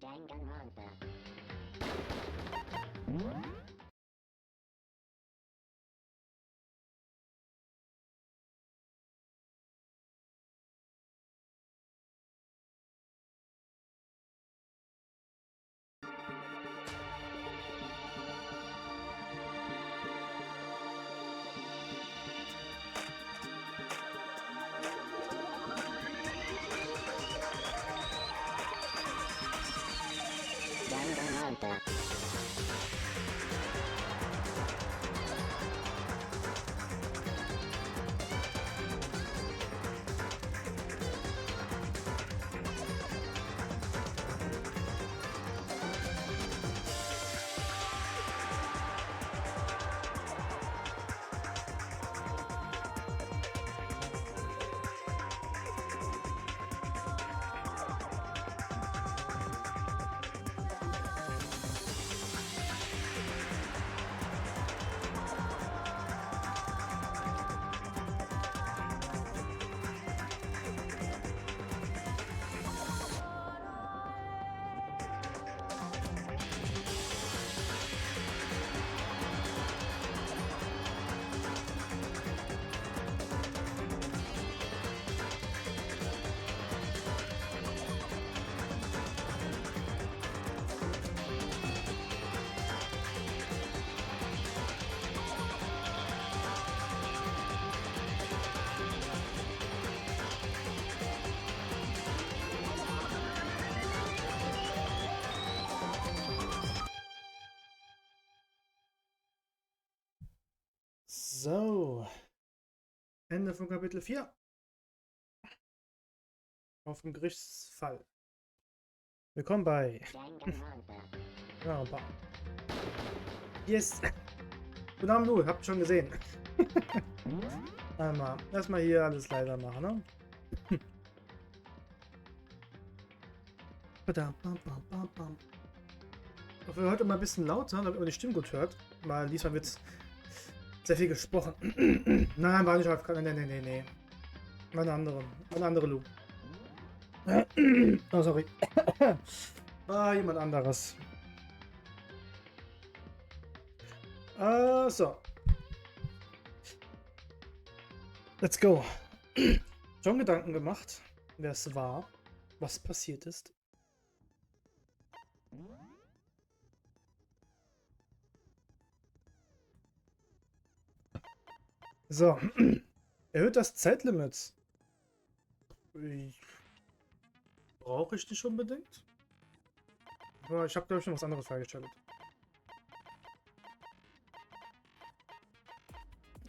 Danganronpa. Danganronpa. So, Ende von Kapitel 4. Auf dem Gerichtsfall. Willkommen bei Danganronpa. Yes. Guten Abend, du, habt schon gesehen. Einmal, erstmal hier alles leiser machen, ne? Ich hoffe, heute mal ein bisschen lauter, damit man die Stimme gut hört. Weil diesmal wird sehr viel gesprochen. Nein, war nicht auf. Nee. War eine andere Lu. Oh, sorry. War jemand anderes. So. Let's go. Schon Gedanken gemacht, wer es war, was passiert ist. So. Erhöht das Zeitlimit. Brauche ich nicht unbedingt? Aber ich habe, glaube ich, noch was anderes freigestellt.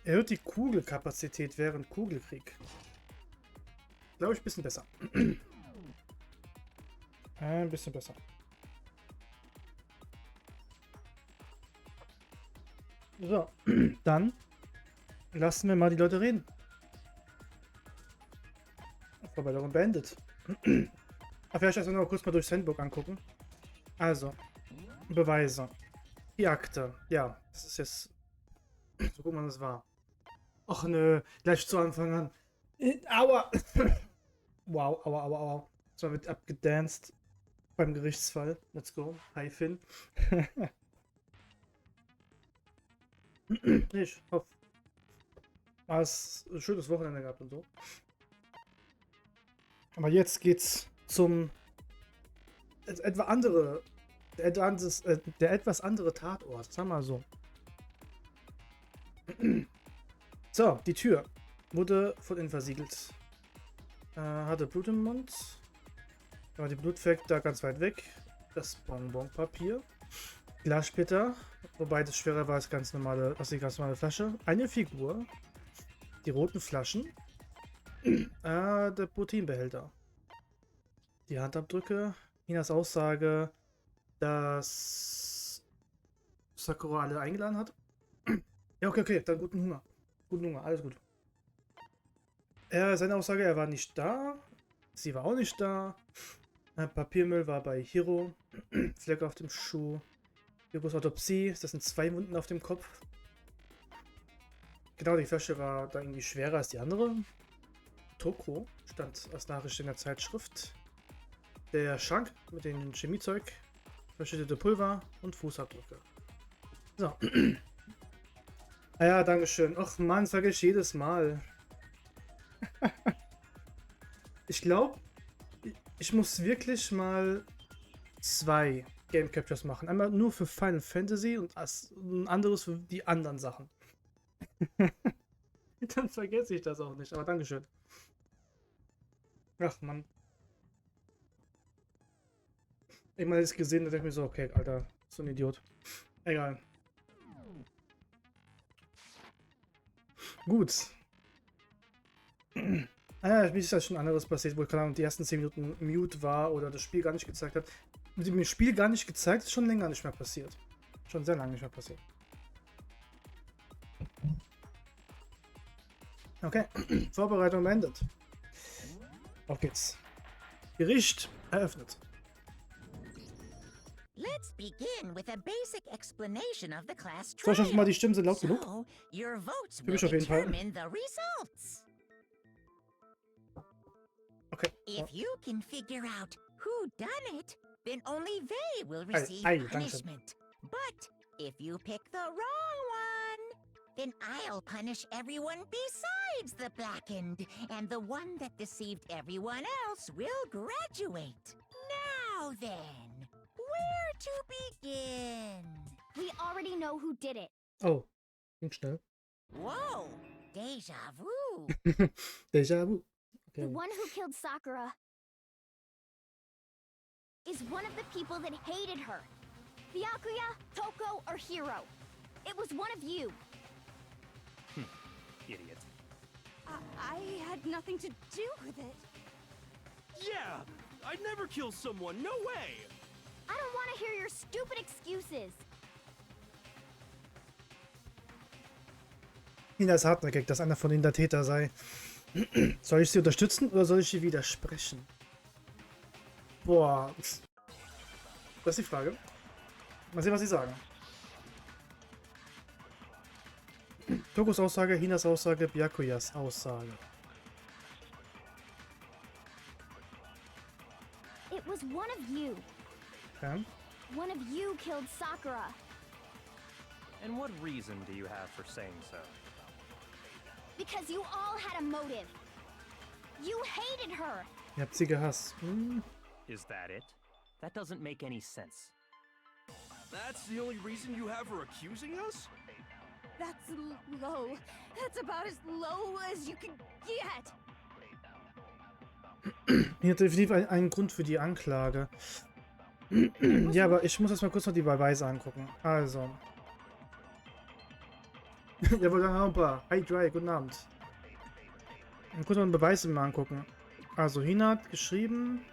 Erhöht die Kugelkapazität während Kugelkrieg. Glaube ich, ein bisschen besser. Ein bisschen besser. So, dann lassen wir mal die Leute reden. Vorbereitung beendet. Vielleicht erst noch kurz mal durchs Handbook angucken. Also, Beweise. Die Akte. Ja, das ist jetzt. So gucken, wann das war. Och nö, gleich zu Anfang an. Aua! Wow, aua. So wird abgedanced beim Gerichtsfall. Let's go. Hi Finn. Ich hoffe. War es ein schönes Wochenende gehabt und so. Aber jetzt geht's zum der etwas andere Tatort. Sag mal so. So, die Tür wurde von innen versiegelt. Hatte Blut im Mund. Aber die Blutfleck da ganz weit weg. Das Bonbonpapier. Glassplitter. Wobei das schwerer war als die ganz normale Flasche. Eine Figur. Die roten Flaschen. Der Proteinbehälter. Die Handabdrücke. Hinas Aussage, dass Sakura alle eingeladen hat. Ja, okay, dann guten Hunger. Guten Hunger, alles gut. Seine Aussage, er war nicht da. Sie war auch nicht da. Papiermüll war bei Hiro. Flecke auf dem Schuh. Hiros Autopsie, das sind 2 Wunden auf dem Kopf. Genau, die Flasche war da irgendwie schwerer als die andere. Toko stand als Nachricht in der Zeitschrift. der Schrank mit dem Chemiezeug, verschüttete Pulver und Fußabdrücke. So. Ah ja, dankeschön. Och Mann, sage ich jedes Mal. Ich glaube, ich muss wirklich mal 2 Game Captures machen. Einmal nur für Final Fantasy und ein anderes für die anderen Sachen. Dann vergesse ich das auch nicht, aber dankeschön. Ach Mann. Einmal ist gesehen, da denke ich mir so, okay, Alter, so ein Idiot. Egal. Gut. Ah, mir ist ja schon anderes passiert, wo ich keine Ahnung, die ersten 10 Minuten mute war oder das Spiel gar nicht gezeigt hat. Mit dem Spiel gar nicht gezeigt, ist schon länger nicht mehr passiert. Schon sehr lange nicht mehr passiert. Okay, Vorbereitung beendet. Auf geht's. Gericht eröffnet. Let's begin with a basic explanation of the class So, ich hoffe mal, trial. die Stimmen sind laut genug. So, your votes Für will mich auf jeden Fall. determine the results. Okay. If you can figure out who done it, then only they will Ei, receive ei, danke. punishment. But if you pick the wrong one, then I'll punish everyone besides the blackened, and the one that deceived everyone else will graduate. Now then, where to begin? We already know who did it. Oh, ging schnell. Whoa, deja vu. Déjà vu. The Okay. one who killed Sakura is one of the people that hated her. Byakuya, Toko, or Hiro. It was one of you. Idiot. I had nothing to do with it. Yeah! I'd never kill someone, no way! I don't want to hear your stupid excuses. Nina ist hartnäckig, dass einer von ihnen der Täter sei. Soll ich sie unterstützen oder soll ich sie widersprechen? Boah. Das ist die Frage. Mal sehen, was sie sagen. Tokos Aussage, Hinas Aussage, Byakuyas Aussage. It was one of you. Okay. One of you killed Sakura. And what reason do you have for saying so? Because you all had a motive. You hated her. Ihr habt sie gehasst. Hm. Is that it? That doesn't make any sense. That's the only reason you have her accusing us? That's low. That's about as low as you can get. Hier hat definitiv einen Grund für die Anklage. Ja, aber ich muss erst mal kurz noch die Beweise angucken. Also. Jawohl, Danganronpa. Hi Dry, guten Abend. Dann kurz mal die Beweise mal angucken. Also, Hina hat geschrieben.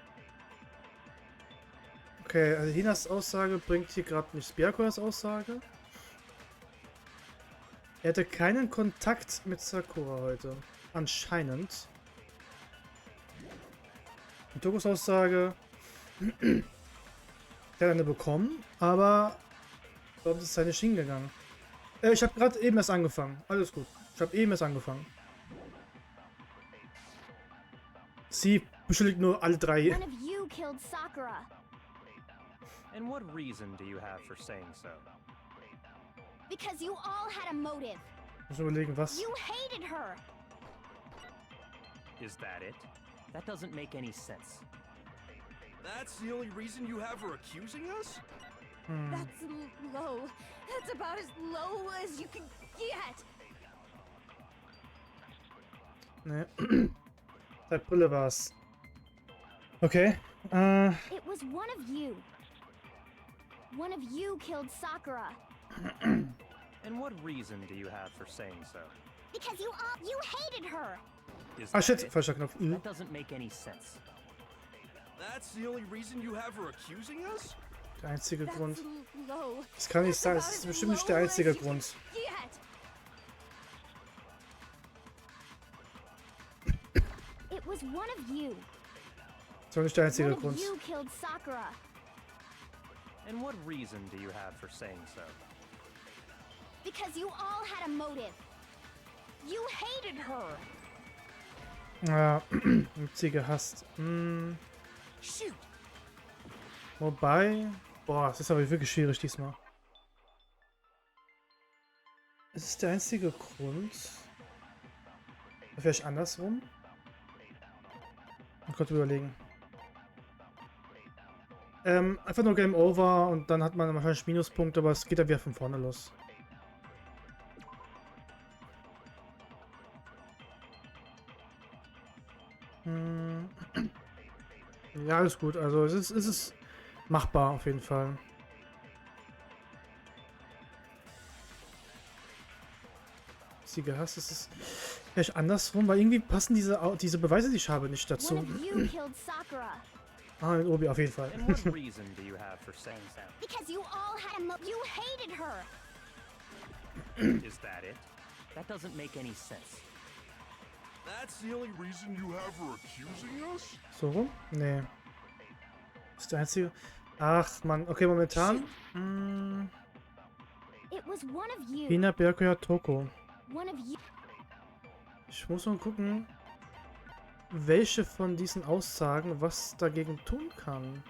Okay, also Hinas Aussage bringt hier gerade nicht Byakuyas Aussage. Er hatte keinen Kontakt mit Sakura heute. Anscheinend. Und Tokos Aussage. Er hat eine bekommen, aber dort ist seine Schiene gegangen. Ich habe gerade eben erst angefangen. Alles gut. Ich habe eben erst angefangen. Sie beschuldigt nur alle 3. One of you killed Sakura. And what reason do you have for saying so? Because you all had a motive. Muss überlegen, was. You hated her. Is that it? That doesn't make any sense. That's the only reason you have her accusing us? Hm. That's low. That's about as low as you can get. Ne. Seit Brille war's. Okay. It was one of you. One of you killed Sakura. And what reason do you have for saying so? Because you hated her. Is Ah that shit, it? falscher Knopf. That doesn't make any sense. That's the only reason you have her accusing us? Der einzige Grund. Low. Das kann nicht sein, das ist bestimmt nicht der einzige Grund. Get. It was one of you. Das war nicht der One einzige of Grund. you killed Sakura. And what reason do you have for saying so? Because you all had a motive. You hated her. Ja, hat sie gehasst. Hm. Shoot, Wobei... Boah, es ist aber wirklich schwierig diesmal. Es ist der einzige Grund... Vielleicht andersrum? Man könnte überlegen. Einfach nur Game Over und dann hat man wahrscheinlich Minuspunkte, aber es geht dann wieder von vorne los. Ja, alles gut. Also es ist machbar auf jeden Fall. Sie gehasst, es ist vielleicht andersrum, weil irgendwie passen diese Beweise, die ich habe, nicht dazu. One of you killed Sakura. Ah, in Obi auf jeden Fall. And what reason do you have for saying so? Because you all had you hated her. Is that it? That doesn't make any sense. That's the only reason you have her accusing us? So rum? Nee. Ist der einzige. Ach man, okay, momentan. It was one of you. Hina, Berkuya, Toko. One of you. Ich muss mal gucken, welche von diesen Aussagen was dagegen tun kann.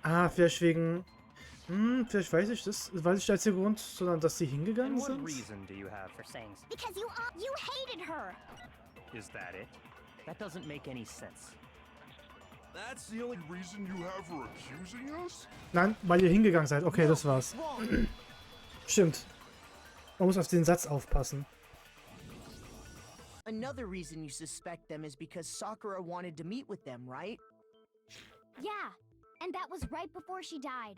Ah, vielleicht wegen... vielleicht weiß ich das. Weiß ich der einzige Grund, sondern dass sie hingegangen And what sind? reason do you have for saying so? Because you hated her. Is that it? That doesn't make any sense. That's the only reason you have her accusing us? Nein, weil ihr hingegangen seid. Okay, das war's. Stimmt. Man muss auf den Satz aufpassen. Another reason you suspect them is because Sakura wanted to meet with them, right? Yeah, and that was right before she died.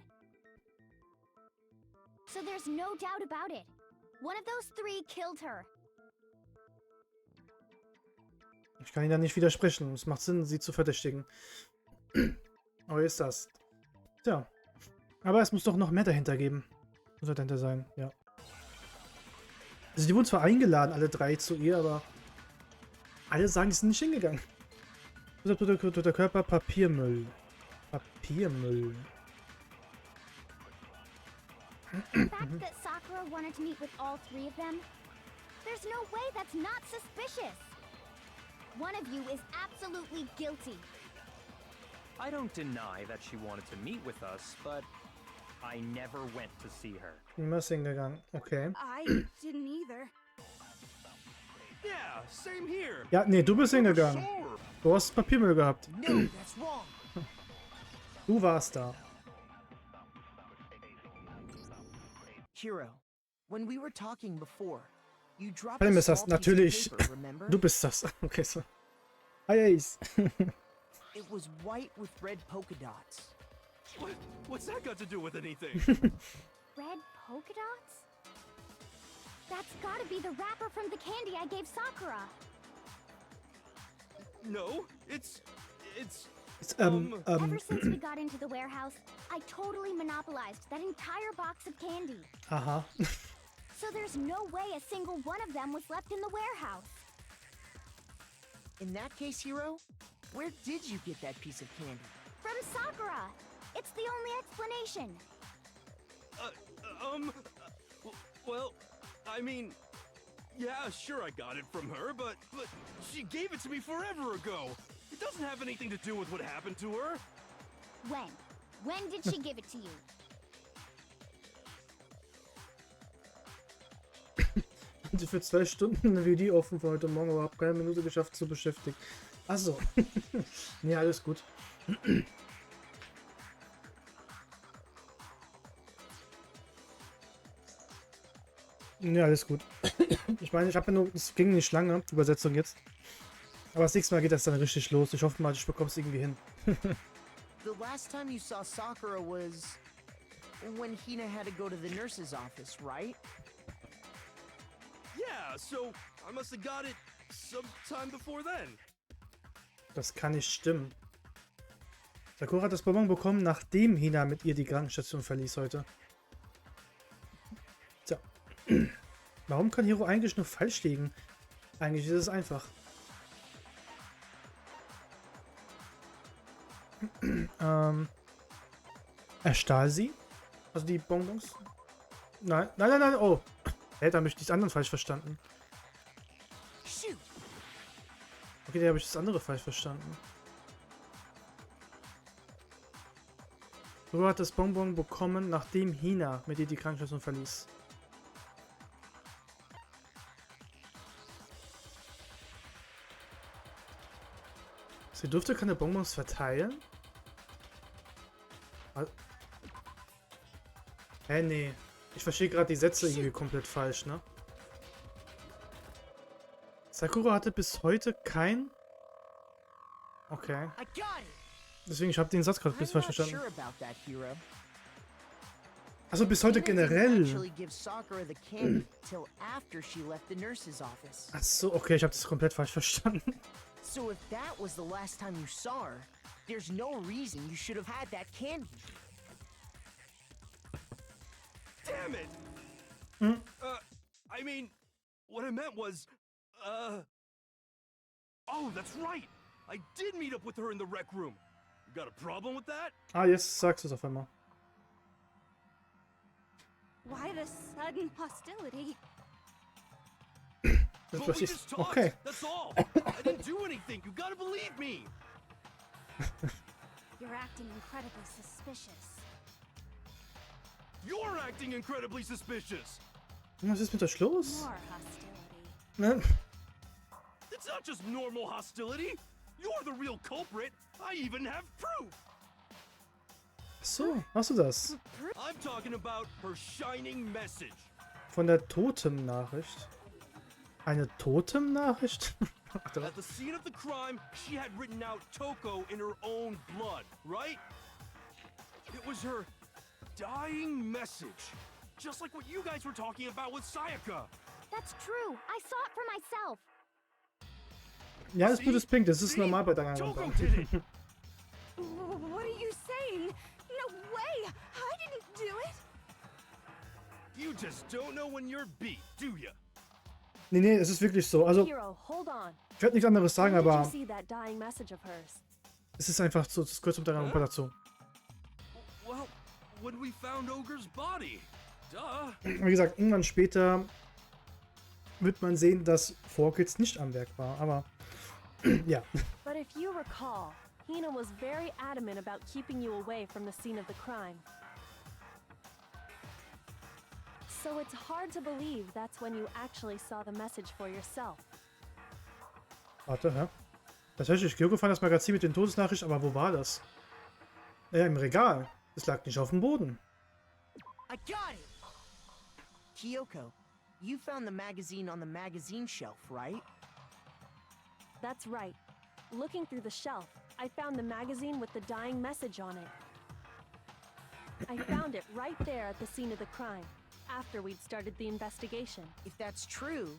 So there's no doubt about it. One of those three killed her. Ich kann Ihnen da nicht widersprechen. Es macht Sinn, sie zu verdächtigen. Aber wie ist das? Tja. Aber es muss doch noch mehr dahinter geben. Muss dahinter sein, ja. Also die wurden zwar eingeladen, alle drei zu ihr, aber alle sagen, sie sind nicht hingegangen. Toter Körper, Papiermüll. Papiermüll. The fact that Sakura wanted to meet with all three of them, there's no way that's not suspicious. One of you is absolutely guilty. I don't deny that she wanted to meet with us, but I never went to see her. Niemals hingegangen. Okay. I didn't either. Yeah, same here. Ja, nee, du bist hingegangen. Sure. Du hast Papiermüll gehabt. No, that's wrong. Du warst da. Hiro, when we were talking before, you dropped Panim a ist das, small piece of natürlich. paper, remember? Du bist das. Okay, so. Hi, Ace. It was white with red polka dots. What's that got to do with anything? Red polka dots? That's gotta be the wrapper from the candy I gave Sakura. No, it's It's, Ever since we got into the warehouse, I totally monopolized that entire box of candy. aha. So there's no way a single one of them was left in the warehouse. In that case, Hiro, where did you get that piece of candy? From Sakura! It's the only explanation. Well, I mean, yeah, sure I got it from her, but she gave it to me forever ago. It doesn't have anything to do with what happened to her. When? When did she give it to you? Und für 2 Stunden eine Video offen für heute Morgen, aber habe keine Minute geschafft zu beschäftigen. Achso. Nee, alles gut. Ja, alles gut. Ich meine, ich habe ja nur, es ging nicht lange, die Übersetzung jetzt. Aber das nächste Mal geht das dann richtig los. Ich hoffe mal, ich bekomme es irgendwie hin. The last time you saw Sakura was when Hina had to go to the nurse's office, right? Yeah, so I must have got it sometime before then. Das kann nicht stimmen. Sakura hat das Bonbon bekommen, nachdem Hina mit ihr die Krankenstation verließ heute. Tja. Warum kann Hiro eigentlich nur falsch liegen? Eigentlich ist es einfach. Er stahl sie? Also die Bonbons? Nein, nein, nein, nein, oh. Hä, da habe ich die anderen falsch verstanden. Shoot! Okay, da habe ich das andere falsch verstanden. Kuro hat das Bonbon bekommen, nachdem Hina mit ihr die Krankenschwester verließ. Sie durfte keine Bonbons verteilen? Hä, nee. Ich verstehe gerade die Sätze irgendwie komplett falsch, ne? Sakura hatte bis heute kein... Okay. I got it. Deswegen, ich habe den Satz gerade bis I'm falsch not verstanden. sure about that, Hero. Also bis heute Hina didn't generell. actually give Sakura the candy till after she left the nurse's office. Ach so, okay, ich habe das komplett falsch verstanden. So if that was the last time you saw her, there's no reason you should have had that candy. Damn it! Hmm? I mean, what I meant was, oh, that's right! I did meet up with her in the rec room. You got a problem with that? Ah, jetzt sagst du es auf einmal. Why the sudden hostility? Das But was we ist. just talked, Okay. that's all. I didn't do anything. You gotta believe me. You're acting incredibly suspicious. You're acting incredibly suspicious. Was ist mit euch los? More hostility. Ne? It's not just normal hostility. You're the real culprit. I even have proof. Ach so, hast du das? I'm talking about her shining message. Von der Totem-Nachricht. Eine Totem-Nachricht? At the scene of the crime, she had written out Toko in her own blood, right? It was her dying message. Just like what you guys were talking about with Sayaka. That's true. I saw it for myself. Ja, das Blut ist pink, das ist normal bei Danganronpa. Toko did it. What are you saying? No way! I didn't do it! You just don't know when you're beat, do ya? Nee, nee, es ist wirklich so. Also, Hero, hold on. ich werde nichts anderes sagen, When did you aber see that dying message of hers? es ist einfach so, das gehört zum Danganronpa dazu. Well, when we found Ogre's body. Duh. Wie gesagt, irgendwann später wird man sehen, dass Fork jetzt nicht am Werk war, aber ja. But if you recall, Hina was very adamant about keeping you away from the scene of the crime. So it's hard to believe that's when you actually saw the message for yourself. Warte, hä? Tatsächlich, Kyoko fand das Magazin mit den Todesnachrichten, aber wo war das? Ja, im Regal. Es lag nicht auf dem Boden. I got it! Kyoko, you found the magazine on the magazine shelf, right? That's right. Looking through the shelf, I found the magazine with the dying message on it. I found it right there at the scene of the crime, after we'd started the investigation. If that's true,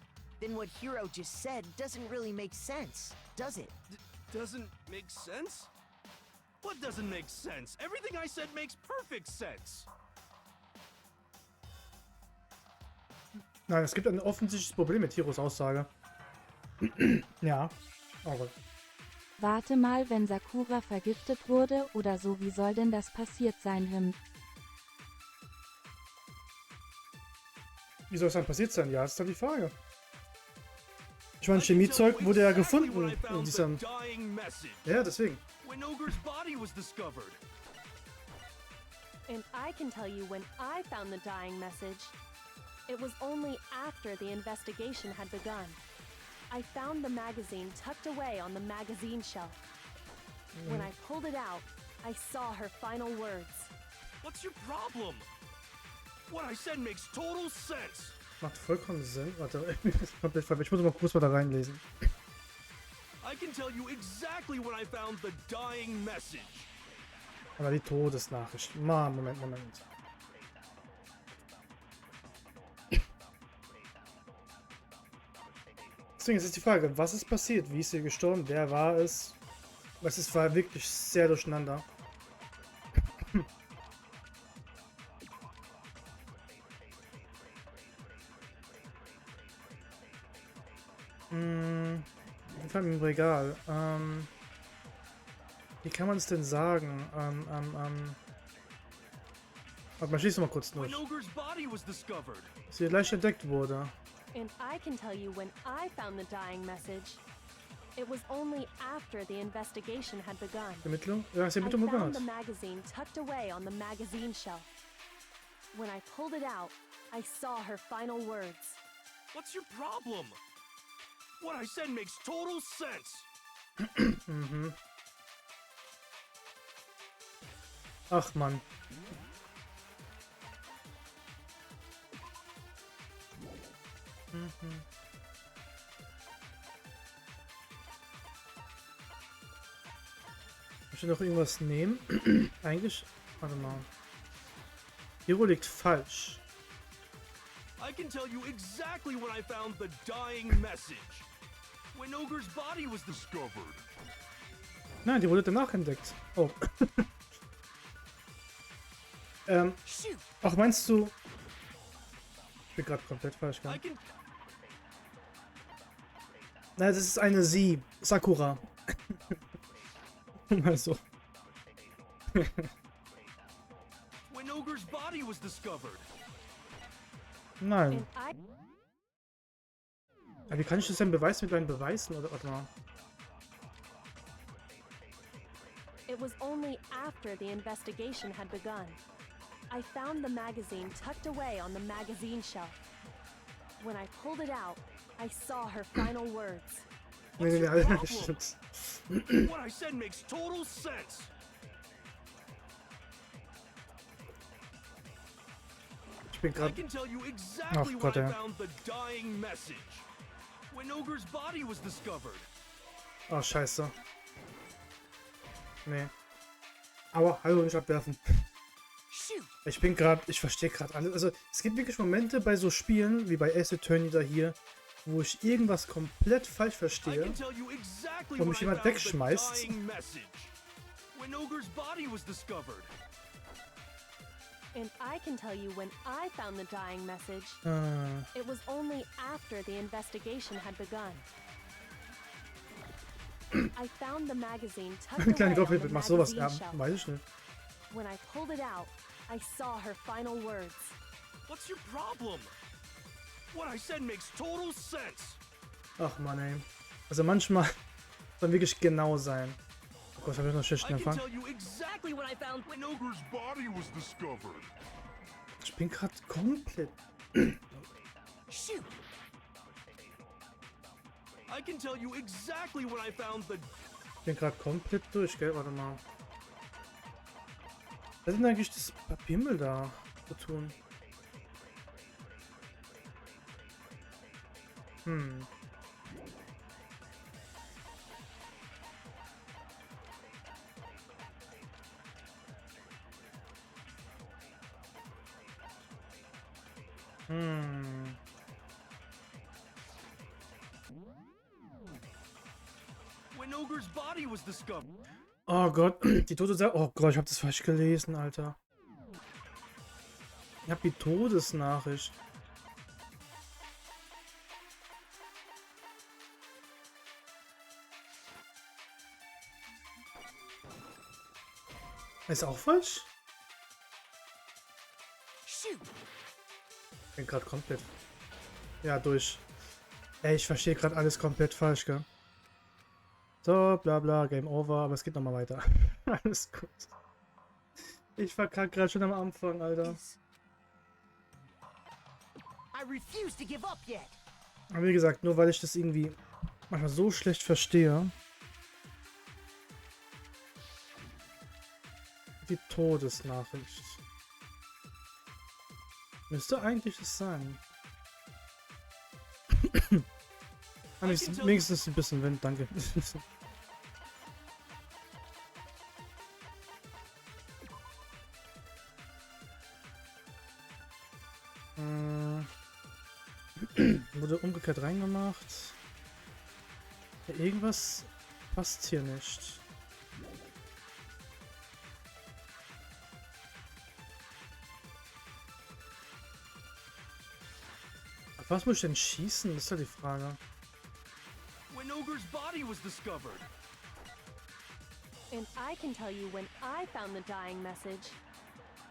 then what Hiro just said doesn't really make sense, does it? Doesn't make sense? What doesn't make sense? Everything I said makes perfect sense. Nein, es gibt ein offensichtliches Problem mit Hiros Aussage. Ja. Oh Gott. Warte mal, wenn Sakura vergiftet wurde oder so, wie soll denn das passiert sein, Him? Wie soll es dann passiert sein? Ja, das ist dann die Frage. Ich meine, Chemiezeug wurde ja gefunden in diesem... Ja, deswegen. When Ogre's body was discovered. And I can tell you when I found the dying message. It was only after the investigation had begun. I found the magazine tucked away on the magazine shelf. When I pulled it out, I saw her final words. What's your problem? What I said makes total sense. Macht vollkommen Sinn. Warte, ich bin komplett verwirrt. Ich muss mal kurz mal da reinlesen. I can tell you exactly when I found the dying message. Aber die Todesnachricht. Moment. Deswegen ist jetzt die Frage, was ist passiert? Wie ist sie gestorben? Wer war es? Es war wirklich sehr durcheinander. Im Regal. Wie kann man es denn sagen? Warte mal, schließ mal kurz durch. When Ogre's body was discovered. Dass sie leicht entdeckt wurde. And I can tell you when I found the dying message. It was only after the investigation had begun. Ermittlung? Ja, ist die I Ermittlung found begonnen. the magazine tucked away on the magazine shelf. When I pulled it out, I saw her final words. What's your problem? What I said makes total sense. Mhm. Ach Mann. Mhm. Ich noch irgendwas nehmen? Eigentlich. Warte mal. Hier liegt falsch. I can tell you exactly when I found the dying message. When Ogre's body was discovered. Nein, die wurde danach entdeckt. Oh. Shoot! Ach, meinst du? Ich bin gerade komplett falsch I gegangen. can. Nein, das ist eine Sie. Sakura. Also. When Ogre's body was discovered. Nein. And I Aber wie kann ich das denn beweisen mit meinen Beweisen? Oder warte mal. It was only after the investigation had begun. I found the magazine tucked away on the magazine shelf. When I pulled it out, I saw her final words. What's Nee, your nee, problem? stimmt. What I said makes total sense. Ich bin I gerade. can tell you exactly Gott, when I ja. found the dying message. When Ogre's body was discovered. Oh, scheiße. Nee. Aua, hallo, nicht abwerfen. Shoot! Ich bin gerade, ich verstehe gerade alles. Also, es gibt wirklich Momente bei so Spielen, wie bei Ace Attorney da hier, wo ich irgendwas komplett falsch I verstehe. can tell you exactly Wo when mich I jemand found the wegschmeißt. dying message. When Ogre's body was discovered. And I can tell you when I found the dying message. Ah, It was only after the investigation had begun. I found the magazine tucked kleine away on the Doppel, mach sowas. Ja, magazine shelf. weiß ich nicht. When I pulled it out, I saw her final words. What's your problem? What I said makes total sense. Ach Mann, ey. Also manchmal soll wirklich genau sein. Oh Gott, hab ich noch I schlechten can Empfang. tell you exactly when I found when Ogre's body was discovered. Ich bin gerade komplett. Shoot! I can tell you exactly when I found the Ich bin gerade komplett durch, gell? Warte mal. Was ist denn eigentlich das Papiermüll da zu tun? Hm. Hm. when Ogre's body was discovered. Oh Gott, die Todesnachricht. Oh Gott, ich habe das falsch gelesen, Alter. Ich habe die Todesnachricht. Ist auch falsch? Shoot! Ich bin gerade komplett. Ja, durch. Ey, ich verstehe gerade alles komplett falsch, gell? So, bla bla, Game Over, aber es geht nochmal weiter. Alles gut. Ich verkacke gerade schon am Anfang, Alter. I refuse to give up yet. Aber wie gesagt, nur weil ich das irgendwie manchmal so schlecht verstehe. Die Todesnachricht. Müsste eigentlich es sein. Wenigstens ein bisschen Wind, danke. Wurde umgekehrt reingemacht. Ja, irgendwas passt hier nicht. Auf was muss ich denn schießen? Das ist ja die Frage. When Ogre's body was discovered. And I can tell you when I found the dying message.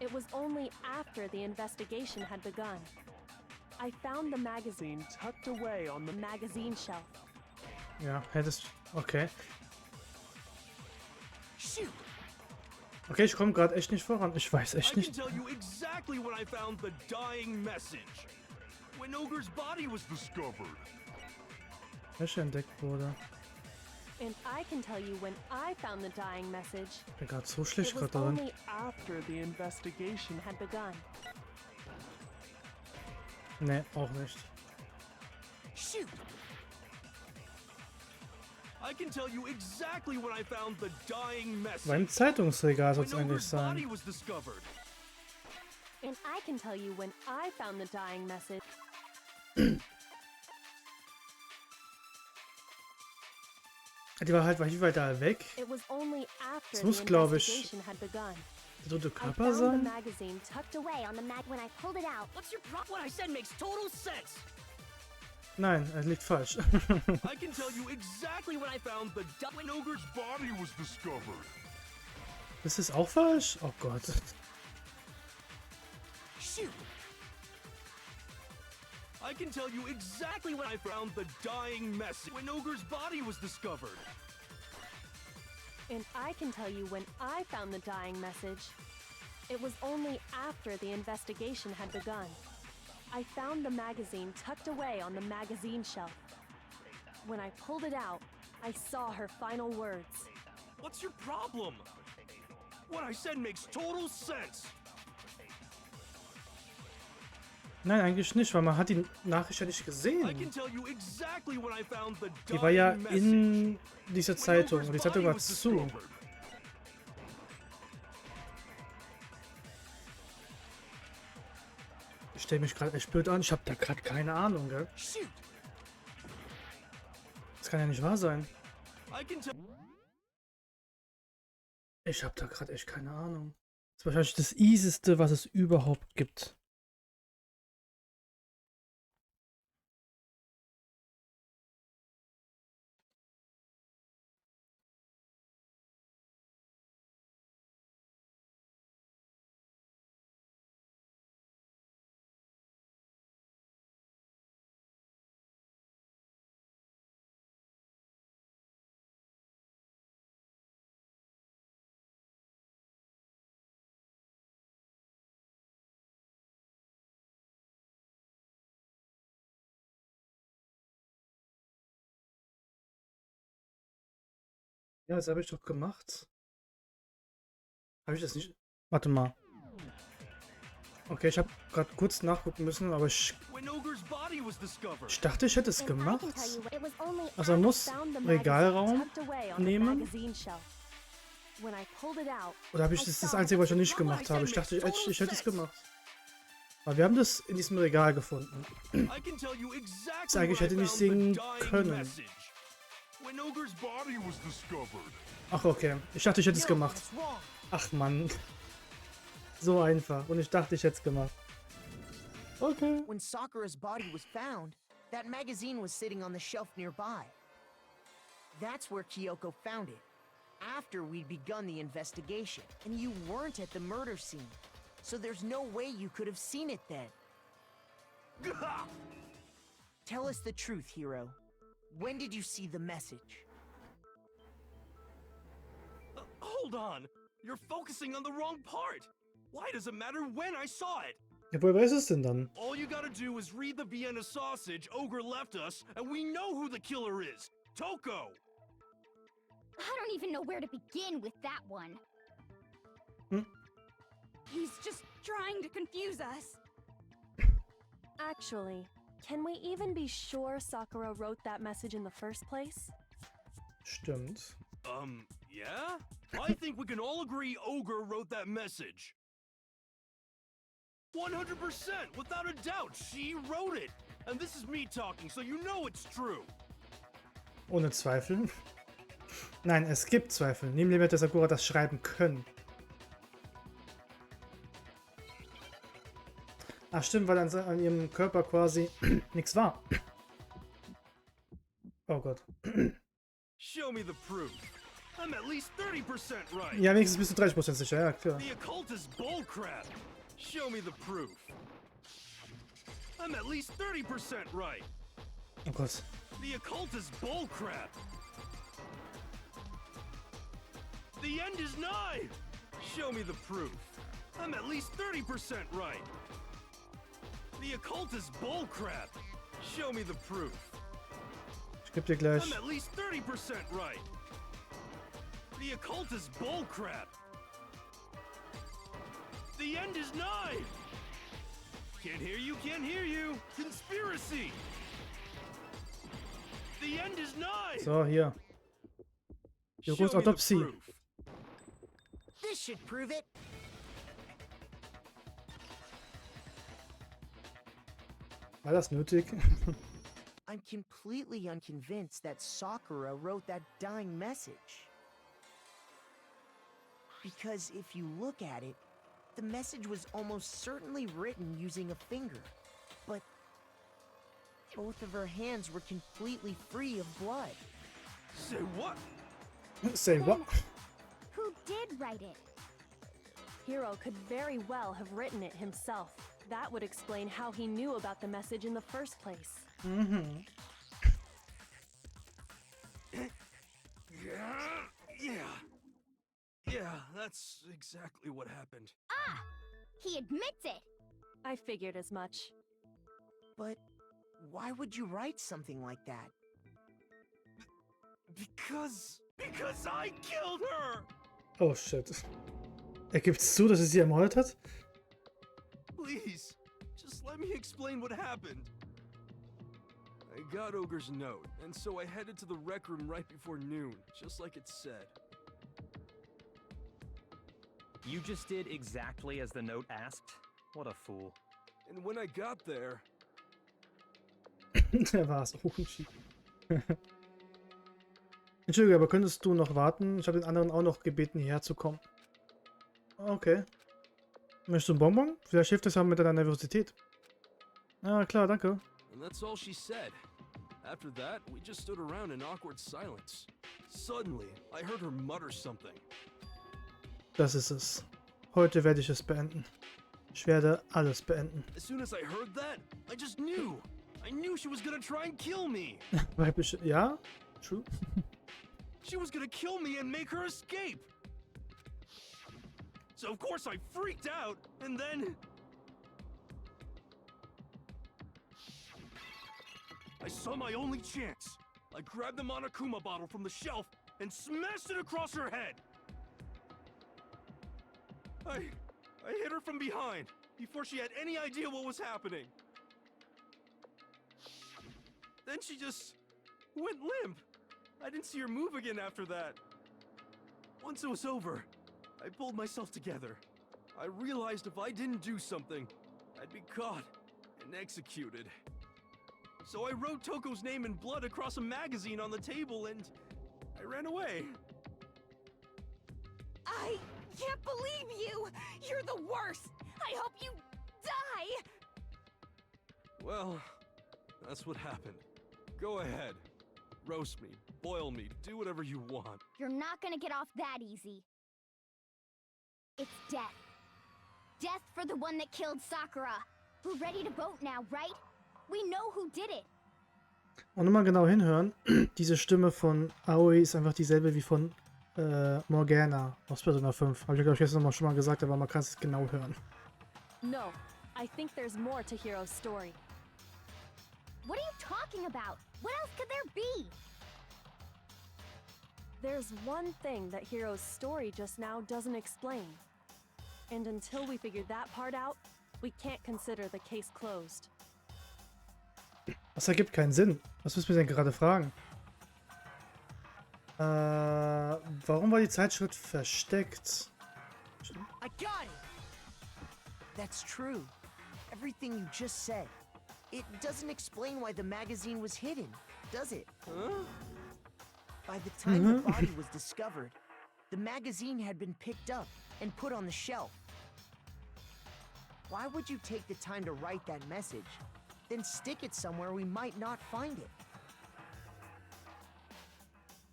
It was only after the investigation had begun. I found the magazine tucked away on the magazine shelf. Ja, hättest... Okay. Shoot! Okay, ich komme gerade echt nicht voran. Ich weiß I echt can nicht. tell you exactly when I found the dying message. When Ogre's body was discovered. Welche entdeckt wurde. And I can tell you when I found the dying message. Ich bin gerade so schlecht It was gerade darin. only after the investigation had begun. Nee, auch nicht. Shoot! I can tell you exactly when I found the dying message. Beim Zeitungsregal soll es When eigentlich Ogre's body sein. was discovered. And I can tell you when I found the dying message. Die war halt weit da weg. It was only after Das the muss, glaube ich, investigation had begun. der dritte I Körper found the sein. magazine tucked away on the mag when I pulled it out. What's your problem? What I said makes total sense. Nein, er liegt falsch. I can tell you exactly when I found the when Ogre's body was discovered. Das ist auch falsch? Oh Gott. Shoot! I can tell you exactly when I found the dying message. When Ogre's body was discovered. And I can tell you when I found the dying message. It was only after the investigation had begun. I found the magazine tucked away on the magazine shelf. When I pulled it out, I saw her final words. What's your problem? What I said makes total sense. Nein, eigentlich nicht, weil man hat die Nachricht ja nicht I gesehen. can tell you exactly when I found the Die war ja dying message. in dieser When Zeitung Ogre's und die Zeitung body war was zu. discovered. Ich stelle mich gerade echt blöd an. Ich habe da gerade keine Ahnung, gell? Shoot! Das kann ja nicht wahr sein. I can tell. Ich habe da gerade echt keine Ahnung. Das ist wahrscheinlich das Easieste, was es überhaupt gibt. Ja, das habe ich doch gemacht. Habe ich das nicht? Warte mal. Okay, ich habe gerade kurz nachgucken müssen, aber ich dachte, ich hätte es gemacht. Also man muss Regalraum nehmen. Oder habe ich das Einzige, was ich noch nicht gemacht habe? Ich dachte, ich hätte es gemacht. Aber wir haben das in diesem Regal gefunden. Das eigentlich hätte nicht sehen können. Ach, okay. Ich dachte, ich hätte es gemacht. Ach, Mann. So einfach. Und ich dachte, ich hätte es gemacht. Okay. When Sakura's body was found, that magazine was sitting on the shelf nearby. That's where Kyoko found it, after we'd begun the investigation. And you weren't at the murder scene, so there's no way you could have seen it then. Tell us the truth, Hiro. When did you see the message? Hold on! You're focusing on the wrong part! Why does it matter when I saw it? Ja, woher weiß es denn dann? All you gotta do is read the Vienna sausage Ogre left us, and we know who the killer is! Toko! I don't even know where to begin with that one. He's just trying to confuse us. Actually, can we even be sure Sakura wrote that message in the first place? Stimmt. Yeah? I think we can all agree Ogre wrote that message. 100%, without a doubt, she wrote it. And this is me talking, so you know it's true. Ohne Zweifel. Nein, es gibt Zweifel. Neben dem hätte Sakura das schreiben können. Ach stimmt, weil an ihrem Körper quasi nichts war. Oh Gott. Show me the proof. I'm at least 30% right. Ja, wenigstens bist du 30% sicher, ja, klar. The occult is bullcrap. Show me the proof. I'm at least 30% right. Oh Gott. The occult is bullcrap. The end is nigh. Show me the proof. I'm at least 30% right. The occult is bullcrap. Show me the proof. Ich geb dir gleich. I'm at least 30% right. The occult is bullcrap. The end is nigh. Can't hear you, can't hear you. Conspiracy. The end is nigh. So, hier. Show Jogos me the Autopsie. proof. This should prove it. War das nötig? I'm completely unconvinced that Sakura wrote that dying message. Because if you look at it, the message was almost certainly written using a finger. But both of her hands were completely free of blood. Say what? Say what? Who did write it? Hiro could very well have written it himself. That would explain how he knew about the message in the first place. Mhm. Yeah, that's exactly what happened. Ah! He admits it! I figured as much. But why would you write something like that? Because I killed her! Oh shit. Er gibt zu, dass er sie ermordet hat? Please, just let me explain what happened. I got Ogre's note, and so I headed to the rec room right before noon, just like it said. You just did exactly as the note asked? What a fool. And when I got there, Der war's. Oh, shit. Entschuldige, aber könntest du noch warten? Ich habe den anderen auch noch gebeten, hierher zu kommen. Okay. Möchtest du ein Bonbon? Vielleicht hilft das ja mit deiner Nervosität. Ah, klar, danke. and that's all she said. After that, we just stood around in awkward silence. Suddenly, I heard her mutter something. Das ist es. Heute werde ich es beenden. Ich werde alles beenden. As soon as I heard that, I just knew. I knew she was gonna try and kill me. Weibliche. Ja? True. She was gonna kill me and make her escape. So of course I freaked out, and then I saw my only chance. I grabbed the Monokuma bottle from the shelf and smashed it across her head. I hit her from behind before she had any idea what was happening. Then she just went limp. I didn't see her move again after that. Once it was over, I pulled myself together. I realized if I didn't do something, I'd be caught and executed. So I wrote Toko's name in blood across a magazine on the table and I ran away. I can't believe you! You're the worst! I hope you die! Well, that's what happened. Go ahead. Roast me, boil me, do whatever you want. You're not gonna get off that easy. It's death. Death for the one that killed Sakura. We're ready to vote now, right? We know who did it. Und nochmal genau hinhören. Diese Stimme von Aoi ist einfach dieselbe wie von Morgana aus Persona 5. Habe ich glaube ich gestern schon mal gesagt, aber man kann es genau hören. No, I think there's more to Hiro's story. What are you talking about? What else could there be? There's one thing that Hiro's story just now doesn't explain. And until we figure that part out, we can't consider the case closed. Das ergibt keinen Sinn. Was willst du mir denn gerade fragen? Warum war die Zeitschrift versteckt? I got it! That's true. Everything you just said. It doesn't explain why the magazine was hidden, does it? Huh? By the time the body was discovered, the magazine had been picked up and put on the shelf. Why would you take the time to write that message, then stick it somewhere we might not find it?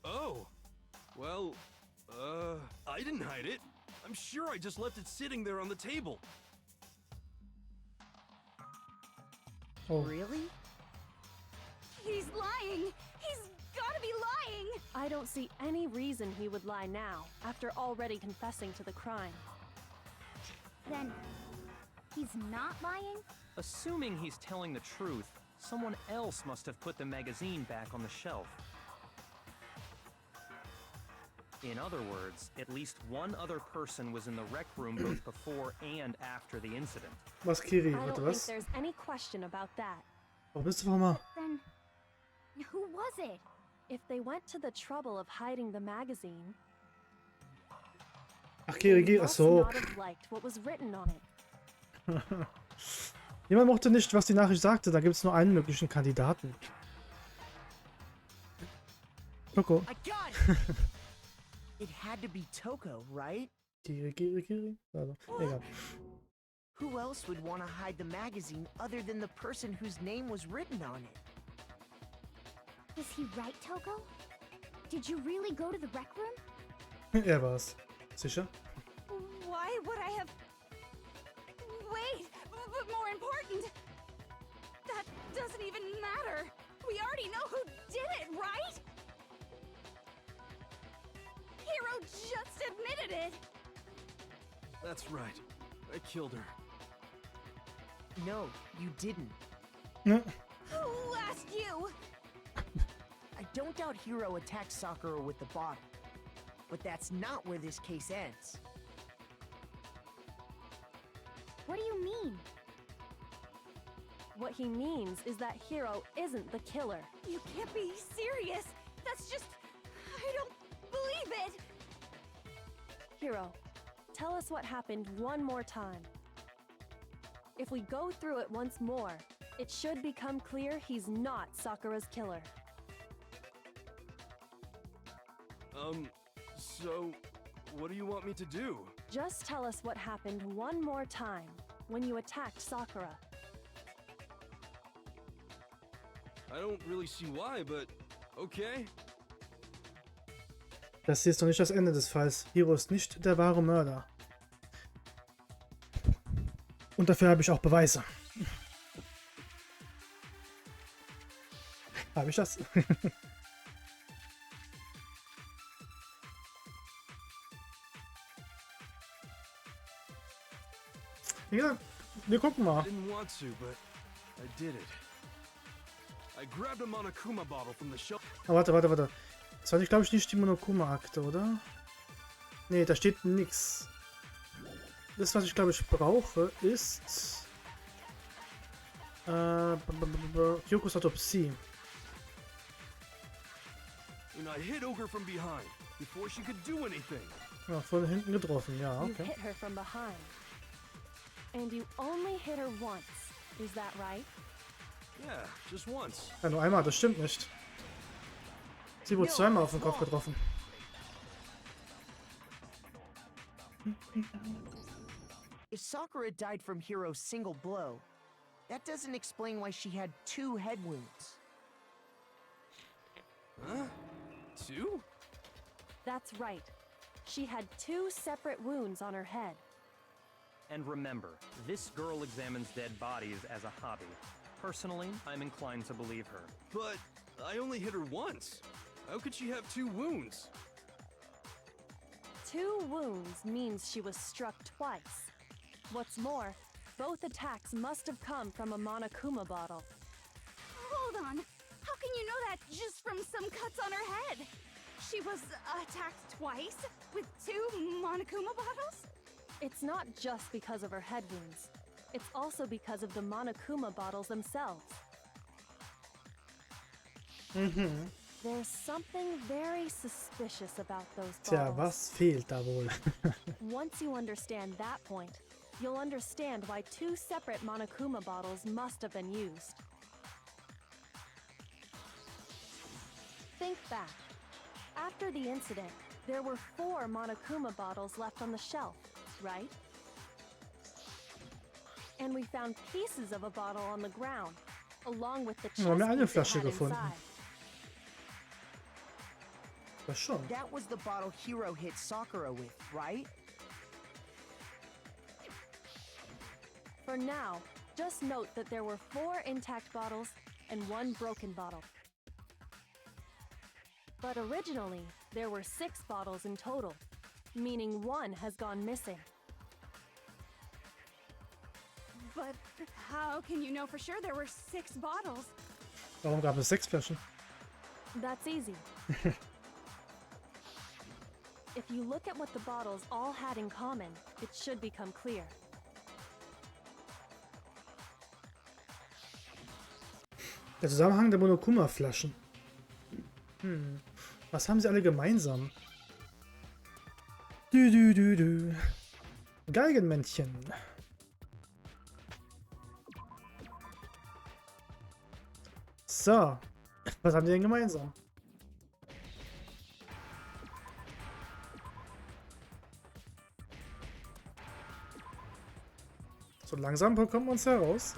Oh, well, I didn't hide it. I'm sure I just left it sitting there on the table. Oh. Really? He's lying! He's gotta be lying! I don't see any reason he would lie now, after already confessing to the crime. Then, he's not lying? Assuming he's telling the truth, someone else must have put the magazine back on the shelf. In other words, at least one other person was in the rec room both before and after the incident. Was, Kiri? I Warte, don't think was? there's any question about that. Wo bist du, Mama? Then, who was it? If they went to the trouble of hiding the magazine, Ach, Kiri, they ach must so. not have liked what was written on it. Jemand mochte nicht, was die Nachricht sagte. Da gibt es nur einen möglichen Kandidaten. Toko. I got it! It had to be Toko, right? Kiri. Also, egal. Who else would want to hide the magazine other than the person whose name was written on it? Is he right, Toko? Did you really go to the rec room? War's. Sicher? Why would I have... Wait, but more important, that doesn't even matter. We already know who did it, right? Hero just admitted it. That's right. I killed her. No, you didn't. Ne? Who asked you? I don't doubt Hero attacked Sakura with the bottle. But that's not where this case ends. What do you mean? What he means is that Hero isn't the killer. You can't be serious. That's just... I don't believe it. Hero, tell us what happened one more time. If we go through it once more, it should become clear he's not Sakura's killer. So, what do you want me to do? Just tell us what happened one more time when you attacked Sakura. I don't really see why, but okay. Das hier ist doch nicht das Ende des Falls. Hiro ist nicht der wahre Mörder. Und dafür habe ich auch Beweise. Habe ich das? Ja, wir gucken mal. I didn't want to, but I did it. I grabbed a Monokuma bottle from the shelf. Oh, warte. Das war, glaube ich, nicht die Monokuma-Akte, oder? Nee, da steht nix. Das, was ich, glaube ich, brauche, ist... Kyokos Autopsie. And I hit Ogre from behind before she could do anything. Ja, von hinten getroffen, ja, You okay. hit her from behind. And you only hit her once. Is that right? Yeah, just once. Ja, nur einmal, das stimmt nicht. Sie wurde zweimal auf den Kopf getroffen. If Sakura died from Hero's single blow, that doesn't explain why she had 2 head wounds. Huh? 2? That's right. She had 2 separate wounds on her head. And remember, this girl examines dead bodies as a hobby. Personally, I'm inclined to believe her. But I only hit her once. How could she have 2 wounds? 2 wounds means she was struck twice. What's more, both attacks must have come from a Monokuma bottle. Hold on. How can you know that just from some cuts on her head? She was attacked twice with 2 Monokuma bottles? It's not just because of her head wounds. It's also because of the Monokuma bottles themselves. There's something very suspicious about those Tja, bottles. was fehlt da wohl? Once you understand that point, you'll understand why 2 separate Monokuma bottles must have been used. Think back. After the incident, there were 4 Monokuma bottles left on the shelf, right? And we found pieces of a bottle on the ground, along with the chest Wir haben ja eine piece it Flasche had gefunden. inside. Das schon. That was the bottle Hero hit Sakura with, right? For now, just note that there were 4 intact bottles and 1 broken bottle. But originally, there were 6 bottles in total, meaning 1 has gone missing. But how can you know for sure there were 6 bottles? Warum gab es 6 Flaschen? That's easy. If you look at what the bottles all had in common, it should become clear. Der Zusammenhang der Monokuma-Flaschen. Was haben sie alle gemeinsam? Du. Geigenmännchen. So. Was haben die denn gemeinsam? So langsam bekommen wir uns heraus.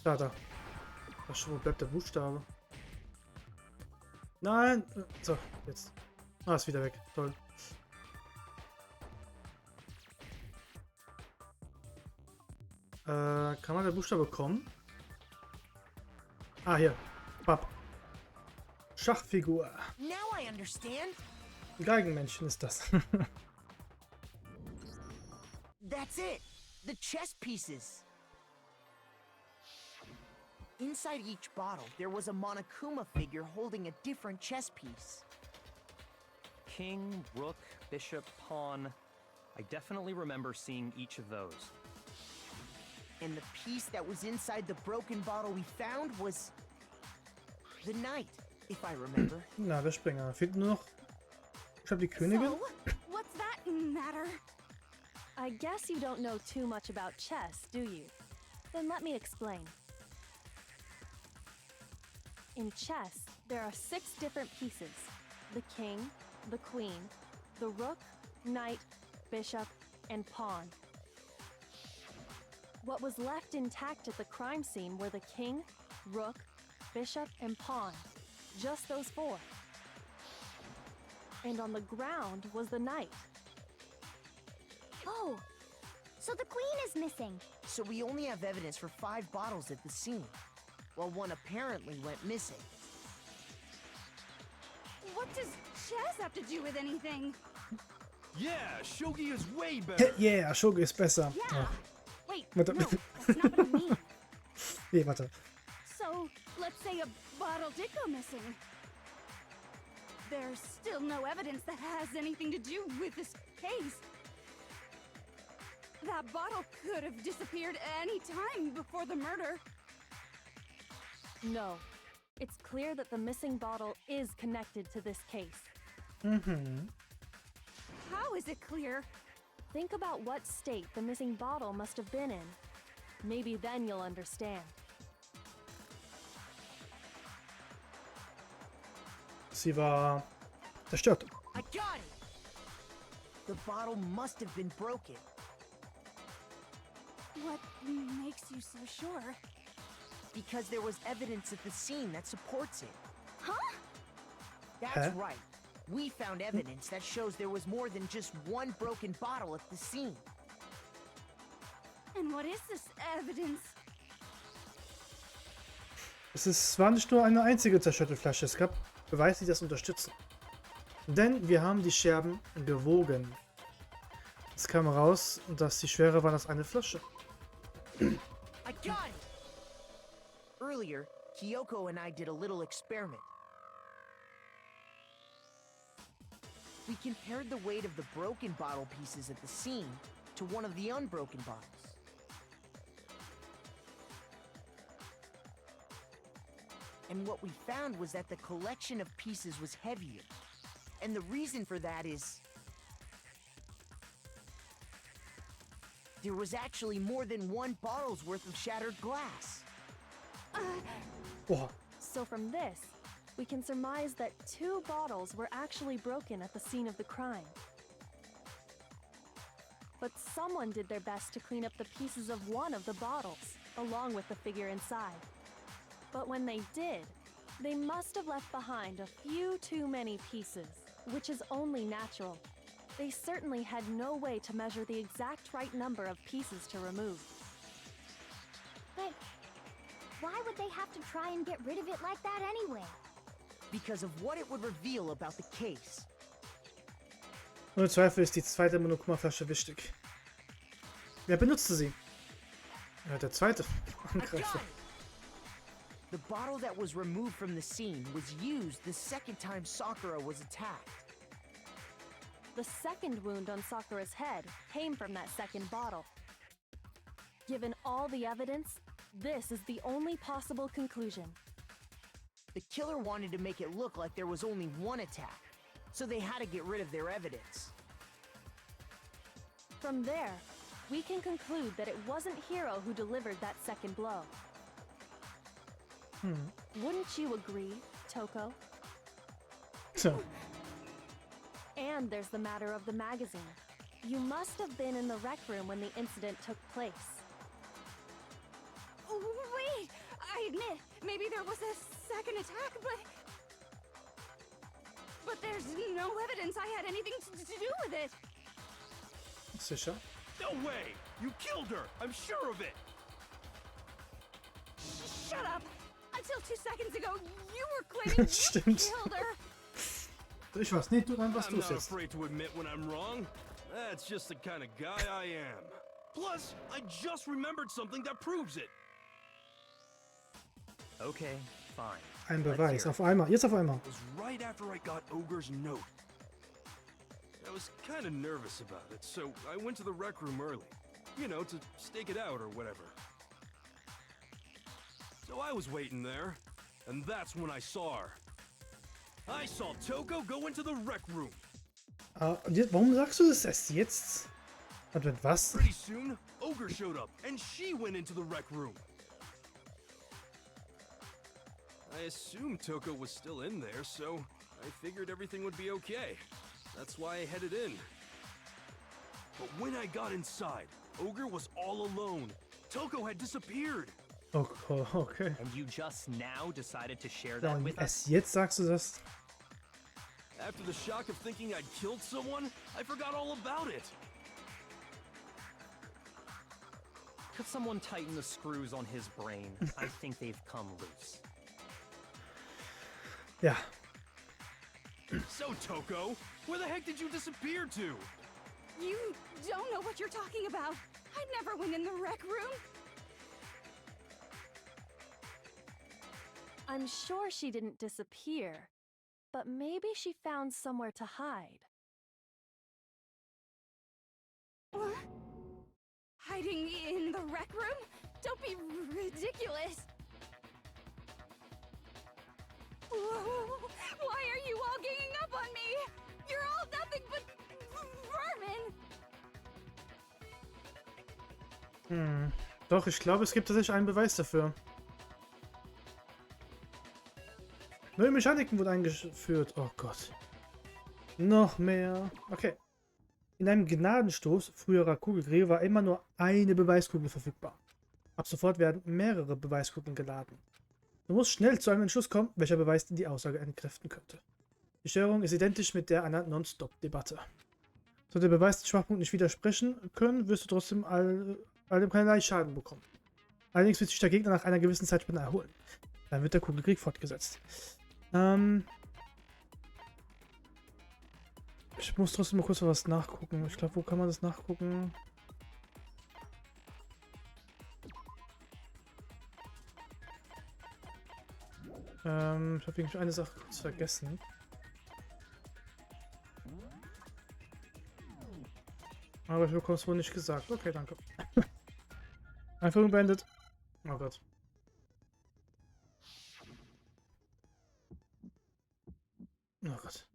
Da. Wo bleibt der Buchstabe? Nein! So, jetzt. Ah, ist wieder weg. Toll. Kann man der Buchstabe kommen? Ah, hier. Papp. Schachfigur. Now I understand. Geigenmännchen ist das. That's it. The chess pieces. Inside each bottle, there was a Monokuma figure holding a different chess piece. King, rook, bishop, pawn. I definitely remember seeing each of those. And the piece that was inside the broken bottle we found was the knight, if I remember. Na, der Springer. Fehlt nur noch. Ich hab die Königin. So, what's that matter? I guess you don't know too much about chess, do you? Then let me explain. In chess, there are 6 different pieces. The king, the queen, the rook, knight, bishop, and pawn. What was left intact at the crime scene were the king, rook, bishop, and pawn. Just those 4. And on the ground was the knight. Oh, so the queen is missing. So we only have evidence for 5 bottles at the scene, while 1 apparently went missing. What does chess have to do with anything? Yeah, shogi is way better. Yeah, Shogi ist besser. Yeah. Wait, Warte. no, that's not what I mean. Nee, warte. So, let's say a bottle did go missing. There's still no evidence that has anything to do with this case. That bottle could have disappeared any time before the murder. No. It's clear that the missing bottle is connected to this case. How is it clear? Think about what state the missing bottle must have been in. Maybe then you'll understand. Sie war zerstört. I got it! The bottle must have been broken. What makes you so sure? Because there was evidence at the scene that supports it. Huh? That's right. We found evidence that shows there was more than just 1 broken bottle at the scene. And what is this evidence? Es war nicht nur eine einzige zerstörte Flasche. Es gab Beweise, die das unterstützen. Denn wir haben die Scherben gewogen. Es kam raus, dass die schwerer war als eine Flasche. I got it! Earlier, Kyoko and I did a little experiment. We compared the weight of the broken bottle pieces at the scene to one of the unbroken bottles. And what we found was that the collection of pieces was heavier. And the reason for that is there was actually more than 1 bottle's worth of shattered glass. Boah. So from this, we can surmise that 2 bottles were actually broken at the scene of the crime. But someone did their best to clean up the pieces of one of the bottles, along with the figure inside. But when they did, they must have left behind a few too many pieces, which is only natural. They certainly had no way to measure the exact right number of pieces to remove. But why would they have to try and get rid of it like that anyway? Because of what it would reveal about the case. Ohne Zweifel ist die zweite Monokuma-Flasche wichtig. Wer benutzte sie? Ja, der zweite Angreifer. The bottle that was removed from the scene was used the second time Sakura was attacked. The second wound on Sakura's head came from that second bottle. Given all the evidence, this is the only possible conclusion. The killer wanted to make it look like there was only one attack, so they had to get rid of their evidence. From there, we can conclude that it wasn't Hiro who delivered that second blow. Wouldn't you agree, Toko? So. And there's the matter of the magazine. You must have been in the rec room when the incident took place. Oh, wait! I admit, maybe there was a second attack, but there's no evidence I had anything to do with it. Sicher? No way! You killed her! I'm sure of it! Shut up! Until 2 seconds ago, you were claiming you Stimmt. killed her! Ich weiß nicht, du dann, was I'm du not jetzt. afraid to admit when I'm wrong. That's just the kind of guy I am. Plus, I just remembered something that proves it. Okay, fine. Ein Let's Beweis, hear auf einmal, jetzt auf einmal. It was right after I got Ogre's note. I was kind of nervous about it, so I went to the rec room early. You know, to stake it out or whatever. So I was waiting there, and that's when I saw her. I saw Toko go into the rec room. Warum sagst du das erst jetzt? Und was? Pretty soon, Ogre showed up, and she went into the rec room. I assumed Toko was still in there, so I figured everything would be okay. That's why I headed in. But when I got inside, Ogre was all alone. Toko had disappeared. Oh, okay. And you just now decided to share Ja, that und with us? erst jetzt sagst du das? After the shock of thinking I'd killed someone, I forgot all about it. Could someone tighten the screws on his brain? I think they've come loose. Ja. So, Toko, where the heck did you disappear to? You don't know what you're talking about. I never went in the rec room. I'm sure she didn't disappear, but maybe she found somewhere to hide. What? Hiding in the rec room? Don't be ridiculous. Whoa, why are you all ganging up on me? You're all nothing but vermin. Doch, ich glaube, es gibt tatsächlich einen Beweis dafür. Neue Mechaniken wurden eingeführt. Oh Gott. Noch mehr. Okay. In einem Gnadenstoß früherer Kugelgräber war immer nur eine Beweiskugel verfügbar. Ab sofort werden mehrere Beweiskugeln geladen. Du musst schnell zu einem Entschluss kommen, welcher Beweis die Aussage entkräften könnte. Die Störung ist identisch mit der einer Non-Stop-Debatte. Sollte der Beweis den Schwachpunkt nicht widersprechen können, wirst du trotzdem allem keinerlei Schaden bekommen. Allerdings wird sich der Gegner nach einer gewissen Zeitspanne erholen. Dann wird der Kugelkrieg fortgesetzt. Ich muss trotzdem mal kurz was nachgucken. Ich glaube, wo kann man das nachgucken? Ich habe irgendwie eine Sache kurz vergessen. Aber ich bekomme es wohl nicht gesagt. Okay, danke. Einführung beendet. Oh Gott. Oh Gott.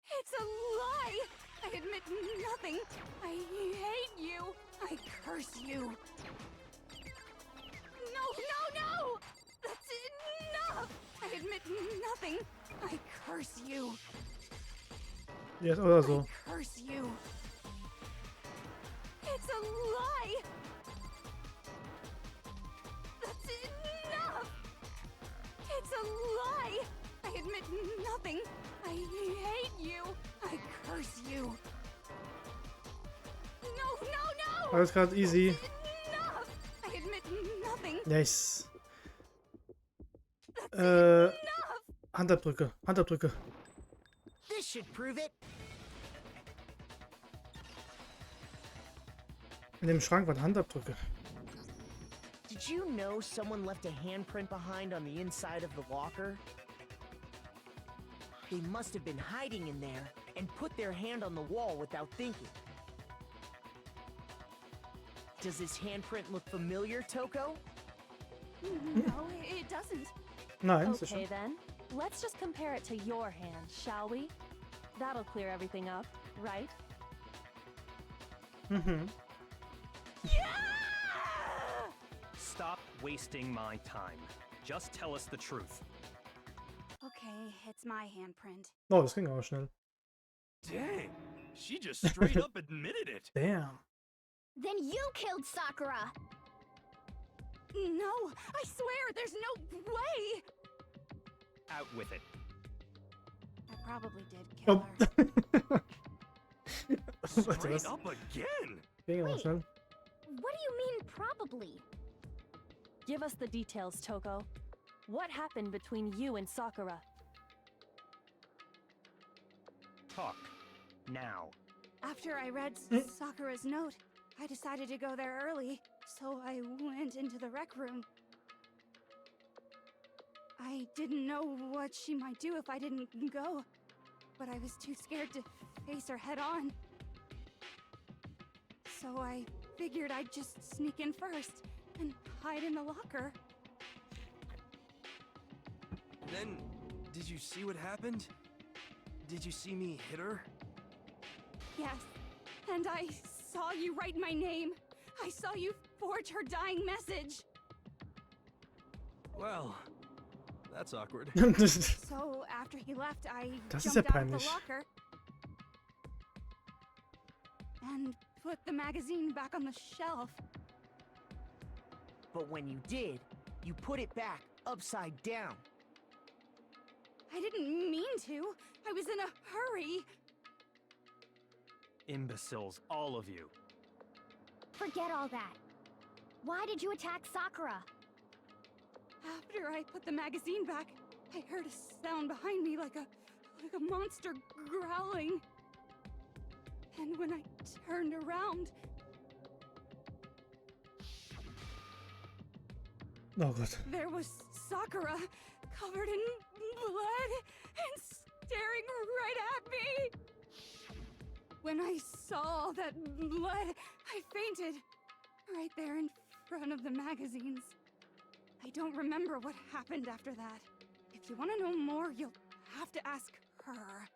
It's a lie! I admit nothing. I hate you. I curse you. No, no, no! That's enough! admit nothing. I curse you. Jetzt oder so. I curse you. It's a lie. That's enough. It's a lie. I admit nothing. I hate you. I curse you. No, no, no. Alles gerade easy. Enough. I admit nothing. Nice. That's enough. Handabdrücke. Handabdrücke. This should prove it. In dem Schrank waren Handabdrücke. Did you know someone left a handprint behind on the inside of the locker? They must have been hiding in there and put their hand on the wall without thinking. Does this handprint look familiar, Toko? No, it doesn't. Nein, sicher. Okay then, let's just compare it to your hand, shall we? That'll clear everything up, right? Mhm. Stop wasting my time. Just tell us the truth. Okay, it's my handprint. Oh, das ging aber schnell. Dang, she just straight up admitted it. Damn. Then you killed Sakura! No, I swear, there's no way! Out with it. I probably did kill Oh. her. Warte, Straight was? up again. Ging aber Wait. schnell. What do you mean, probably? Give us the details, Toko. What happened between you and Sakura? Talk. Now. After I read Sakura's note, I decided to go there early, so I went into the rec room. I didn't know what she might do if I didn't go, but I was too scared to face her head on. So I figured I'd just sneak in first and hide in the locker. Then, did you see what happened? Did you see me hit her? Yes, and I saw you write my name. I saw you forge her dying message. Well, that's awkward. So after he left, I Das ist ja jumped out of the peinlich. locker and put the magazine back on the shelf. But when you did, you put it back upside down. I didn't mean to. I was in a hurry. Imbeciles, all of you. Forget all that. Why did you attack Sakura? After I put the magazine back, I heard a sound behind me like a monster growling. And when I turned around, Oh Gott. there was Sakura, covered in blood and staring right at me. When I saw all that blood, I fainted. Right there in front of the magazines. I don't remember what happened after that. If you want to know more, you'll have to ask her.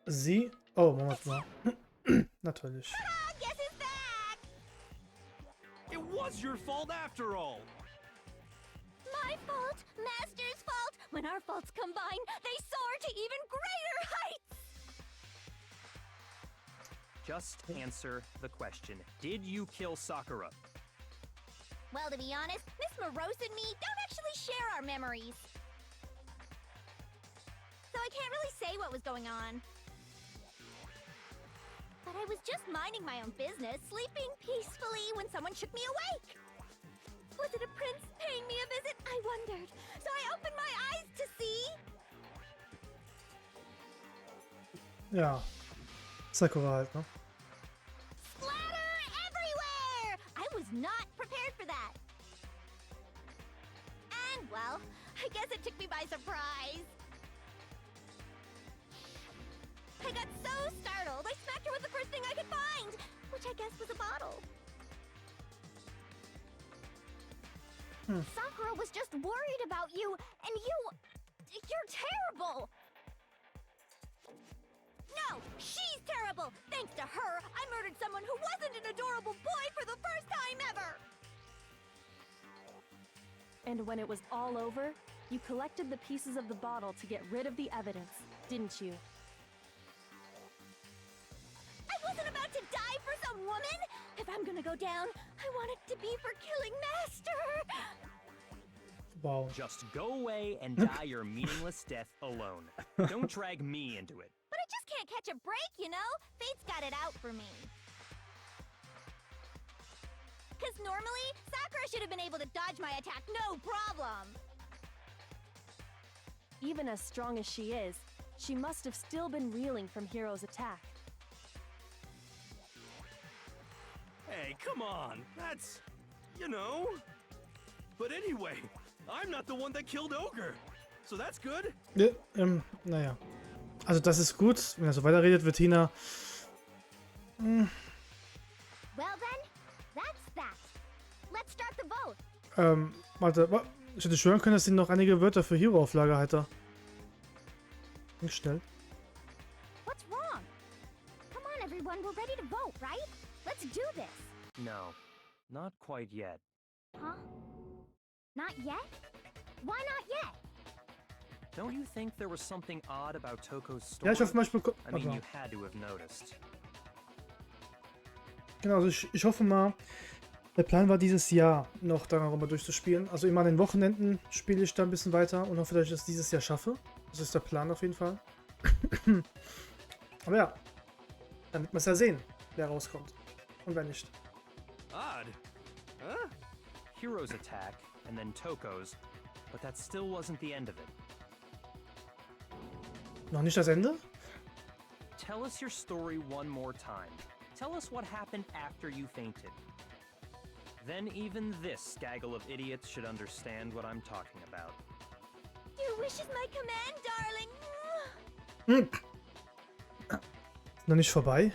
Sie? Oh, Moment mal. Natürlich. Guess who's back? It was your fault after all. My fault, Master's fault. When our faults combine, they soar to even greater heights. Just answer the question. Did you kill Sakura? Well, to be honest, Miss Morose and me don't actually share our memories. So I can't really say what was going on. But I was just minding my own business, sleeping peacefully when someone shook me awake. Was it a prince paying me a visit? I wondered. So I opened my eyes to see. Ja. Sakura halt, ne? Splatter everywhere! I was not prepared for that. And, well, I guess it took me by surprise. I got so startled, I smacked her with the first thing I could find, which I guess was a bottle. Sakura was just worried about you, and you're terrible! No, she's terrible! Thanks to her, I murdered someone who wasn't an adorable boy for the first time ever! And when it was all over, you collected the pieces of the bottle to get rid of the evidence, didn't you? I wasn't about to die for some woman! If I'm gonna go down, I want it to be for killing Master! Wow. Just go away and die your meaningless death alone. Don't drag me into it. But I just can't catch a break, you know? Fate's got it out for me. Because normally, Sakura should have been able to dodge my attack no problem. Even as strong as she is, she must have still been reeling from Hiro's attack. Hey, come on. That's, you know. But anyway, I'm not the one that killed Ogre. So that's good. Ja, naja. Also das ist gut. Wenn er so weiterredet, wird Tina... Well then, that's that. Let's start the vote. Warte. Ich hätte schwören können, dass sie noch einige Wörter für Hero auf Lager hatte. Ging schnell. What's wrong? Come on, everyone. We're ready to vote, right? Let's do this. No, not quite yet. Huh? Not yet? Why not yet? Don't you think there was something odd about Toko's Ja, story? ich hoffe mal, ich bekomme... I mean, you had to have noticed. Genau, also ich hoffe mal, der Plan war dieses Jahr noch Danganronpa durchzuspielen. Also immer an den Wochenenden spiele ich da ein bisschen weiter und hoffe, dass ich das dieses Jahr schaffe. Das ist der Plan auf jeden Fall. Aber ja, dann wird man es ja sehen, wer rauskommt und wer nicht. Odd. Huh? Hiro's attack, and then Toko's, but that still wasn't the end of it. Noch nicht das Ende? Tell us your story one more time. Tell us what happened after you fainted. Then even this gaggle of idiots should understand what I'm talking about. Your wish is my command, darling. Noch nicht vorbei?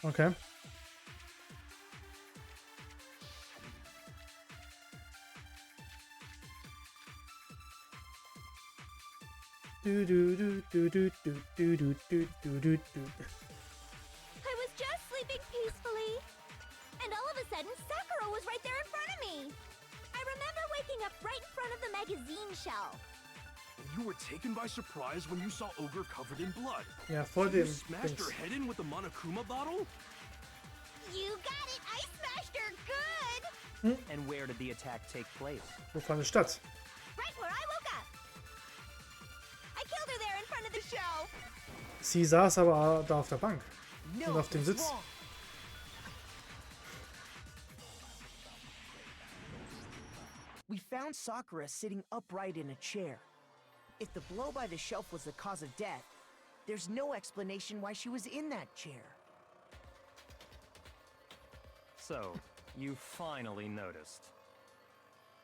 Okay. I was just sleeping peacefully, and all of a sudden, Sakura was right there in front of me. I remember waking up right in front of the magazine shelf. You were taken by surprise when you saw Ogre covered in blood. Ja, vor You dem smashed her Dings. head in with the Monokuma bottle? You got it! I smashed her good! And where did the attack take place? Wo fand es statt? Right where I woke up. I killed her there in front of the shelf. Sie saß aber da auf der Bank. No, Und auf dem it's Sitz. wrong. We found Sakura sitting upright in a chair. If the blow by the shelf was the cause of death, there's no explanation why she was in that chair. So, you finally noticed.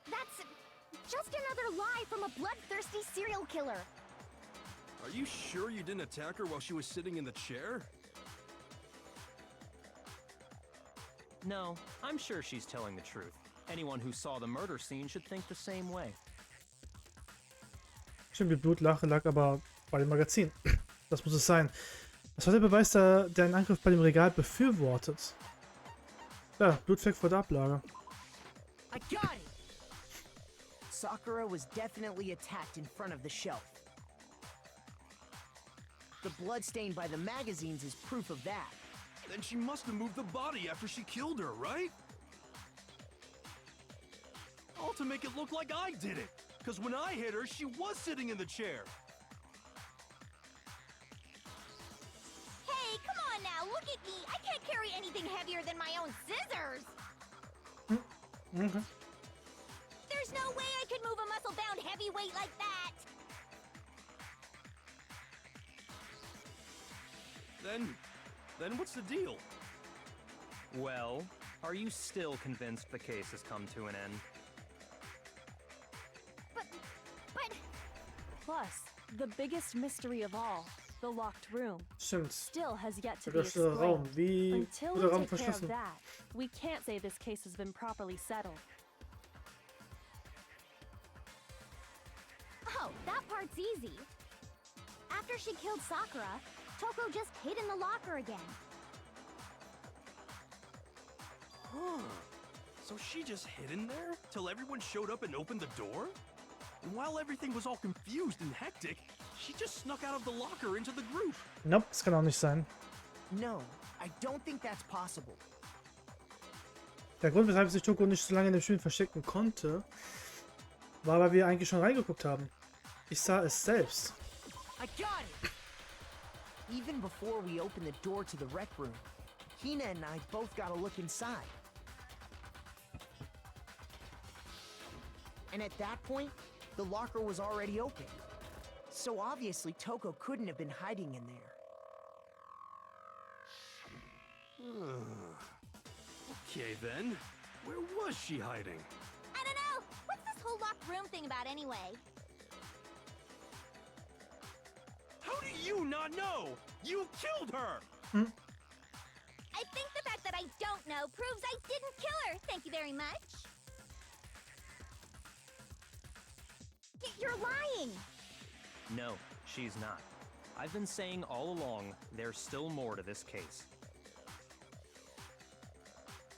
That's just another lie from a bloodthirsty serial killer. Are you sure you didn't attack her while she was sitting in the chair? No, I'm sure she's telling the truth. Anyone who saw the murder scene should think the same way. Stimmt, die Blutlache lag aber bei dem Magazin. Das muss es sein. Was war der Beweis, der einen Angriff bei dem Regal befürwortet? Ja, Blutfleck vor der Ablage. I got it! Sakura was definitely attacked in front of the shelf. The blood stain by the magazines is proof of that. Then she must have moved the body after she killed her, right? All to make it look like I did it. Because when I hit her, she was sitting in the chair. Hey, come on now, look at me. I can't carry anything heavier than my own scissors. Okay. There's no way I could move a muscle-bound heavyweight like that. Then what's the deal? Well, are you still convinced the case has come to an end? But... Plus, the biggest mystery of all, the locked room, Stimmt. still has yet to Der be geschlossene Raum. explained. Wie Until wurde der we Raum take care of verschlossen? that, we can't say this case has been properly settled. Oh, that part's easy. After she killed Sakura, Toko just hid in the locker again. Huh. So she just hid in there till everyone showed up and opened the door? And while everything was all confused and hectic, she just snuck out of the locker into the group. Nope, das kann auch nicht sein. No, I don't think that's possible. Der Grund, weshalb sich Toko nicht so lange in dem Spiel verstecken konnte, war, weil wir eigentlich schon reingeguckt haben. Ich sah es selbst. I got it! Even before we opened the door to the rec room, Hina and I both got a look inside. And at that point, the locker was already open. So obviously Toko couldn't have been hiding in there. Okay then, where was she hiding? I don't know! What's this whole locked room thing about anyway? How do you not know? You killed her! I think the fact that I don't know proves I didn't kill her. Thank you very much. You're lying! No, she's not. I've been saying all along, there's still more to this case.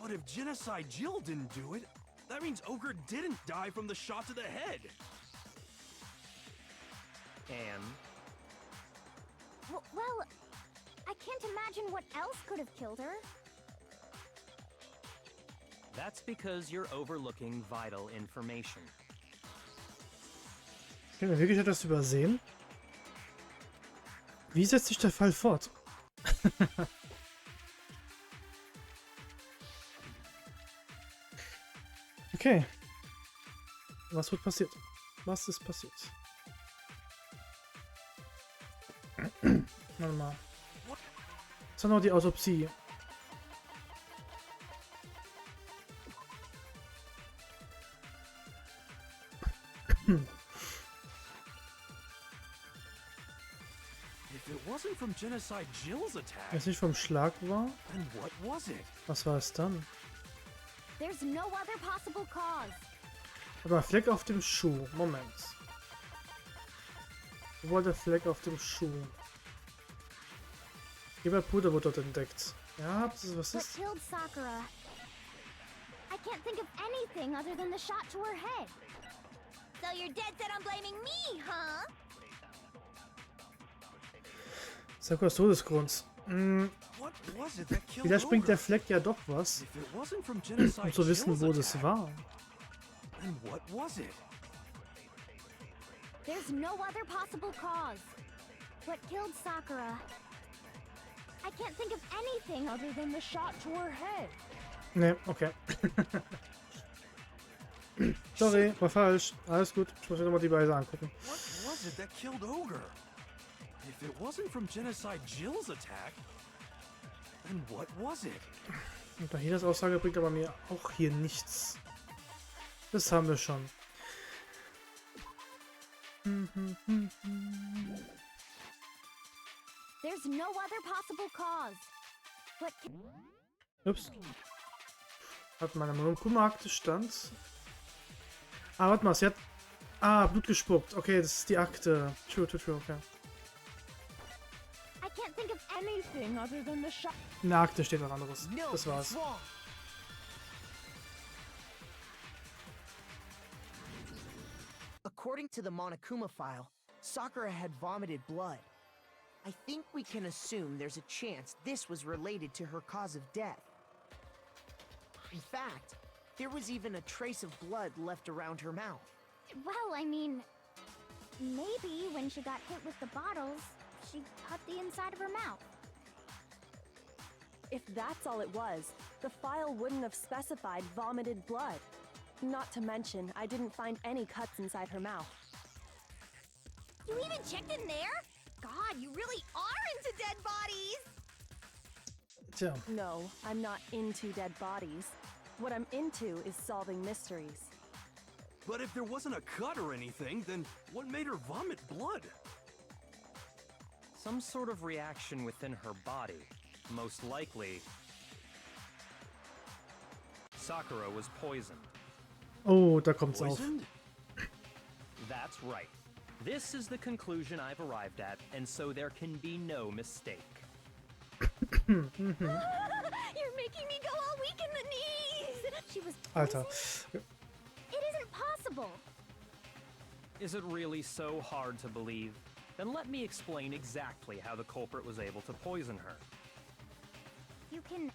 But if Genocide Jill didn't do it, that means Ogre didn't die from the shot to the head. And Well, I can't imagine what else could have killed her. that's because you're overlooking vital information. Können wir wirklich etwas übersehen? Wie setzt sich der Fall fort? Okay. Was wird passiert? Was ist passiert? Warte mal. Das war noch die Autopsie. If it wasn't from Genocide Jill's Wenn attack, es nicht vom Schlag war, then what was it? was war es dann? There's no other possible cause. Aber Fleck auf dem Schuh. Moment. Wo war der Fleck auf dem Schuh? Puder wurde dort entdeckt. Ja, was What ist? killed Sakura? I can't think of anything other than the shot to her head. So you're dead set on blaming me, huh? Sakuras Todesgrund. What was it that killed Vielleicht bringt der Ogre? Fleck ja doch was, If it wasn't from Genocide um zu wissen, Jill's wo das attack, war. then what was it? There's no other possible cause. What killed Sakura? I can't think of anything other than the shot to her head. Ne, okay. Sorry, war falsch. Alles gut. Ich muss mir nochmal die Beise angucken. What was it that killed Ogre? If it wasn't from Genocide Jill's attack, then what was it? Und Hinas Aussage bringt aber mir auch hier nichts. Das haben wir schon. There's no other possible cause. What Ups. Hat meine meinem-Akte stand. Ah, warte mal, sie hat... Ah, Blut gespuckt. Okay, das ist die Akte. True, okay. I can't think of anything other than the shot. In der Akte steht was anderes. No, Das war's. it's wrong. According to the Monokuma file, Sakura had vomited blood. I think we can assume there's a chance this was related to her cause of death. In fact, there was even a trace of blood left around her mouth. Well, I mean, maybe when she got hit with the bottles, she cut the inside of her mouth. If that's all it was, the file wouldn't have specified vomited blood. Not to mention, I didn't find any cuts inside her mouth. You even checked in there? God, you really are into dead bodies! Tja, No, I'm not into dead bodies. What I'm into is solving mysteries. But if there wasn't a cut or anything, then what made her vomit blood? Some sort of reaction within her body. Most likely, Sakura was poisoned. oh, da kommt's auf. Poisoned? That's right. This is the conclusion I've arrived at, and so there can be no mistake. You're making me go all weak in the knees! She was Alter. poisoned? It isn't possible. Is it really so hard to believe? Then let me explain exactly how the culprit was able to poison her. You can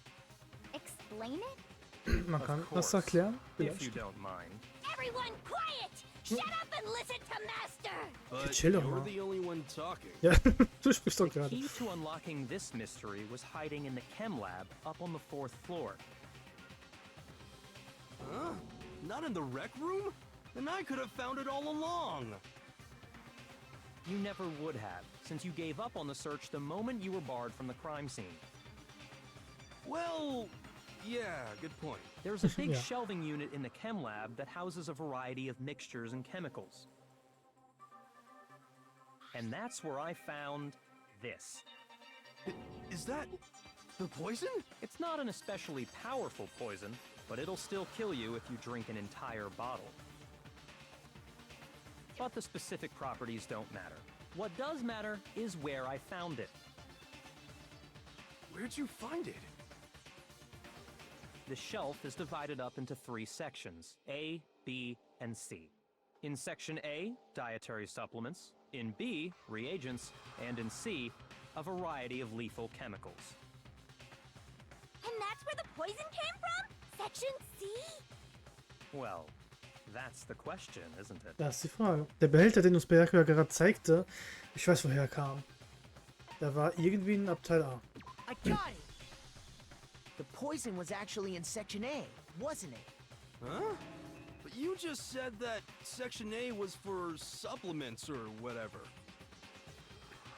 explain it? Man kann Of das course, erklären? if you Vielleicht. don't mind. Everyone quiet! Shut up and listen to Master! But chill doch you're mal. the only one talking. Ja, du sprichst doch The gerade. key to unlocking this mystery was hiding in the chem lab up on the 4th floor. Huh? Not in the rec room? Then I could have found it all along. You never would have, since you gave up on the search the moment you were barred from the crime scene. Well, yeah, good point. There's a big Yeah. shelving unit in the chem lab that houses a variety of mixtures and chemicals. And that's where I found this. Is that the poison? It's not an especially powerful poison, but it'll still kill you if you drink an entire bottle. But the specific properties don't matter. What does matter is where I found it. Where'd you find it? The shelf is divided up into 3 sections, A, B, and C. In Section A, dietary supplements. In B, reagents. And in C, a variety of lethal chemicals. And that's where the poison came from? Section C? Well, that's the question, isn't it? Das ist die Frage. Der Behälter, den uns Berger gerade zeigte, ich weiß, woher er kam. Der war irgendwie in Abteil A. I got it! The poison was actually in Section A, wasn't it? Huh? But you just said that Section A was for supplements or whatever.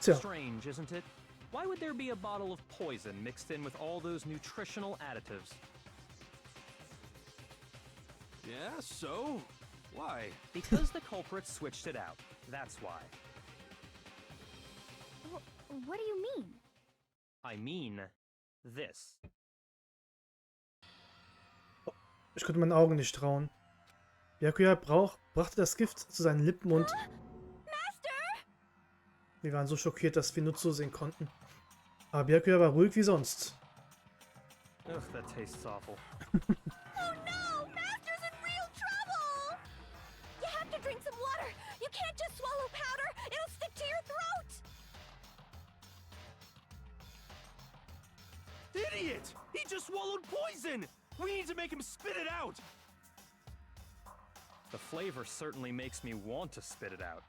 Tja, Strange, isn't it? Why would there be a bottle of poison mixed in with all those nutritional additives? Yeah, so? Why? Because the culprit switched it out. That's why. What do you mean? I mean, this. ich konnte meinen Augen nicht trauen. Byakuya brachte das Gift zu seinen Lippen und wir waren so schockiert, dass wir nur zusehen konnten. Aber Byakuya war ruhig wie sonst. Ugh, that tastes awful. Oh no! Master's in real trouble! You have to drink some water! You can't just swallow powder! It'll stick to your throat! Idiot! He just swallowed poison! We need to make him spit it out! The flavor certainly makes me want to spit it out.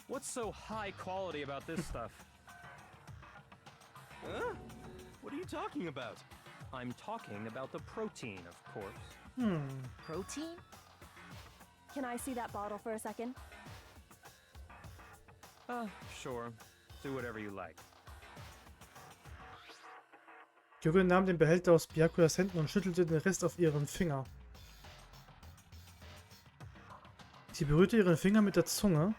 What's so high quality about this stuff? Huh? What are you talking about? I'm talking about the protein, of course. Protein? Can I see that bottle for a second? Sure. Do whatever you like. Kyoko nahm den Behälter aus Byakuyas Händen und schüttelte den Rest auf ihren Finger. Sie berührte ihren Finger mit der Zunge.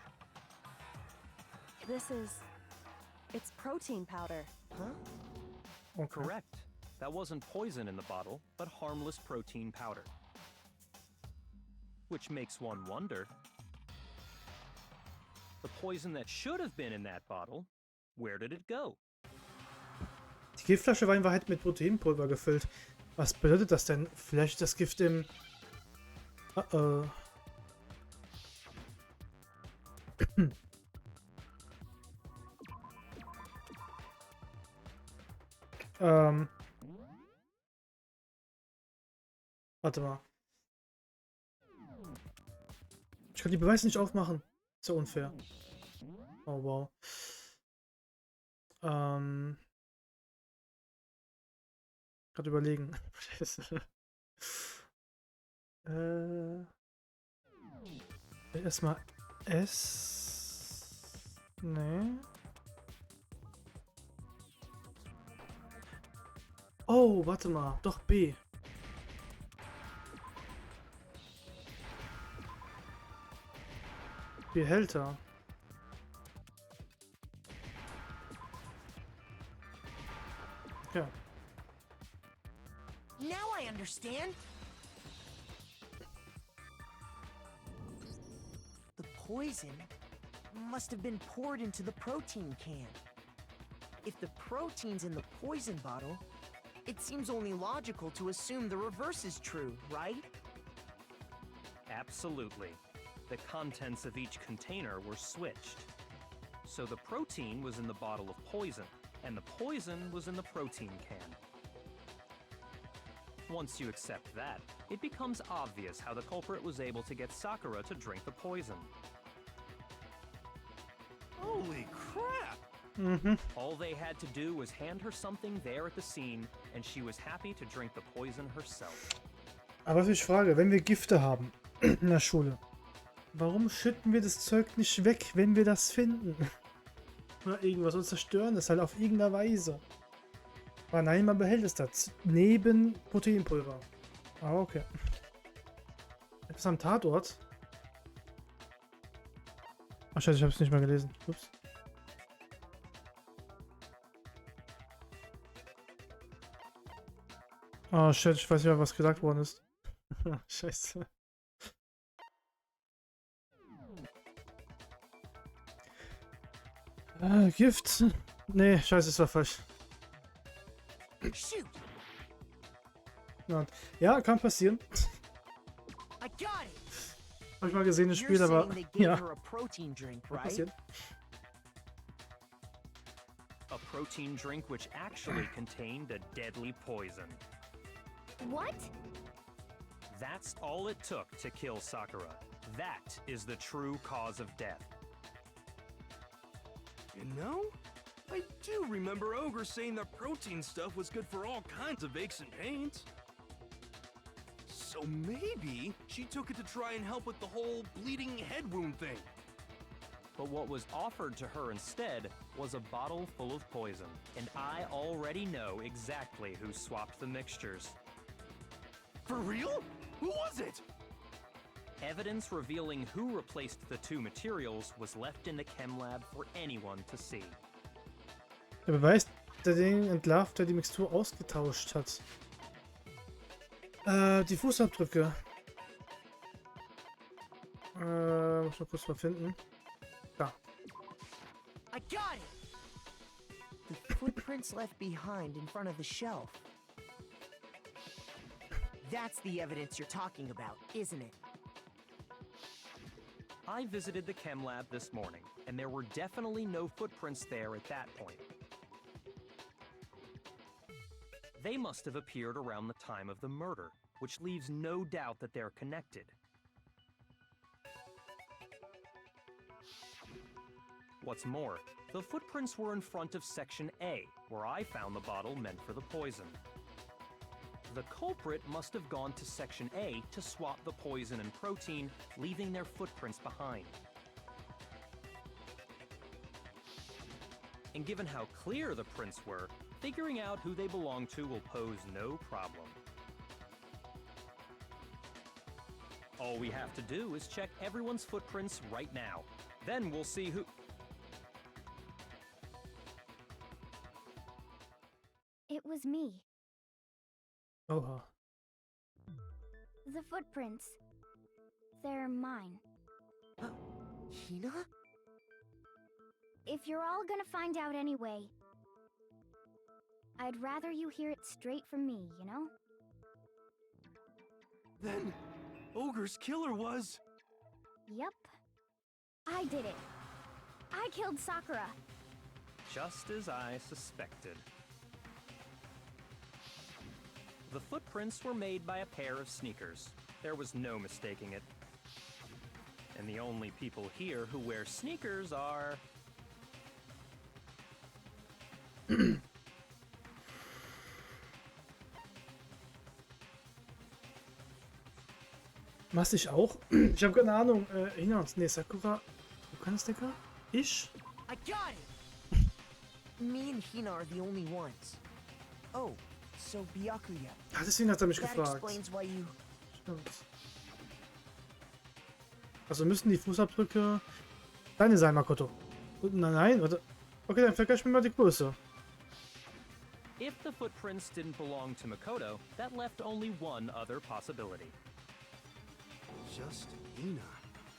It's protein powder. Okay. Correct. That wasn't poison in the bottle, but harmless protein powder. Which makes one wonder. The poison that should have been in that bottle, where did it go? Die Giftflasche war in Wahrheit mit Proteinpulver gefüllt. Was bedeutet das denn? Vielleicht ist das Gift im... Warte mal. Ich kann die Beweise nicht aufmachen. Ist ja unfair. Oh wow. Gerade überlegen. Erstmal S. Nee. Oh, warte mal. Doch B. Behälter. Ja. Now I understand. The poison must have been poured into the protein can. If the protein's in the poison bottle, It seems only logical to assume the reverse is true, right? Absolutely. The contents of each container were switched. So the protein was in the bottle of poison, and the poison was in the protein can. Once you accept that, it becomes obvious how the culprit was able to get Sakura to drink the poison. Holy crap! All they had to do was hand her something there at the scene, and she was happy to drink the poison herself. Aber was ich frage, wenn wir Gifte haben in der Schule, warum schütten wir das Zeug nicht weg, wenn wir das finden? Oder irgendwas und zerstören das halt auf irgendeine Weise. Aber nein, man behält es da neben Proteinpulver. Ah, okay. Etwas am Tatort. Ach scheiße, ich habe es nicht mal gelesen. Ups. Oh shit, ich weiß nicht mehr, was gesagt worden ist. Scheiße. Gift? Nee, scheiße, es war falsch. Ja, kann passieren. Hab ich mal gesehen, das Spiel, aber ja. Kann passieren. A protein drink which actually contained a deadly poison. What? That's all it took to kill Sakura. That is the true cause of death. You know, I do remember Ogre saying that protein stuff was good for all kinds of aches and pains. So maybe she took it to try and help with the whole bleeding head wound thing. But what was offered to her instead was a bottle full of poison, and I already know exactly who swapped the mixtures. For real? Who was it? Evidence revealing who replaced the two materials was left in the chem lab for anyone to see. Der Beweis, der den entlarvt, der die Mixtur ausgetauscht hat. Die Fußabdrücke. Muss ich mal kurz mal finden. Da. I got it! The footprints left behind in front of the shelf. That's the evidence you're talking about, isn't it? I visited the chem lab this morning, and there were definitely no footprints there at that point. They must have appeared around the time of the murder, which leaves no doubt that they're connected. What's more, the footprints were in front of Section A, where I found the bottle meant for the poison. The culprit must have gone to Section A to swap the poison and protein, leaving their footprints behind. And given how clear the prints were, figuring out who they belong to will pose no problem. All we have to do is check everyone's footprints right now. Then we'll see who... It was me. Oha. The footprints. They're mine. Hina? If you're all gonna find out anyway, I'd rather you hear it straight from me, you know? Then, Ogre's killer was... Yep. I did it. I killed Sakura. Just as I suspected. The footprints were made by a pair of sneakers. There was no mistaking it. And the only people here who wear sneakers are... Was, ich auch? Ich habe keine Ahnung. Nee, Sakura. Wo kann es Decker? Ich? I got it! Me and Hina are the only ones. Oh, so Byakuya. Ah, deswegen hat er mich That gefragt. explains why you... Stimmt. Also müssen die Fußabdrücke deine sein, Makoto. Nein, warte. Okay, dann vergleich mir mal die Größe. If the footprints didn't belong to Makoto, that left only one other possibility. Just Hina.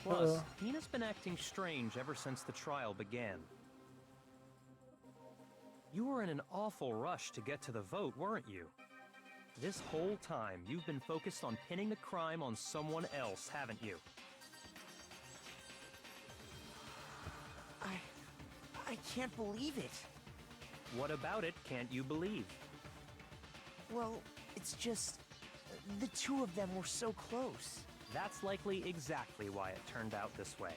Plus, Hina's been acting strange ever since the trial began. You were in an awful rush to get to the vote, weren't you? This whole time, you've been focused on pinning the crime on someone else, haven't you? I can't believe it. What about it can't you believe? Well, it's just... the two of them were so close. That's likely exactly why it turned out this way.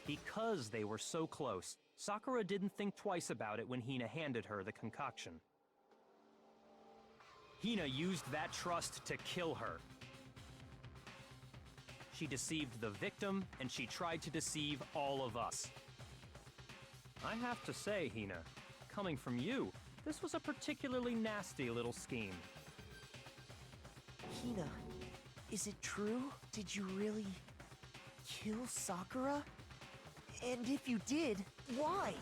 Because they were so close, Sakura didn't think twice about it when Hina handed her the concoction. Hina used that trust to kill her. She deceived the victim, and she tried to deceive all of us. I have to say, Hina, coming from you, this was a particularly nasty little scheme. Hina, is it true? Did you really kill Sakura? And if you did, why?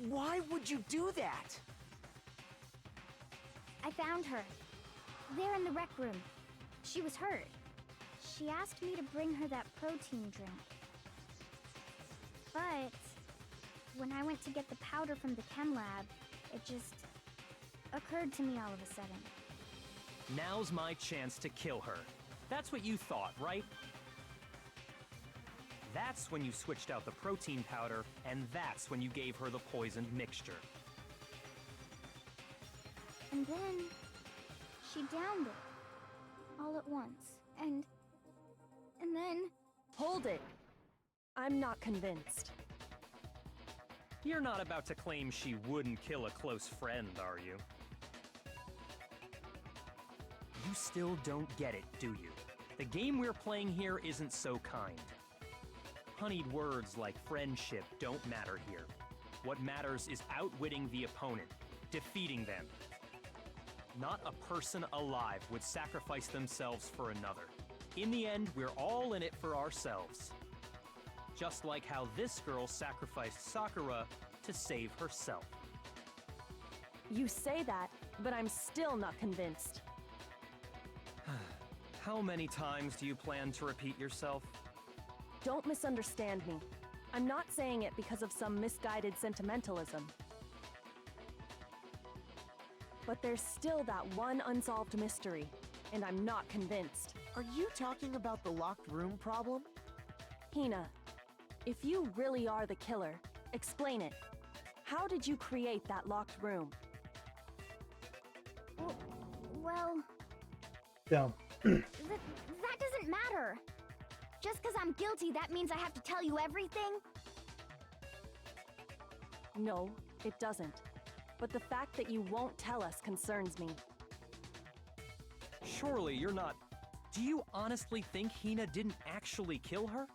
Why would you do that? I found her. There in the rec room. She was hurt. She asked me to bring her that protein drink. But when I went to get the powder from the chem lab, it just occurred to me all of a sudden. Now's my chance to kill her. That's what you thought, right? That's when you switched out the protein powder, and that's when you gave her the poisoned mixture. And then she downed it all at once. And then... Hold it. I'm not convinced. You're not about to claim she wouldn't kill a close friend, are you? You still don't get it, do you? The game we're playing here isn't so kind. Honeyed words like friendship don't matter here. What matters is outwitting the opponent, defeating them. Not a person alive would sacrifice themselves for another. In the end, we're all in it for ourselves. Just like how this girl sacrificed Sakura to save herself. You say that, but I'm still not convinced. How many times do you plan to repeat yourself? Don't misunderstand me. I'm not saying it because of some misguided sentimentalism. But there's still that one unsolved mystery, and I'm not convinced. Are you talking about the locked room problem? Hina, if you really are the killer, explain it. How did you create that locked room? Well... Yeah. that doesn't matter. Just because I'm guilty, that means I have to tell you everything? No, it doesn't. But the fact that you won't tell us concerns me. Surely you're not... Do you honestly think Hina didn't actually kill her?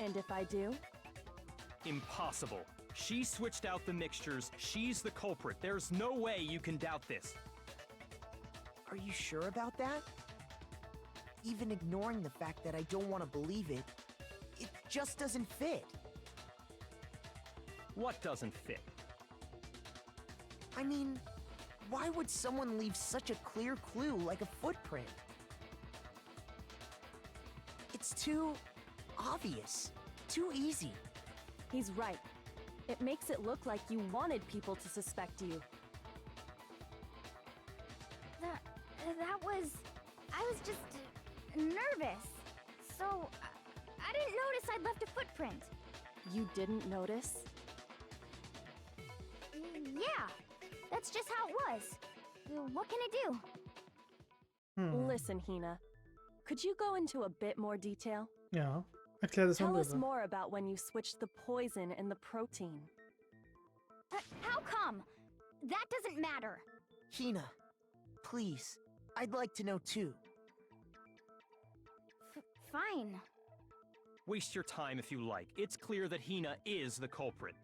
And if I do? Impossible. She switched out the mixtures. She's the culprit. There's no way you can doubt this. Are you sure about that? Even ignoring the fact that I don't want to believe it, it just doesn't fit. What doesn't fit? I mean, why would someone leave such a clear clue like a footprint? It's too obvious, too easy. He's right. It makes it look like you wanted people to suspect you. I was just nervous. So, I didn't notice I'd left a footprint. You didn't notice? Yeah, that's just how it was. What can I do? Listen, Hina. Could you go into a bit more detail? Ja, erklär das mal Tell us bitte. more about when you switched the poison and the protein. How come? That doesn't matter. Hina, please, I'd like to know too. Fine. Waste your time if you like. It's clear that Hina is the culprit.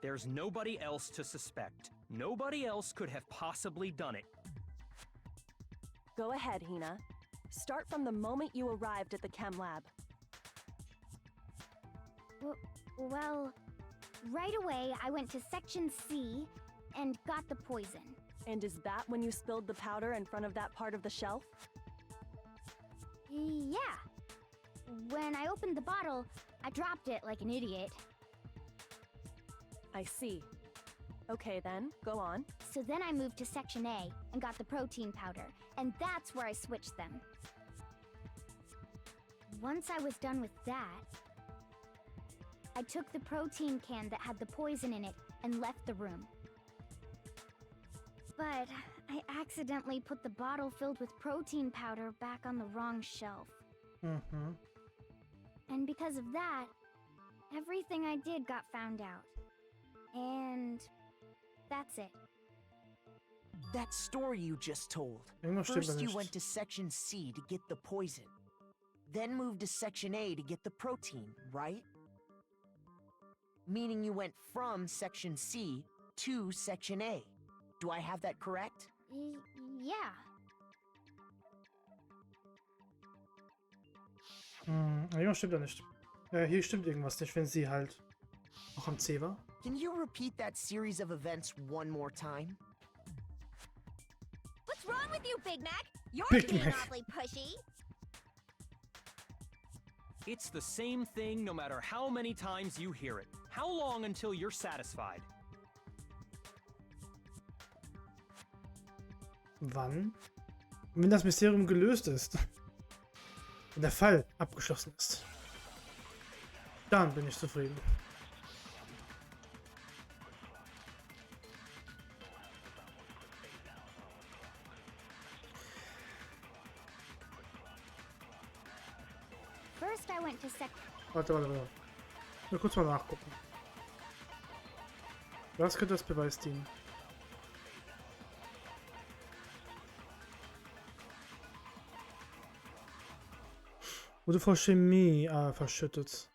There's nobody else to suspect. Nobody else could have possibly done it. Go ahead, Hina. Start from the moment you arrived at the chem lab. Well, right away I went to Section C and got the poison. And is that when you spilled the powder in front of that part of the shelf? Yeah. When I opened the bottle, I dropped it like an idiot. I see. Okay then, go on. So then I moved to Section A and got the protein powder, and that's where I switched them. Once I was done with that, I took the protein can that had the poison in it and left the room. But I accidentally put the bottle filled with protein powder back on the wrong shelf. Mhm. And because of that, everything I did got found out. And that's it. That story you just told. Irgendwas stimmt da First you nicht. went to Section C to get the poison. Then moved to Section A to get the protein, right? Meaning you went from Section C to Section A. Do I have that correct? Yeah. Irgendwas stimmt da nicht. Hier stimmt irgendwas nicht, wenn sie halt auch am C war. Can you repeat that series of events one more time? What's wrong with you, Big Mac? You're Big being Mac. awfully pushy. It's the same thing no matter how many times you hear it. How long until you're satisfied? Wann? Wenn das Mysterium gelöst ist. Wenn der Fall abgeschlossen ist. Dann bin ich zufrieden. First I went to Warte. Nur kurz mal nachgucken. Was könnte das Beweis dienen? Wurde vor Chemie verschüttet.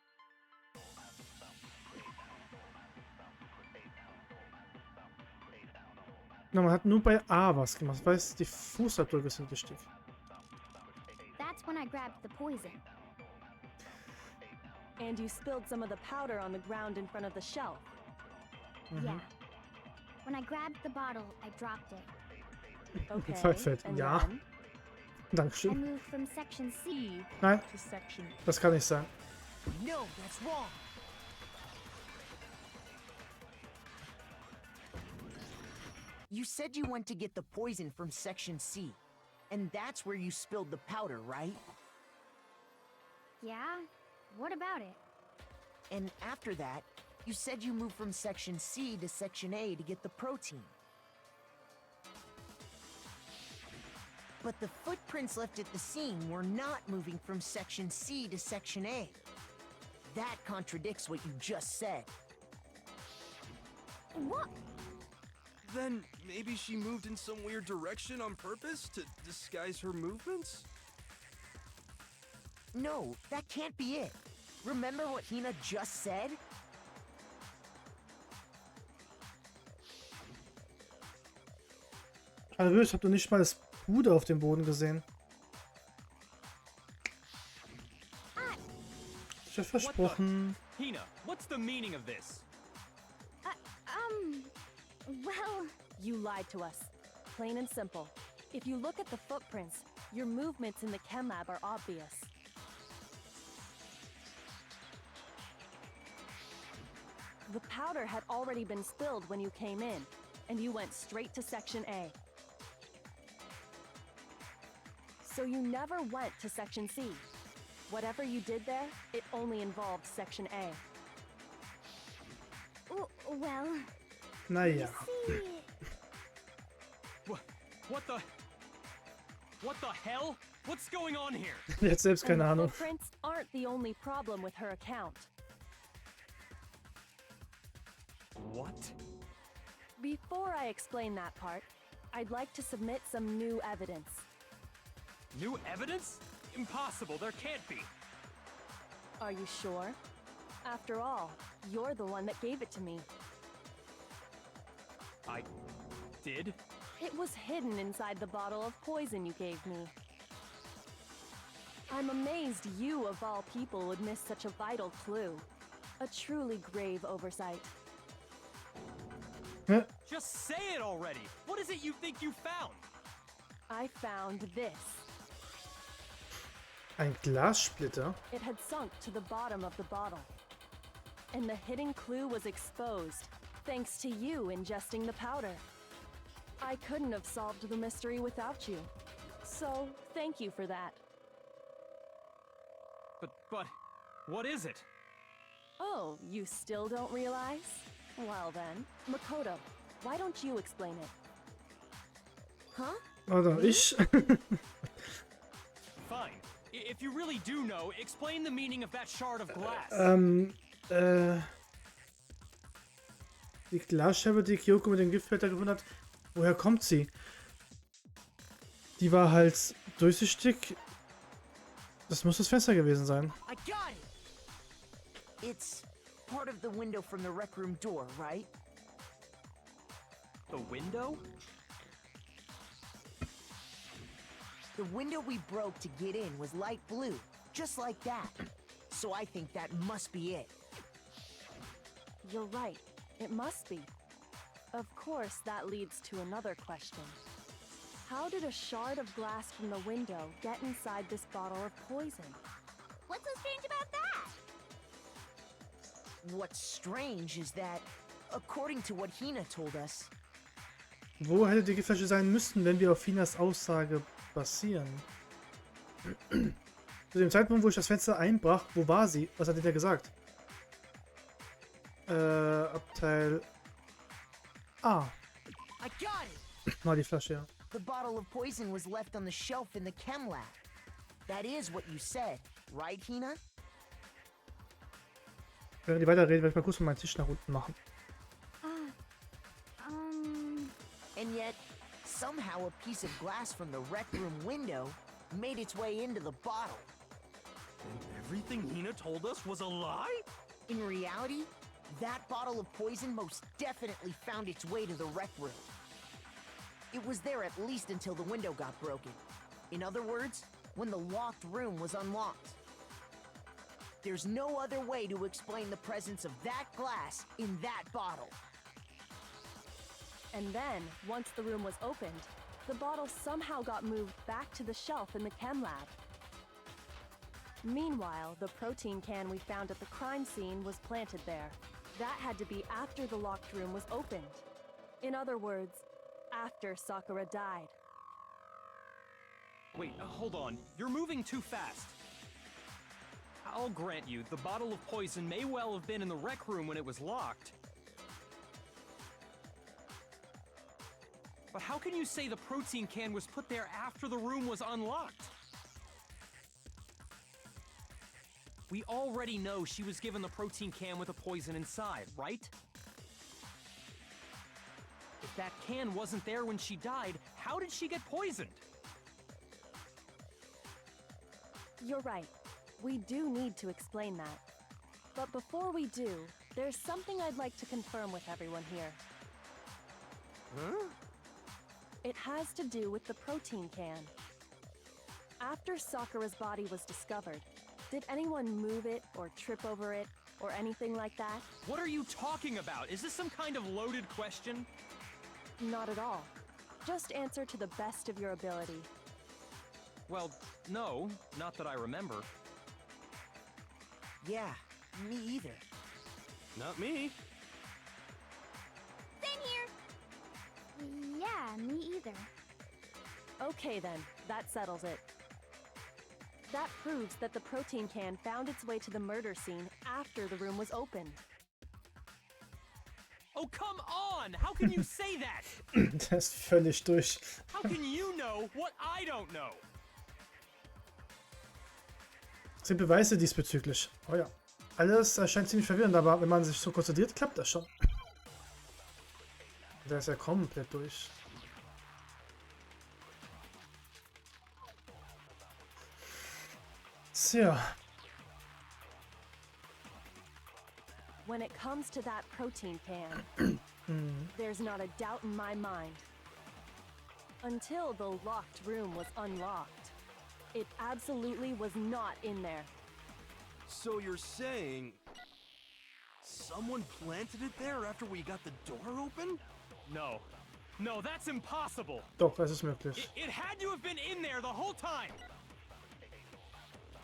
Na, man hat nur bei A was gemacht. Weiß, die Fußabdrücke sind wichtig. That's when I grabbed the poison. And you spilled some of the powder on the ground in front of the shelf. Yeah. When I grabbed the bottle, I dropped it. Okay. Pfeifett. and Ja. then? I Dankeschön. moved from Section C Nein, to Section das kann nicht sein. No, that's wrong. You said you went to get the poison from Section C, and that's where you spilled the powder, right? Yeah? What about it? And after that, you said you moved from Section C to Section A to get the protein. But the footprints left at the scene were not moving from Section C to Section A. That contradicts what you just said. What? Then maybe she moved in some weird direction on purpose to disguise her movements? No, that can't be it. Remember what Hina just said? Also ich habe doch nicht mal das Puder auf dem Boden gesehen. Ich hab versprochen. Hina, what's the meaning of this? Well, You lied to us. Plain and simple. If you look at the footprints, your movements in the chem lab are obvious. The powder had already been spilled when you came in, and you went straight to Section A. So you never went to Section C. Whatever you did there, it only involved Section A. well, Naja. see, What the hell? What's going on here? Jetzt selbst And keine the Ahnung. footprints aren't the only problem with her account. What? Before I explain that part, I'd like to submit some new evidence. New evidence? Impossible, there can't be. Are you sure? After all, you're the one that gave it to me. I did? It was hidden inside the bottle of poison you gave me. I'm amazed you, of all people, would miss such a vital clue. A truly grave oversight. Hä? Just say it already! What is it you think you found? I found this. Ein Glassplitter? It had sunk to the bottom of the bottle. And the hidden clue was exposed. thanks to you ingesting the powder. I couldn't have solved the mystery without you. So, thank you for that. But, what is it? Oh, you still don't realize? Well then, Makoto, why don't you explain it? Huh? Oder ich? Fine. If you really do know, explain the meaning of that shard of glass. Die Glasscheibe, die Kyoko mit dem Giftblätter gefunden hat, woher kommt sie? Die war halt durchsichtig. Das muss das Fenster gewesen sein. I got it! It's part of the window from the rec room door, right? The window? The window we broke to get in was light blue, just like that. So I think that must be it. You're right. It must be. Of course, that leads to another question. How did a shard of glass from the window get inside this bottle of poison? What's so strange about that? What's strange is that, according to what Hina told us, Wo hätte die Giftflasche sein müssen, wenn wir auf Hinas Aussage basieren? Zu dem Zeitpunkt, wo ich das Fenster einbrach, wo war sie? Was hat der gesagt? Abteil A. I got it! Mal die Flasche, ja. The bottle of poison was left on the shelf in the chem lab. That is what you said, right, Hina? Während die weiterreden, werde ich mal kurz meinen Tisch nach unten machen. And yet, somehow a piece of glass from the rec room window made its way into the bottle. And everything Hina told us was a lie? In reality, that bottle of poison most definitely found its way to the rec room. It was there at least until the window got broken. In other words, when the locked room was unlocked. There's no other way to explain the presence of that glass in that bottle. And then, once the room was opened, the bottle somehow got moved back to the shelf in the chem lab. Meanwhile, the protein can we found at the crime scene was planted there. That had to be after the locked room was opened. In other words, after Sakura died. Wait, hold on. You're moving too fast. I'll grant you, the bottle of poison may well have been in the rec room when it was locked. But how can you say the protein can was put there after the room was unlocked? We already know she was given the protein can with a poison inside, right? If that can wasn't there when she died, how did she get poisoned? You're right. We do need to explain that. But before we do, there's something I'd like to confirm with everyone here. Huh? It has to do with the protein can. After Sakura's body was discovered, did anyone move it or trip over it or anything like that? What are you talking about? Is this some kind of loaded question? Not at all. Just answer to the best of your ability. Well, no, not that I remember. Yeah, me either. Not me. Same here. Yeah, me either. Okay then, that settles it. That proves that the protein can found its way to the murder scene after the room was opened. Oh, come on! How can you say that? Der ist völlig durch. How can you know what I don't know? Sind Beweise diesbezüglich. Oh ja. Alles erscheint ziemlich verwirrend, aber wenn man sich so konzentriert, klappt das schon. Der ist ja komplett durch. Tja. When it comes to that protein can, there's not a doubt in my mind. Until the locked room was unlocked, it absolutely was not in there. So you're saying someone planted it there after we got the door open? No. No, that's impossible. Doch, es ist möglich. It had to have been in there the whole time.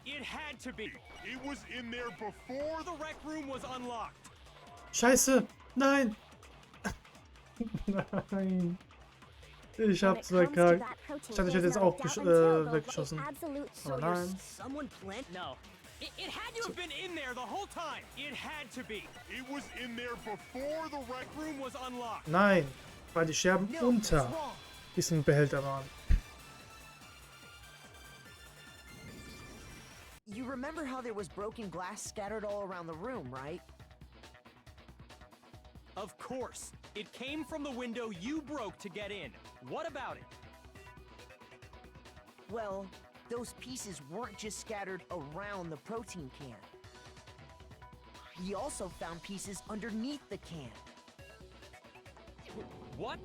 It had to be. It was in there before The rec room was unlocked. Scheiße! Nein! Nein. Ich When hab it zwei comes to K. that protein, Ich hätte there's jetzt not a auch doubt until the weggeschossen. absolute. Aber nein. Someone plant? No. It had to have been in there the whole time. It had to be. It was in there before the rec Room was unlocked. Nein, weil die Scherben No, it's unter wrong. diesem Behälter waren. You remember how there was broken glass scattered all around the room, right? Of course. It came from the window you broke to get in. What about it? Well, those pieces weren't just scattered around the protein can. We also found pieces underneath the can. What?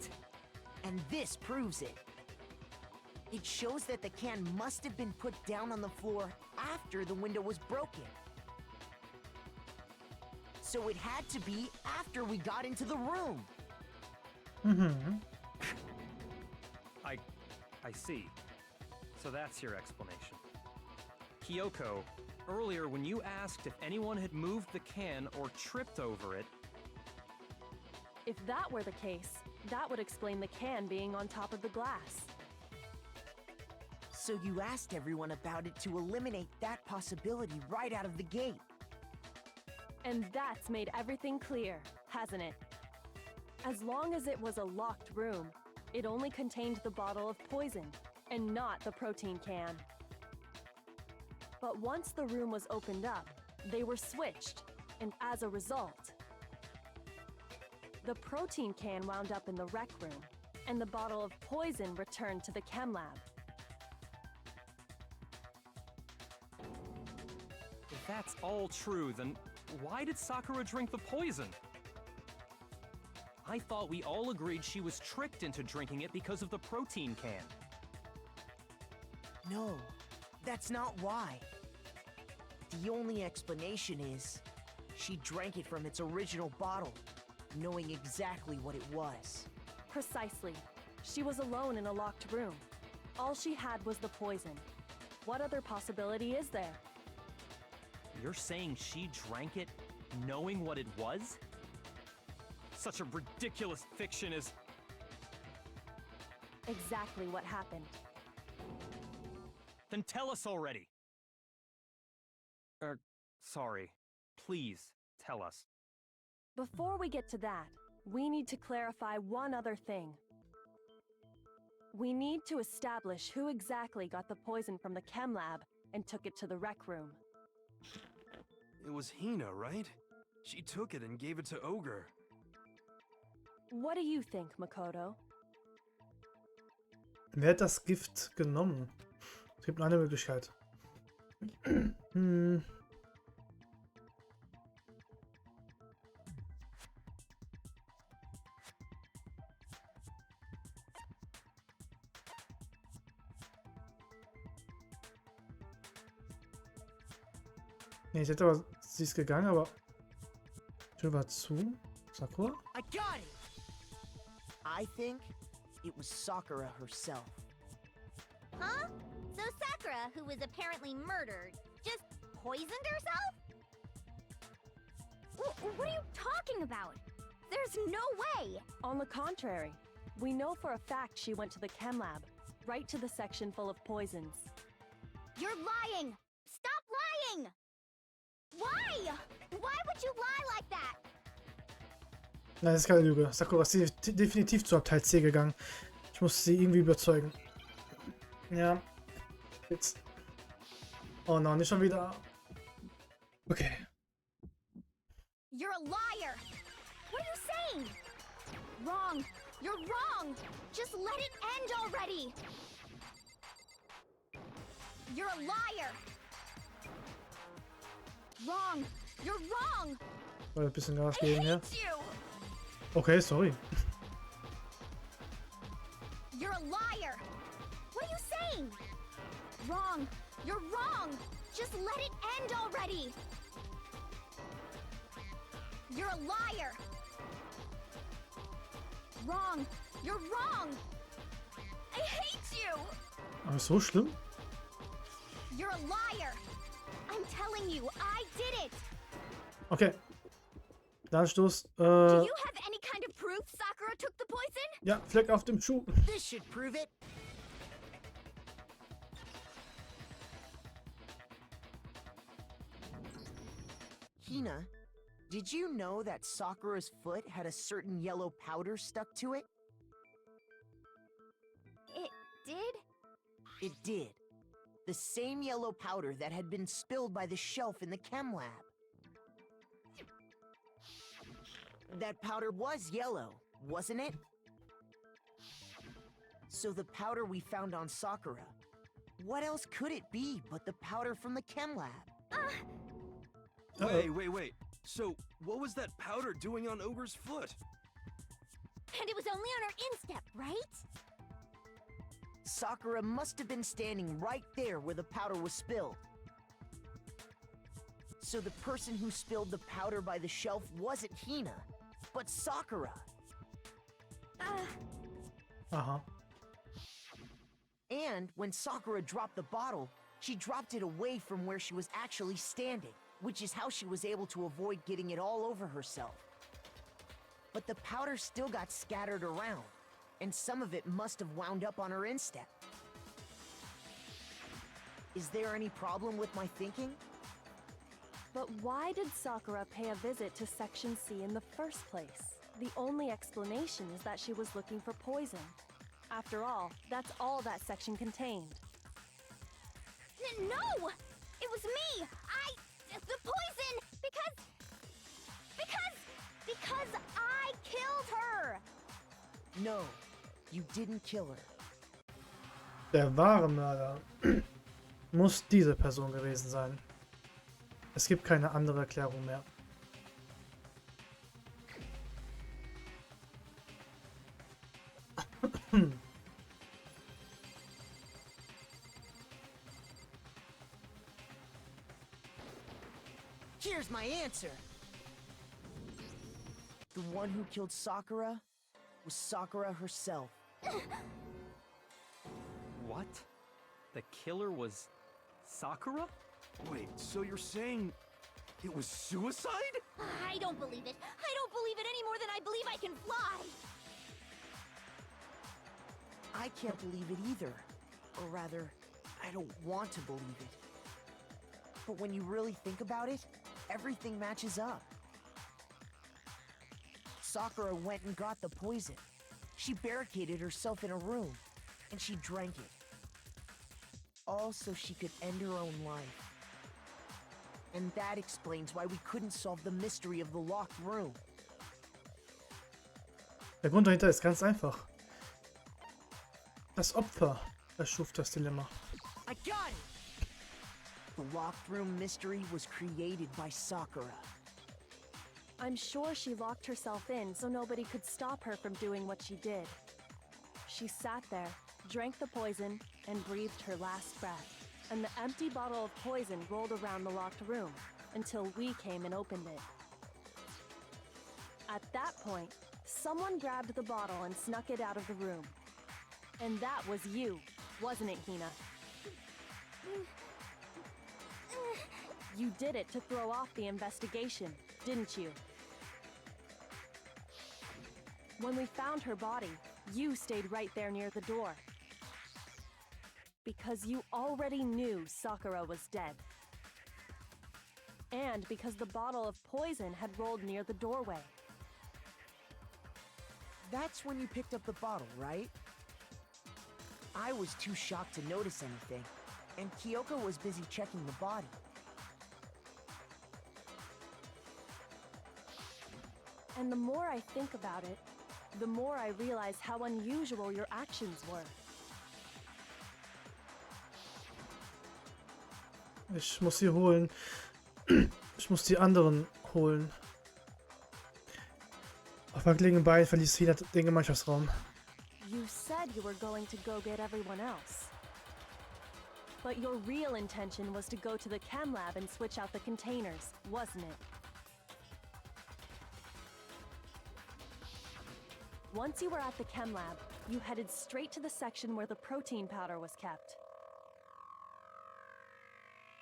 And this proves it. It shows that the can must have been put down on the floor after the window was broken. So it had to be after we got into the room. Mhm. I see. So that's your explanation. Kyoko, earlier when you asked if anyone had moved the can or tripped over it, If that were the case, that would explain the can being on top of the glass. So you asked everyone about it to eliminate that possibility right out of the gate. And that's made everything clear, hasn't it? As long as it was a locked room, it only contained the bottle of poison, and not the protein can. But once the room was opened up, they were switched, and as a result, the protein can wound up in the rec room, and the bottle of poison returned to the chem lab. if that's all true, then why did Sakura drink the poison? I thought we all agreed she was tricked into drinking it because of the protein can. No, that's not why. The only explanation is she drank it from its original bottle, knowing exactly what it was. Precisely. She was alone in a locked room. All she had was the poison. What other possibility is there? You're saying she drank it knowing what it was? Such a ridiculous fiction is... Exactly what happened. Then tell us already! Sorry. Please, tell us. Before we get to that, we need to clarify one other thing. We need to establish who exactly got the poison from the chem lab and took it to the rec room. It was Hina, right? She took it and gave it to Ogre. What do you think, Makoto? Wer hat das Gift genommen? Es gibt nur eine Möglichkeit. Nee, ich hätte aber... Sie ist gegangen, aber... Tür war zu. Sakura? I got it! I think it was Sakura herself. Huh? So Sakura, who was apparently murdered, just poisoned herself? What are you talking about? There's no way! On the contrary, we know for a fact she went to the chem lab, right to the section full of poisons. You're lying! Stop lying! Why? Why would you lie like that? Nein, das ist keine Lüge. Sakura ist definitiv zu Abteil C gegangen. Ich muss sie irgendwie überzeugen. Ja. Jetzt. Oh nein, nicht schon wieder. Okay. You're a liar! What are you saying? Wrong! You're wrong! Just let it end already! You're a liar! Wrong! You're wrong! Mal ein bisschen Gas I geben hier. hate you! Okay, sorry. You're a liar! What are you saying? Wrong! You're wrong! Just let it end already! You're a liar! Wrong! You're wrong! I hate you! Aber so schlimm? You're a liar! I'm telling you, I did it! Okay. Anstoß. Do you have any kind of proof? Sakura took the poison? Ja, Fleck auf dem Schuh. This should prove it. Hina, did you know that Sakura's foot had a certain yellow powder stuck to it? It did? It did. The same yellow powder that had been spilled by the shelf in the chem lab. That powder was yellow, wasn't it? So the powder we found on Sakura, what else could it be but the powder from the chem lab? Wait. So, what was that powder doing on Ogre's foot? And it was only on her instep, right? Sakura must have been standing right there where the powder was spilled. So the person who spilled the powder by the shelf wasn't Hina, but Sakura. Aha. And when Sakura dropped the bottle, she dropped it away from where she was actually standing, which is how she was able to avoid getting it all over herself. But the powder still got scattered around, and some of it must have wound up on her instep. Is there any problem with my thinking? But why did Sakura pay a visit to Section C in the first place? The only explanation is that she was looking for poison. After all, that's all that section contained. No! It was me! The poison! Because I killed her! No, you didn't kill her. Der wahre Mörder muss diese Person gewesen sein. Es gibt keine andere Erklärung mehr. Here's my answer. The one who killed Sakura was Sakura herself. What? The killer was Sakura? Wait, so you're saying it was suicide? I don't believe it. I don't believe it any more than I believe I can fly. I can't believe it either. Or rather, I don't want to believe it. But when you really think about it, everything matches up. Sakura went and got the poison. She barricaded herself in a room, and she drank it. All so she could end her own life. And that explains why we couldn't solve the mystery of the locked room. Der Grund dahinter ist ganz einfach. Das Opfer erschuf das Dilemma. I got it! The locked room mystery was created by Sakura. I'm sure she locked herself in so nobody could stop her from doing what she did. She sat there, drank the poison, and breathed her last breath. And the empty bottle of poison rolled around the locked room until we came and opened it. At that point, someone grabbed the bottle and snuck it out of the room. And that was you, wasn't it, Hina? You did it to throw off the investigation, didn't you? When we found her body, you stayed right there near the door. Because you already knew Sakura was dead. And because the bottle of poison had rolled near the doorway. That's when you picked up the bottle, right? I was too shocked to notice anything, and Kyoko was busy checking the body. And the more I think about it, the more I realize how unusual your actions were. Ich muss sie holen. Ich muss die anderen holen. Auf wackeligen Beinen verließ Hina den Gemeinschaftsraum. You said you were going to go get everyone else. But your real intention was to go to the chem lab and switch out the containers, wasn't it? Once you were at the chem lab, you headed straight to the section where the protein powder was kept.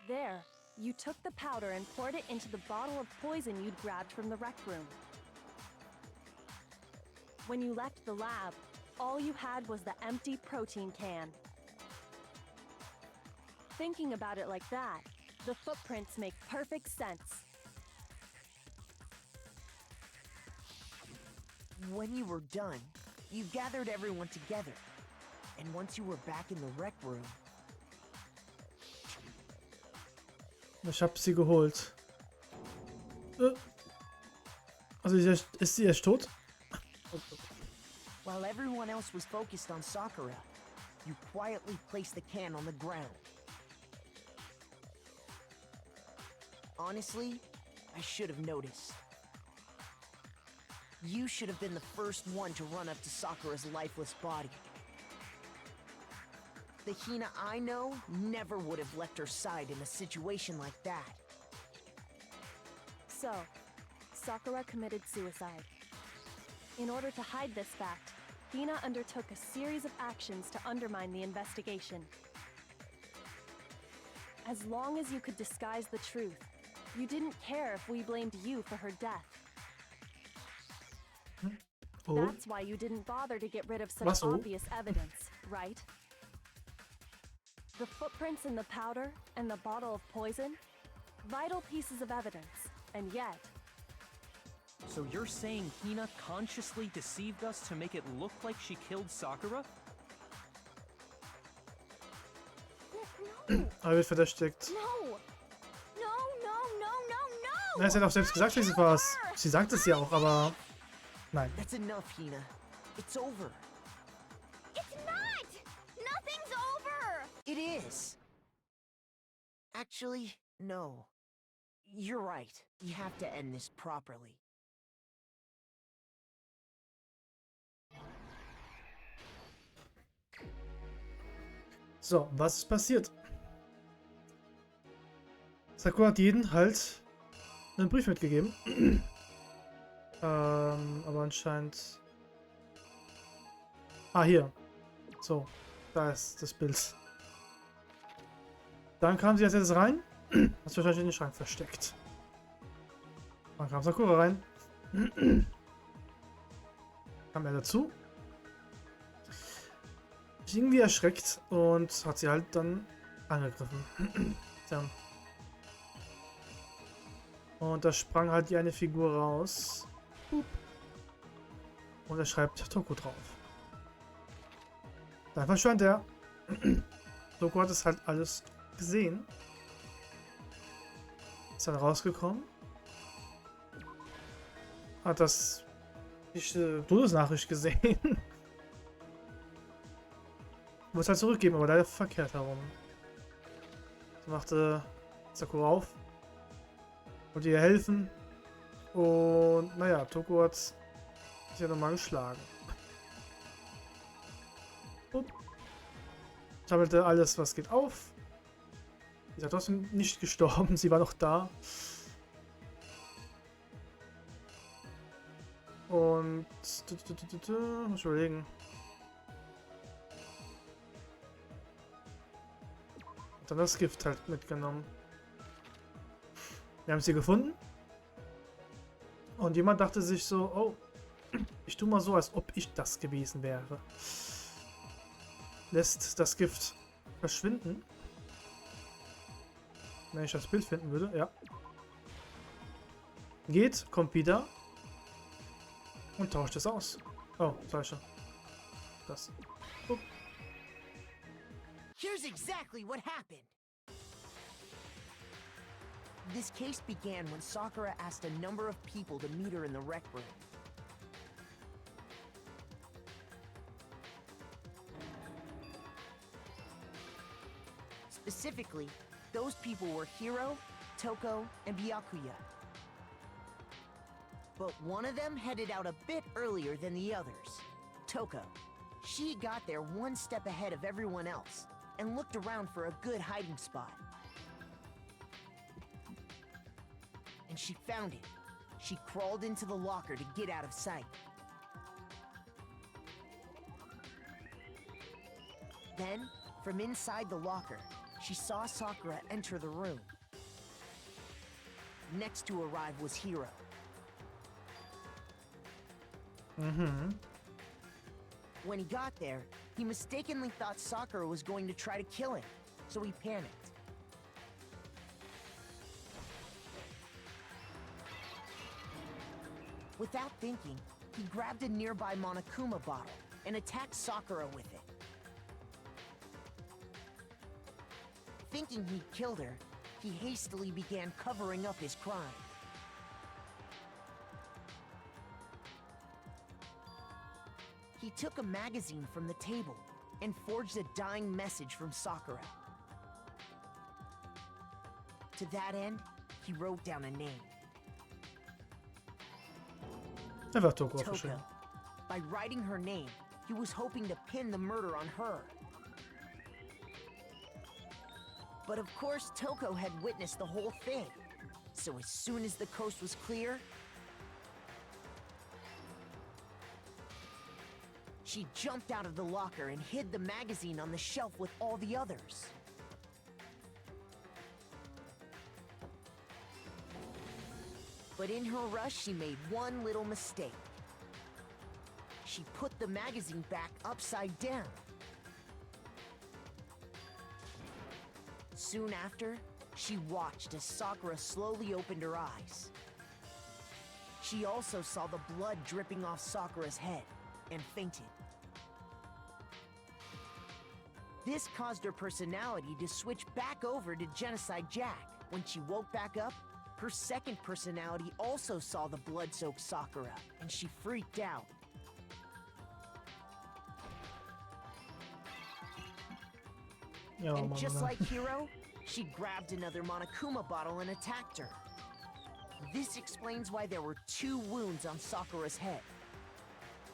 There, you took the powder and poured it into the bottle of poison you'd grabbed from the rec room. When you left the lab, all you had was the empty protein can. Thinking about it like that, the footprints make perfect sense. When you were done, you gathered everyone together. And once you were back in the rec room, Ich hab sie geholt. Also ist sie erst tot? while everyone else was focused on Sakura, you quietly placed the can on the ground. Honestly, I should have noticed. You should have been the first one to run up to Sakura's lifeless body. The Hina I know never would have left her side in a situation like that. So, Sakura committed suicide. In order to hide this fact, Hina undertook a series of actions to undermine the investigation. As long as you could disguise the truth, you didn't care if we blamed you for her death. Oh. That's why you didn't bother to get rid of such Was so? obvious evidence, right? The footprints in the powder and the bottle of poison? Vital pieces of evidence, and yet... So you're saying Hina consciously deceived us to make it look like she killed Sakura? Er wird verdächtigt. No! No, no, no, no, no! Er hat auch selbst gesagt, sie war es. Sie sagt es ja auch, aber... Nein. That's enough, Hina. It's over. It's not! Nothing's over! It is. Actually, no. You're right. We have to end this properly. So, was ist passiert? Sakura hat jeden halt einen Brief mitgegeben. Aber anscheinend... Ah, hier. So, da ist das Bild. Dann kam sie als erstes rein. Hat sich wahrscheinlich in den Schrank versteckt. Dann kam Sakura rein. Kam er dazu. Ist irgendwie erschreckt und hat sie halt dann angegriffen. Tja. Und da sprang halt die eine Figur raus. Boop. Und er schreibt Toko drauf. Dann verschwand er. Toko hat es halt alles gesehen. Ist dann rausgekommen. Hat das die Todesnachricht gesehen. Muss halt zurückgeben, aber leider verkehrt herum. So machte Sakura auf. Wollte ihr helfen. Und naja, Toko hat sich ja nochmal geschlagen. Sammelte alles, was geht auf. Sie ist ja trotzdem nicht gestorben, sie war noch da. Und muss ich überlegen. Und dann das Gift halt mitgenommen. Wir haben sie gefunden. Und jemand dachte sich so, oh, ich tue mal so, als ob ich das gewesen wäre. Lässt das Gift verschwinden. Wenn ich das Bild finden würde, ja. Geht, kommt wieder. Und tauscht es aus. Oh, falsche. Das. Upp. Here's exactly what happened. This case began when Sakura asked a number of people to meet her in the rec room. Specifically, those people were Hiro, Toko, and Byakuya. But one of them headed out a bit earlier than the others. Toko. She got there one step ahead of everyone else and looked around for a good hiding spot. And she found it. She crawled into the locker to get out of sight. Then, from inside the locker, she saw Sakura enter the room. Next to arrive was Hiro. When he got there, he mistakenly thought Sakura was going to try to kill him, so he panicked. Without thinking, he grabbed a nearby Monokuma bottle and attacked Sakura with it. Thinking he'd killed her, he hastily began covering up his crime. He took a magazine from the table and forged a dying message from Sakura. To that end, he wrote down a name. Einfach Toko aufgeschrieben. Toko. By writing her name, he was hoping to pin the murder on her. But of course, Toko had witnessed the whole thing. So as soon as the coast was clear, she jumped out of the locker and hid the magazine on the shelf with all the others. But in her rush, she made one little mistake. She put the magazine back upside down. Soon after, she watched as Sakura slowly opened her eyes. She also saw the blood dripping off Sakura's head and fainted. This caused her personality to switch back over to Genocide Jack. When she woke back up, her second personality also saw the blood-soaked Sakura, and she freaked out. Ja, And Mann, just Mann. like Hiro, she grabbed another Monokuma bottle and attacked her. This explains why there were 2 wounds on Sakura's head.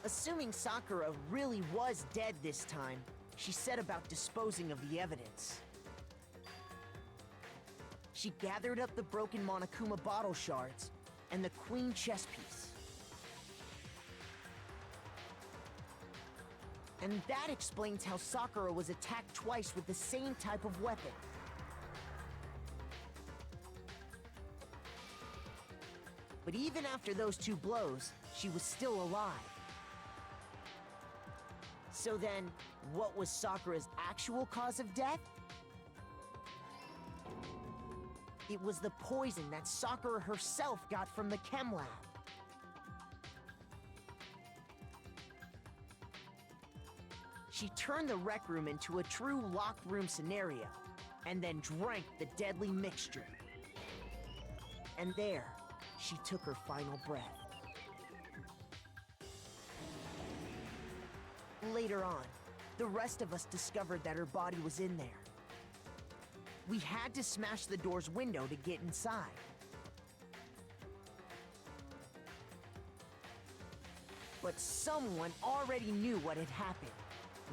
Assuming Sakura really was dead this time, she set about disposing of the evidence. She gathered up the broken Monokuma bottle shards and the queen chess piece. And that explains how Sakura was attacked twice with the same type of weapon. But even after those 2 blows, she was still alive. So then, what was Sakura's actual cause of death? It was the poison that Sakura herself got from the chem lab. She turned the rec room into a true locked room scenario, and then drank the deadly mixture. And there, she took her final breath. Later on, the rest of us discovered that her body was in there. We had to smash the door's window to get inside. But someone already knew what had happened.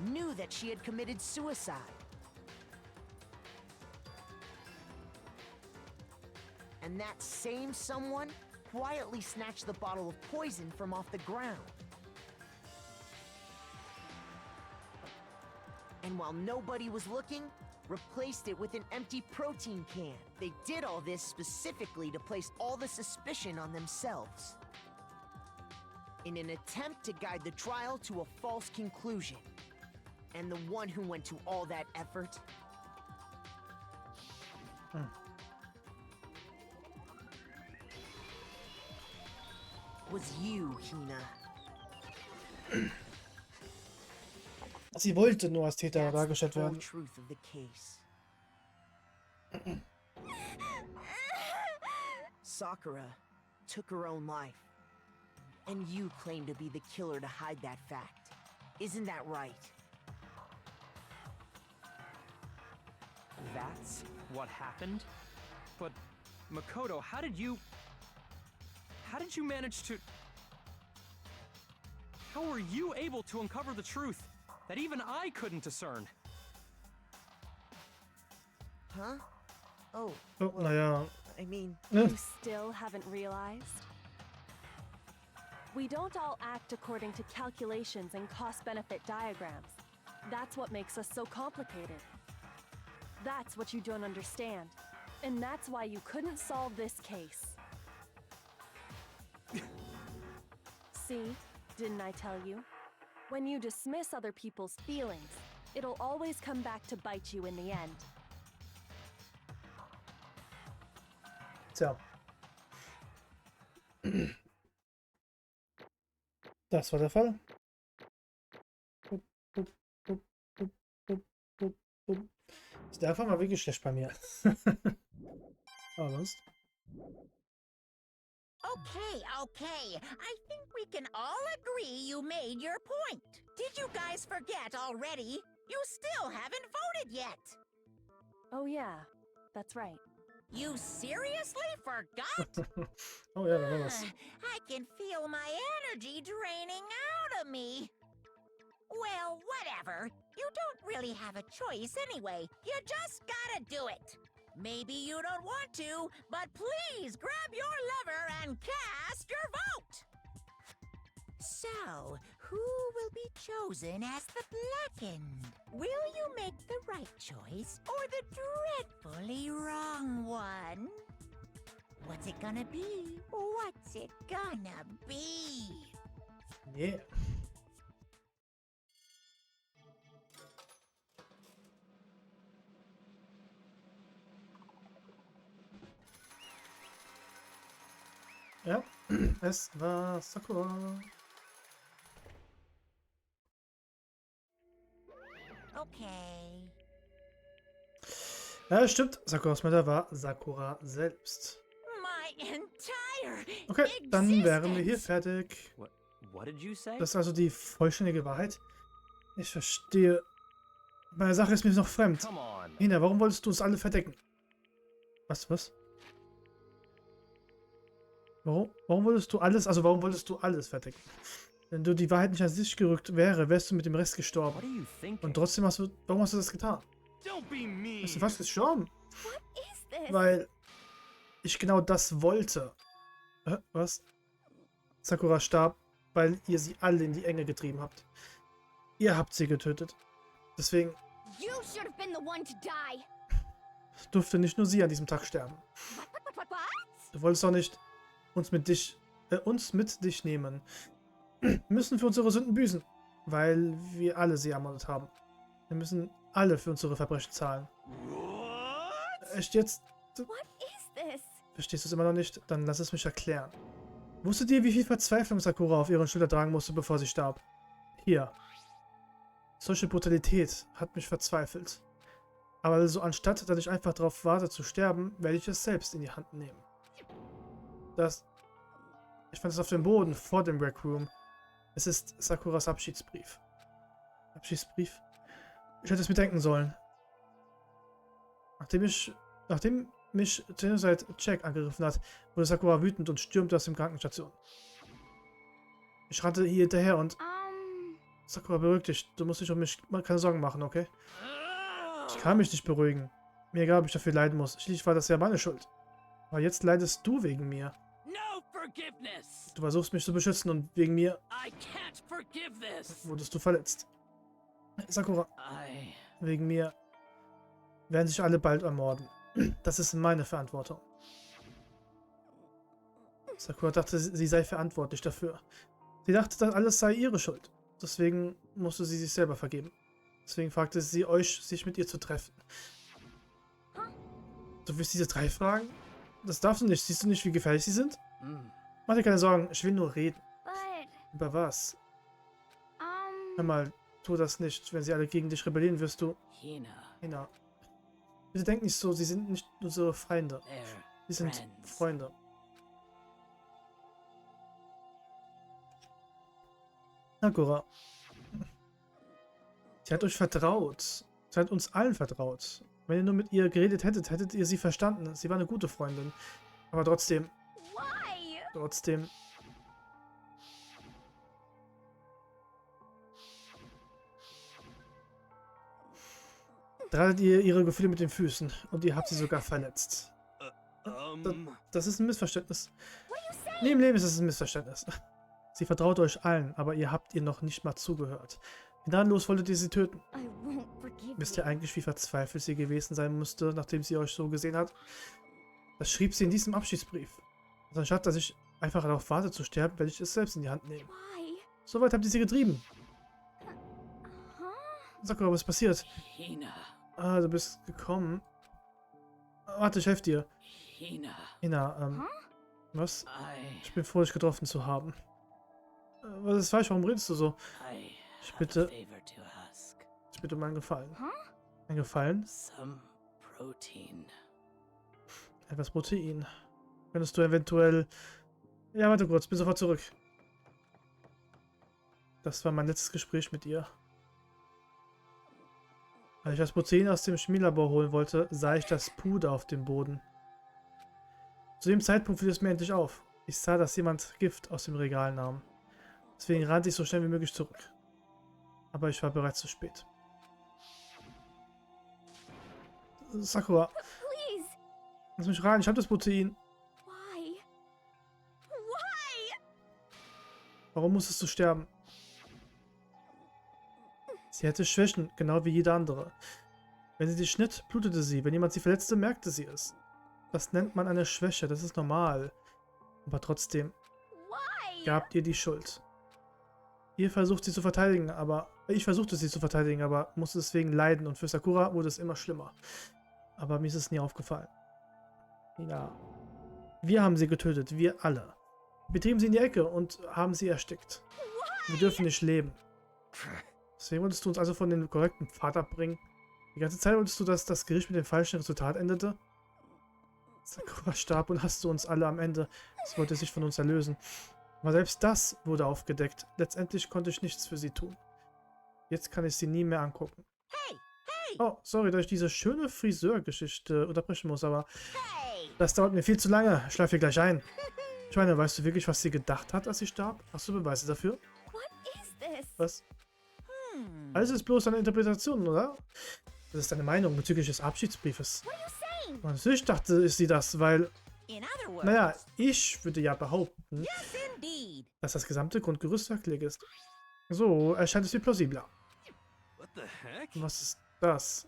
Knew that she had committed suicide. And that same someone quietly snatched the bottle of poison from off the ground. And while nobody was looking, replaced it with an empty protein can. They did all this specifically to place all the suspicion on themselves, in an attempt to guide the trial to a false conclusion. And the one who went to all that effort was you, Hina. Sie wollte nur als Täter That's dargestellt the whole werden. truth of the case. Sakura took her own life, and you claim to be the killer to hide that fact. Isn't that right? That's what happened? But, Makoto, how did you manage to... How were you able to uncover the truth that even I couldn't discern? Huh? Oh, Oh, naja. I mean, You still haven't realized? We don't all act according to calculations and cost-benefit diagrams. That's what makes us so complicated. That's what you don't understand. And that's why you couldn't solve this case. See? Didn't I tell you? When you dismiss other people's feelings, it'll always come back to bite you in the end. Tja. Das war der Fall. Der Anfang war wirklich schlecht bei mir. Aber was? Okay. I think we can all agree you made your point. Did you guys forget already? You still haven't voted yet. Oh yeah, that's right. You seriously forgot? Oh ja, da war was. I can feel my energy draining out of me. Well, whatever. You don't really have a choice anyway. You just gotta do it. Maybe you don't want to, but please grab your lever and cast your vote. So, who will be chosen as the Blackened? Will you make the right choice or the dreadfully wrong one? What's it gonna be? What's it gonna be? Yeah. Ja, es war Sakura. Okay. Ja, stimmt. Sakuras Mutter war Sakura selbst. My entire Okay, dann wären wir hier fertig. What did you say? Das ist also die vollständige Wahrheit. Ich verstehe. Bei der Sache ist mir noch fremd. Come on. Hina, warum wolltest du uns alle verdecken? Was? Warum wolltest du alles, verdecken? Wenn du die Wahrheit nicht an sich gerückt wäre, wärst du mit dem Rest What gestorben. are you thinking? Und trotzdem warum hast du das getan? Don't be mean. Bist du fast gestorben? What is this? Weil ich genau das wollte. Was? Sakura starb, weil ihr sie alle in die Enge getrieben habt. Ihr habt sie getötet. Deswegen You should have been the one to die. durfte nicht nur sie an diesem Tag sterben. What? Du wolltest doch nicht uns mit dich nehmen. Wir müssen für unsere Sünden büßen, weil wir alle sie ermordet haben. Wir müssen alle für unsere Verbrechen zahlen. Echt jetzt? What is this? Verstehst du es immer noch nicht? Dann lass es mich erklären. Wusstet ihr, wie viel Verzweiflung Sakura auf ihren Schulter tragen musste, bevor sie starb? Hier. Solche Brutalität hat mich verzweifelt. Aber also anstatt, dass ich einfach darauf warte zu sterben, werde ich es selbst in die Hand nehmen. Ich fand es auf dem Boden vor dem Rec Room. Es ist Sakuras Abschiedsbrief. Abschiedsbrief? Ich hätte es mir denken sollen. Nachdem mich Genocide Jack angegriffen hat, wurde Sakura wütend und stürmte aus der Krankenstation. Ich rannte hier hinterher und... Sakura, beruhig dich. Du musst dich um mich keine Sorgen machen, okay? Ich kann mich nicht beruhigen. Mir egal, ob ich dafür leiden muss. Schließlich war das ja meine Schuld. Aber jetzt leidest du wegen mir. No forgiveness. Du versuchst mich zu beschützen und wegen mir I can't forgive this. wurdest du verletzt. Sakura, I... wegen mir werden sich alle bald ermorden. Das ist meine Verantwortung. Sakura dachte, sie sei verantwortlich dafür. Sie dachte, das alles sei ihre Schuld. Deswegen musste sie sich selber vergeben. Deswegen fragte sie euch, sich mit ihr zu treffen. Du willst diese 3 fragen? Das darfst du nicht. Siehst du nicht, wie gefährlich sie sind? Mach dir keine Sorgen, ich will nur reden. But, Über was? Hör mal, tu das nicht. Wenn sie alle gegen dich rebellieren, wirst du... Hina. Bitte denk nicht so, sie sind nicht unsere Feinde. Sie sind Freunde. Sakura. Sie hat euch vertraut. Sie hat uns allen vertraut. Wenn ihr nur mit ihr geredet hättet, hättet ihr sie verstanden. Sie war eine gute Freundin. Aber trotzdem... why? Trotzdem... Tretet ihr ihre Gefühle mit den Füßen und ihr habt sie sogar verletzt. Das ist ein Missverständnis. Nee, im Leben ist es ein Missverständnis. Sie vertraut euch allen, aber ihr habt ihr noch nicht mal zugehört. Gnadenlos wolltet ihr sie töten. I won't forgive Wisst you. ihr eigentlich, wie verzweifelt sie gewesen sein musste, nachdem sie euch so gesehen hat? Das schrieb sie in diesem Abschiedsbrief. Also anstatt, dass ich einfach darauf warte zu sterben, werde ich es selbst in die Hand nehmen. Why? Soweit habt ihr sie getrieben. Sakura, was ist passiert? Hina. Ah, du bist gekommen. Warte, ich helfe dir. Hina. Hina, was? Ich bin froh, dich getroffen zu haben. Was ist falsch? Warum redest du so? Ich bitte um einen Gefallen. Ein Gefallen? Etwas Protein. Könntest du eventuell... Ja, warte kurz, bin sofort zurück. Das war mein letztes Gespräch mit ihr. Als ich das Protein aus dem Chemielabor holen wollte, sah ich das Puder auf dem Boden. Zu dem Zeitpunkt fiel es mir endlich auf. Ich sah, dass jemand Gift aus dem Regal nahm. Deswegen rannte ich so schnell wie möglich zurück. Aber ich war bereits zu spät. Sakura. Please. Lass mich rein, ich hab das Protein. Why? Why? Warum musstest du sterben? Sie hatte Schwächen, genau wie jeder andere. Wenn sie dich schnitt, blutete sie. Wenn jemand sie verletzte, merkte sie es. Das nennt man eine Schwäche, das ist normal. Aber trotzdem gabt ihr die Schuld. Ich versuchte sie zu verteidigen, aber musste deswegen leiden und für Sakura wurde es immer schlimmer. Aber mir ist es nie aufgefallen. Ja. Wir haben sie getötet, wir alle. Wir trieben sie in die Ecke und haben sie erstickt. Wir dürfen nicht leben. Deswegen wolltest du uns also von dem korrekten Pfad abbringen. Die ganze Zeit wolltest du, dass das Gericht mit dem falschen Resultat endete. Sakura starb und hasste uns alle am Ende. Es wollte sich von uns erlösen. Aber selbst das wurde aufgedeckt. Letztendlich konnte ich nichts für sie tun. Jetzt kann ich sie nie mehr angucken. Oh, sorry, dass ich diese schöne Friseurgeschichte unterbrechen muss, aber das dauert mir viel zu lange. Ich schlafe hier gleich ein. Ich meine, weißt du wirklich, was sie gedacht hat, als sie starb? Hast du Beweise dafür? Was? Alles ist bloß eine Interpretation, oder? Das ist deine Meinung bezüglich des Abschiedsbriefes. Natürlich dachte sie das, weil... Naja, ich würde ja behaupten, dass das gesamte Grundgerüst wackelig ist. So erscheint es mir plausibler. Was ist das?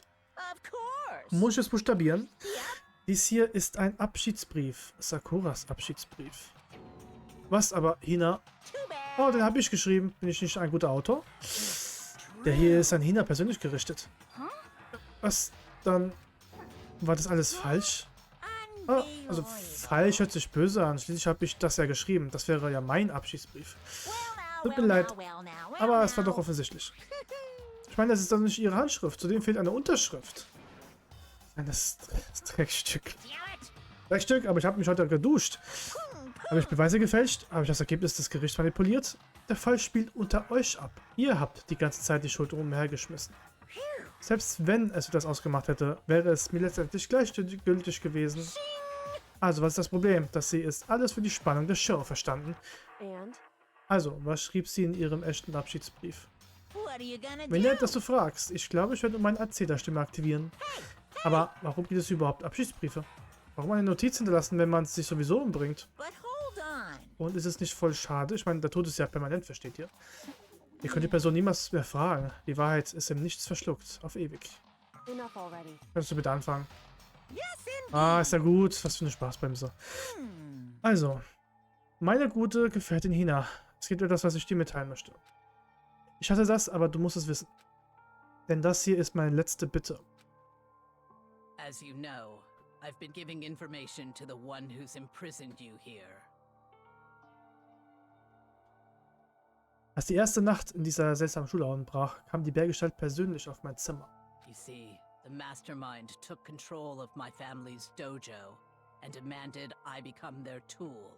Muss ich es buchstabieren? Dies hier ist ein Abschiedsbrief. Sakuras Abschiedsbrief. Was aber, Hina? Oh, den habe ich geschrieben. Bin ich nicht ein guter Autor? Der hier ist an Hina persönlich gerichtet. Was? Dann war das alles falsch? Oh, also falsch hört sich böse an. Schließlich habe ich das ja geschrieben. Das wäre ja mein Abschiedsbrief. Tut mir leid, aber es war doch offensichtlich. Ich meine, das ist doch nicht ihre Handschrift. Zudem fehlt eine Unterschrift. Das Dreckstück. Dreckstück, aber ich habe mich heute geduscht. Habe ich Beweise gefälscht? Habe ich das Ergebnis des Gerichts manipuliert? Der Fall spielt unter euch ab. Ihr habt die ganze Zeit die Schuld umhergeschmissen. Selbst wenn es das ausgemacht hätte, wäre es mir letztendlich gleichgültig gewesen. Also, was ist das Problem? Dass sie ist alles für die Spannung der Show verstanden. Also, was schrieb sie in ihrem echten Abschiedsbrief? Wenn nett, dass du fragst. Ich glaube, ich werde meine Erzählerstimme aktivieren. Aber warum gibt es überhaupt Abschiedsbriefe? Warum eine Notiz hinterlassen, wenn man sich sowieso umbringt? Und ist es nicht voll schade? Ich meine, der Tod ist ja permanent, versteht ihr? Ihr könnt die Person niemals mehr fragen. Die Wahrheit ist im Nichts verschluckt. Auf ewig. Kannst du bitte anfangen? Ah, ist ja gut. Was für eine Spaßbremse. Also, meine gute Gefährtin Hina. Es gibt etwas, was ich dir mitteilen möchte. Ich hatte das, aber du musst es wissen. Denn das hier ist meine letzte Bitte. As you know, I've been giving information to the one who's imprisoned you here. Als die erste Nacht in dieser seltsamen Schule anbrach, kam die Bärgestalt persönlich auf mein Zimmer. You see, the mastermind took control of my family's dojo and demanded I become their tool.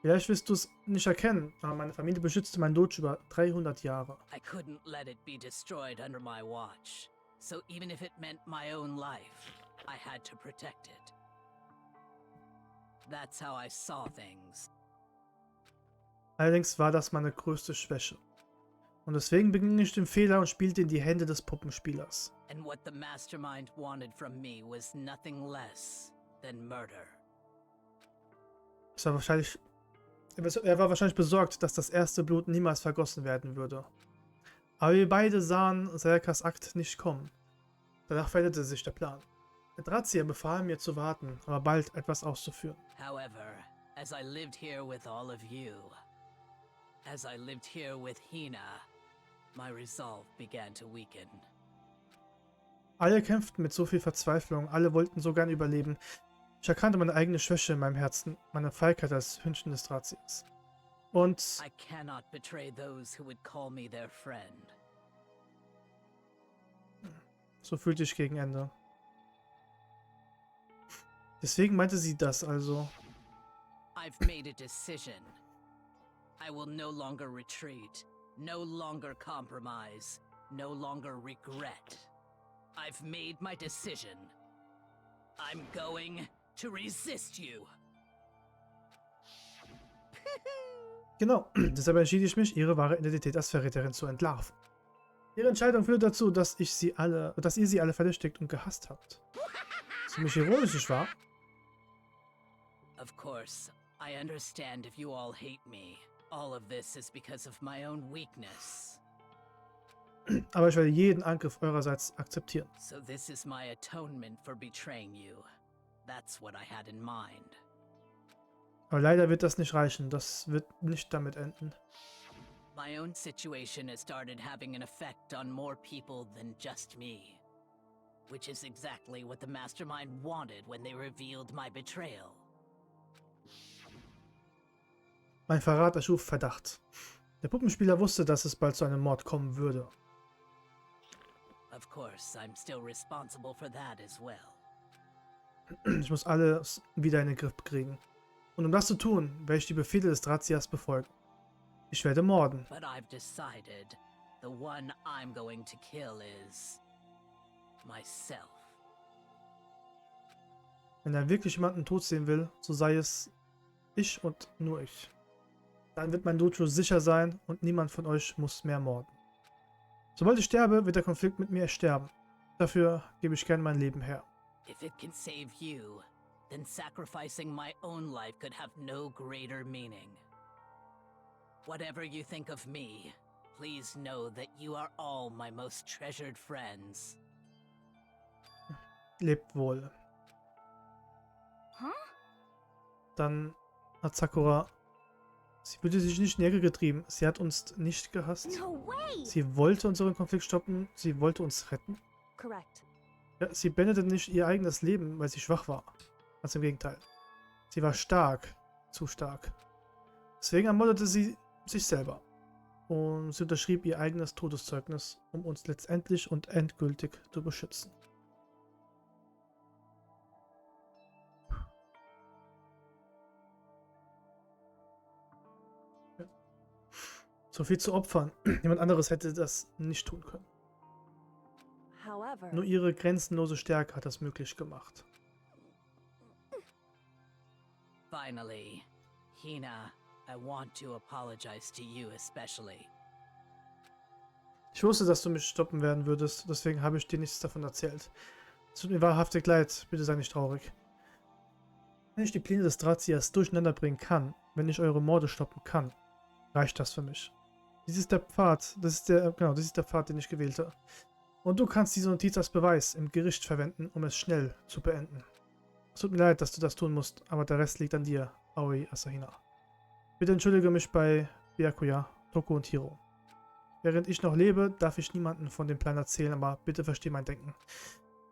Vielleicht wirst du es nicht erkennen, aber meine Familie beschützte mein Dojo über 300 Jahre. I couldn't let it be destroyed under my watch. So even if it meant my own life, I had to protect it. That's how I saw things. Allerdings war das meine größte Schwäche. Und deswegen beging ich den Fehler und spielte in die Hände des Puppenspielers. And what the mastermind wanted from me was nothing less than murder. Er war wahrscheinlich besorgt, dass das erste Blut niemals vergossen werden würde. Aber wir beide sahen Selkas Akt nicht kommen. Danach veränderte sich der Plan. Der Drahtzieher befahl mir zu warten, aber bald etwas auszuführen. However, as I lived here with all of you, as I lived here with Hina, my resolve began to weaken. Alle kämpften mit so viel Verzweiflung, alle wollten so gern überleben. Ich erkannte meine eigene Schwäche in meinem Herzen, meine Feigheit als Hündchen des Drahtziehers. Und I cannot betray those who would call me their friend. so fühlte ich gegen Ende. Deswegen meinte sie das also. I've made a decision. I will no longer retreat, no longer compromise, no longer regret. I've made my decision. I'm going to resist you. Genau, deshalb entschied ich mich, ihre wahre Identität als Verräterin zu entlarven. Ihre Entscheidung führte dazu, dass ihr sie alle verdächtigt und gehasst habt. Ziemlich ironisch, nicht wahr? Of course, I understand if you all hate me. All of this is because of my own weakness. Aber ich werde jeden Angriff eurerseits akzeptieren. So this is my atonement for betraying you. That's what I had in mind. Aber leider wird das nicht reichen. Das wird nicht damit enden. My own situation has started having an effect on more people than just me. Which is exactly what the Mastermind wanted when they revealed my betrayal. Mein Verrat erschuf Verdacht. Der Puppenspieler wusste, dass es bald zu einem Mord kommen würde. Of course, I'm still responsible for that as well. Ich muss alles wieder in den Griff kriegen. Und um das zu tun, werde ich die Befehle des Drahtziehers befolgen. Ich werde morden. But I've decided the one I'm going to kill is myself. Wenn er wirklich jemanden tot sehen will, so sei es ich und nur ich. Dann wird mein Dojo sicher sein und niemand von euch muss mehr morden. Sobald ich sterbe, wird der Konflikt mit mir sterben. Dafür gebe ich gern mein Leben her. If it can save you, then sacrificing my own life could have no greater meaning. Whatever you think of me, please know that you are all my most treasured friends. Lebt wohl. Huh? Dann hat Sakura... Sie wurde sich nicht in die Ecke getrieben. Sie hat uns nicht gehasst. No way! Sie wollte unseren Konflikt stoppen. Sie wollte uns retten. Correct. Ja, sie beendete nicht ihr eigenes Leben, weil sie schwach war. Ganz im Gegenteil. Sie war stark. Zu stark. Deswegen ermordete sie sich selber. Und sie unterschrieb ihr eigenes Todeszeugnis, um uns letztendlich und endgültig zu beschützen. So viel zu opfern. Jemand anderes hätte das nicht tun können. However, Nur ihre grenzenlose Stärke hat das möglich gemacht. Finally, Hina, I want to apologize to you especially. Ich wusste, dass du mich stoppen werden würdest, deswegen habe ich dir nichts davon erzählt. Es tut mir wahrhaftig leid, bitte sei nicht traurig. Wenn ich die Pläne des Drahtziehers durcheinander bringen kann, wenn ich eure Morde stoppen kann, reicht das für mich. Dies ist der Pfad, das ist der Pfad, den ich gewählt habe. Und du kannst diese Notiz als Beweis im Gericht verwenden, um es schnell zu beenden. Es tut mir leid, dass du das tun musst, aber der Rest liegt an dir, Aoi Asahina. Bitte entschuldige mich bei Byakuya, Toko und Hiro. Während ich noch lebe, darf ich niemandem von dem Plan erzählen, aber bitte versteh mein Denken.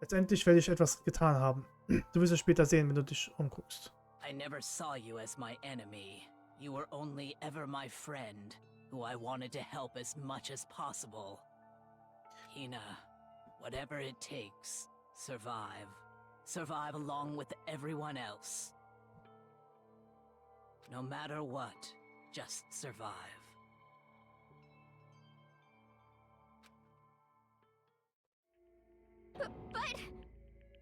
Letztendlich werde ich etwas getan haben. Du wirst es später sehen, wenn du dich umguckst. I never saw you as my enemy. You were only ever my friend, who I wanted to help as much as possible. Hina, whatever it takes, survive. Survive along with everyone else. No matter what, just survive. But...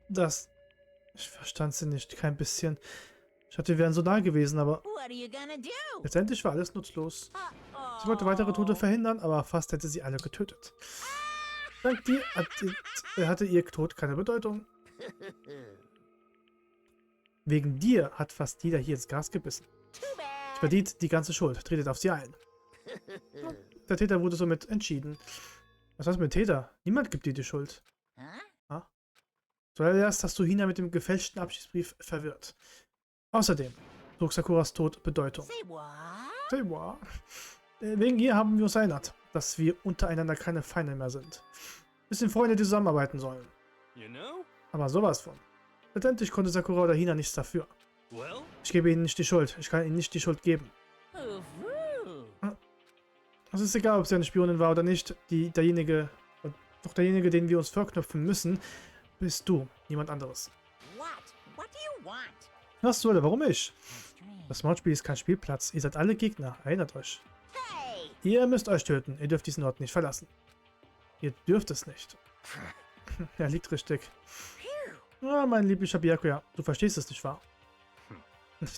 Das... Ich verstand sie nicht, kein bisschen. Ich dachte, wir wären so nah gewesen, aber... What are you gonna do? Letztendlich war alles nutzlos. Sie wollte weitere Tote verhindern, aber fast hätte sie alle getötet. Dank dir hatte ihr Tod keine Bedeutung. Wegen dir hat fast jeder hier ins Gras gebissen. Verdient die ganze Schuld. Tretet auf sie ein. Der Täter wurde somit entschieden. Was heißt mit Täter? Niemand gibt dir die Schuld. Ha? Zuerst hast du Hina mit dem gefälschten Abschiedsbrief verwirrt. Außerdem trug Sakuras Tod Bedeutung. Say what? Wegen ihr haben wir uns erinnert. dass wir untereinander keine Feinde mehr sind. Wir sind Freunde, die zusammenarbeiten sollen. You know? Aber sowas von. Letztendlich konnte Sakura oder Hina nichts dafür. Well? Ich gebe ihnen nicht die Schuld. Ich kann ihnen nicht die Schuld geben. Es ist egal, ob sie eine Spionin war oder nicht. Derjenige, den wir uns vorknöpfen müssen, bist du, niemand anderes. What do you want? Was soll, warum ich? Das Mordspiel ist kein Spielplatz. Ihr seid alle Gegner. Erinnert euch. Hey! Ihr müsst euch töten. Ihr dürft diesen Ort nicht verlassen. Ihr dürft es nicht. Er liegt richtig. Ah, mein lieblicher Byakuya, du verstehst es nicht wahr?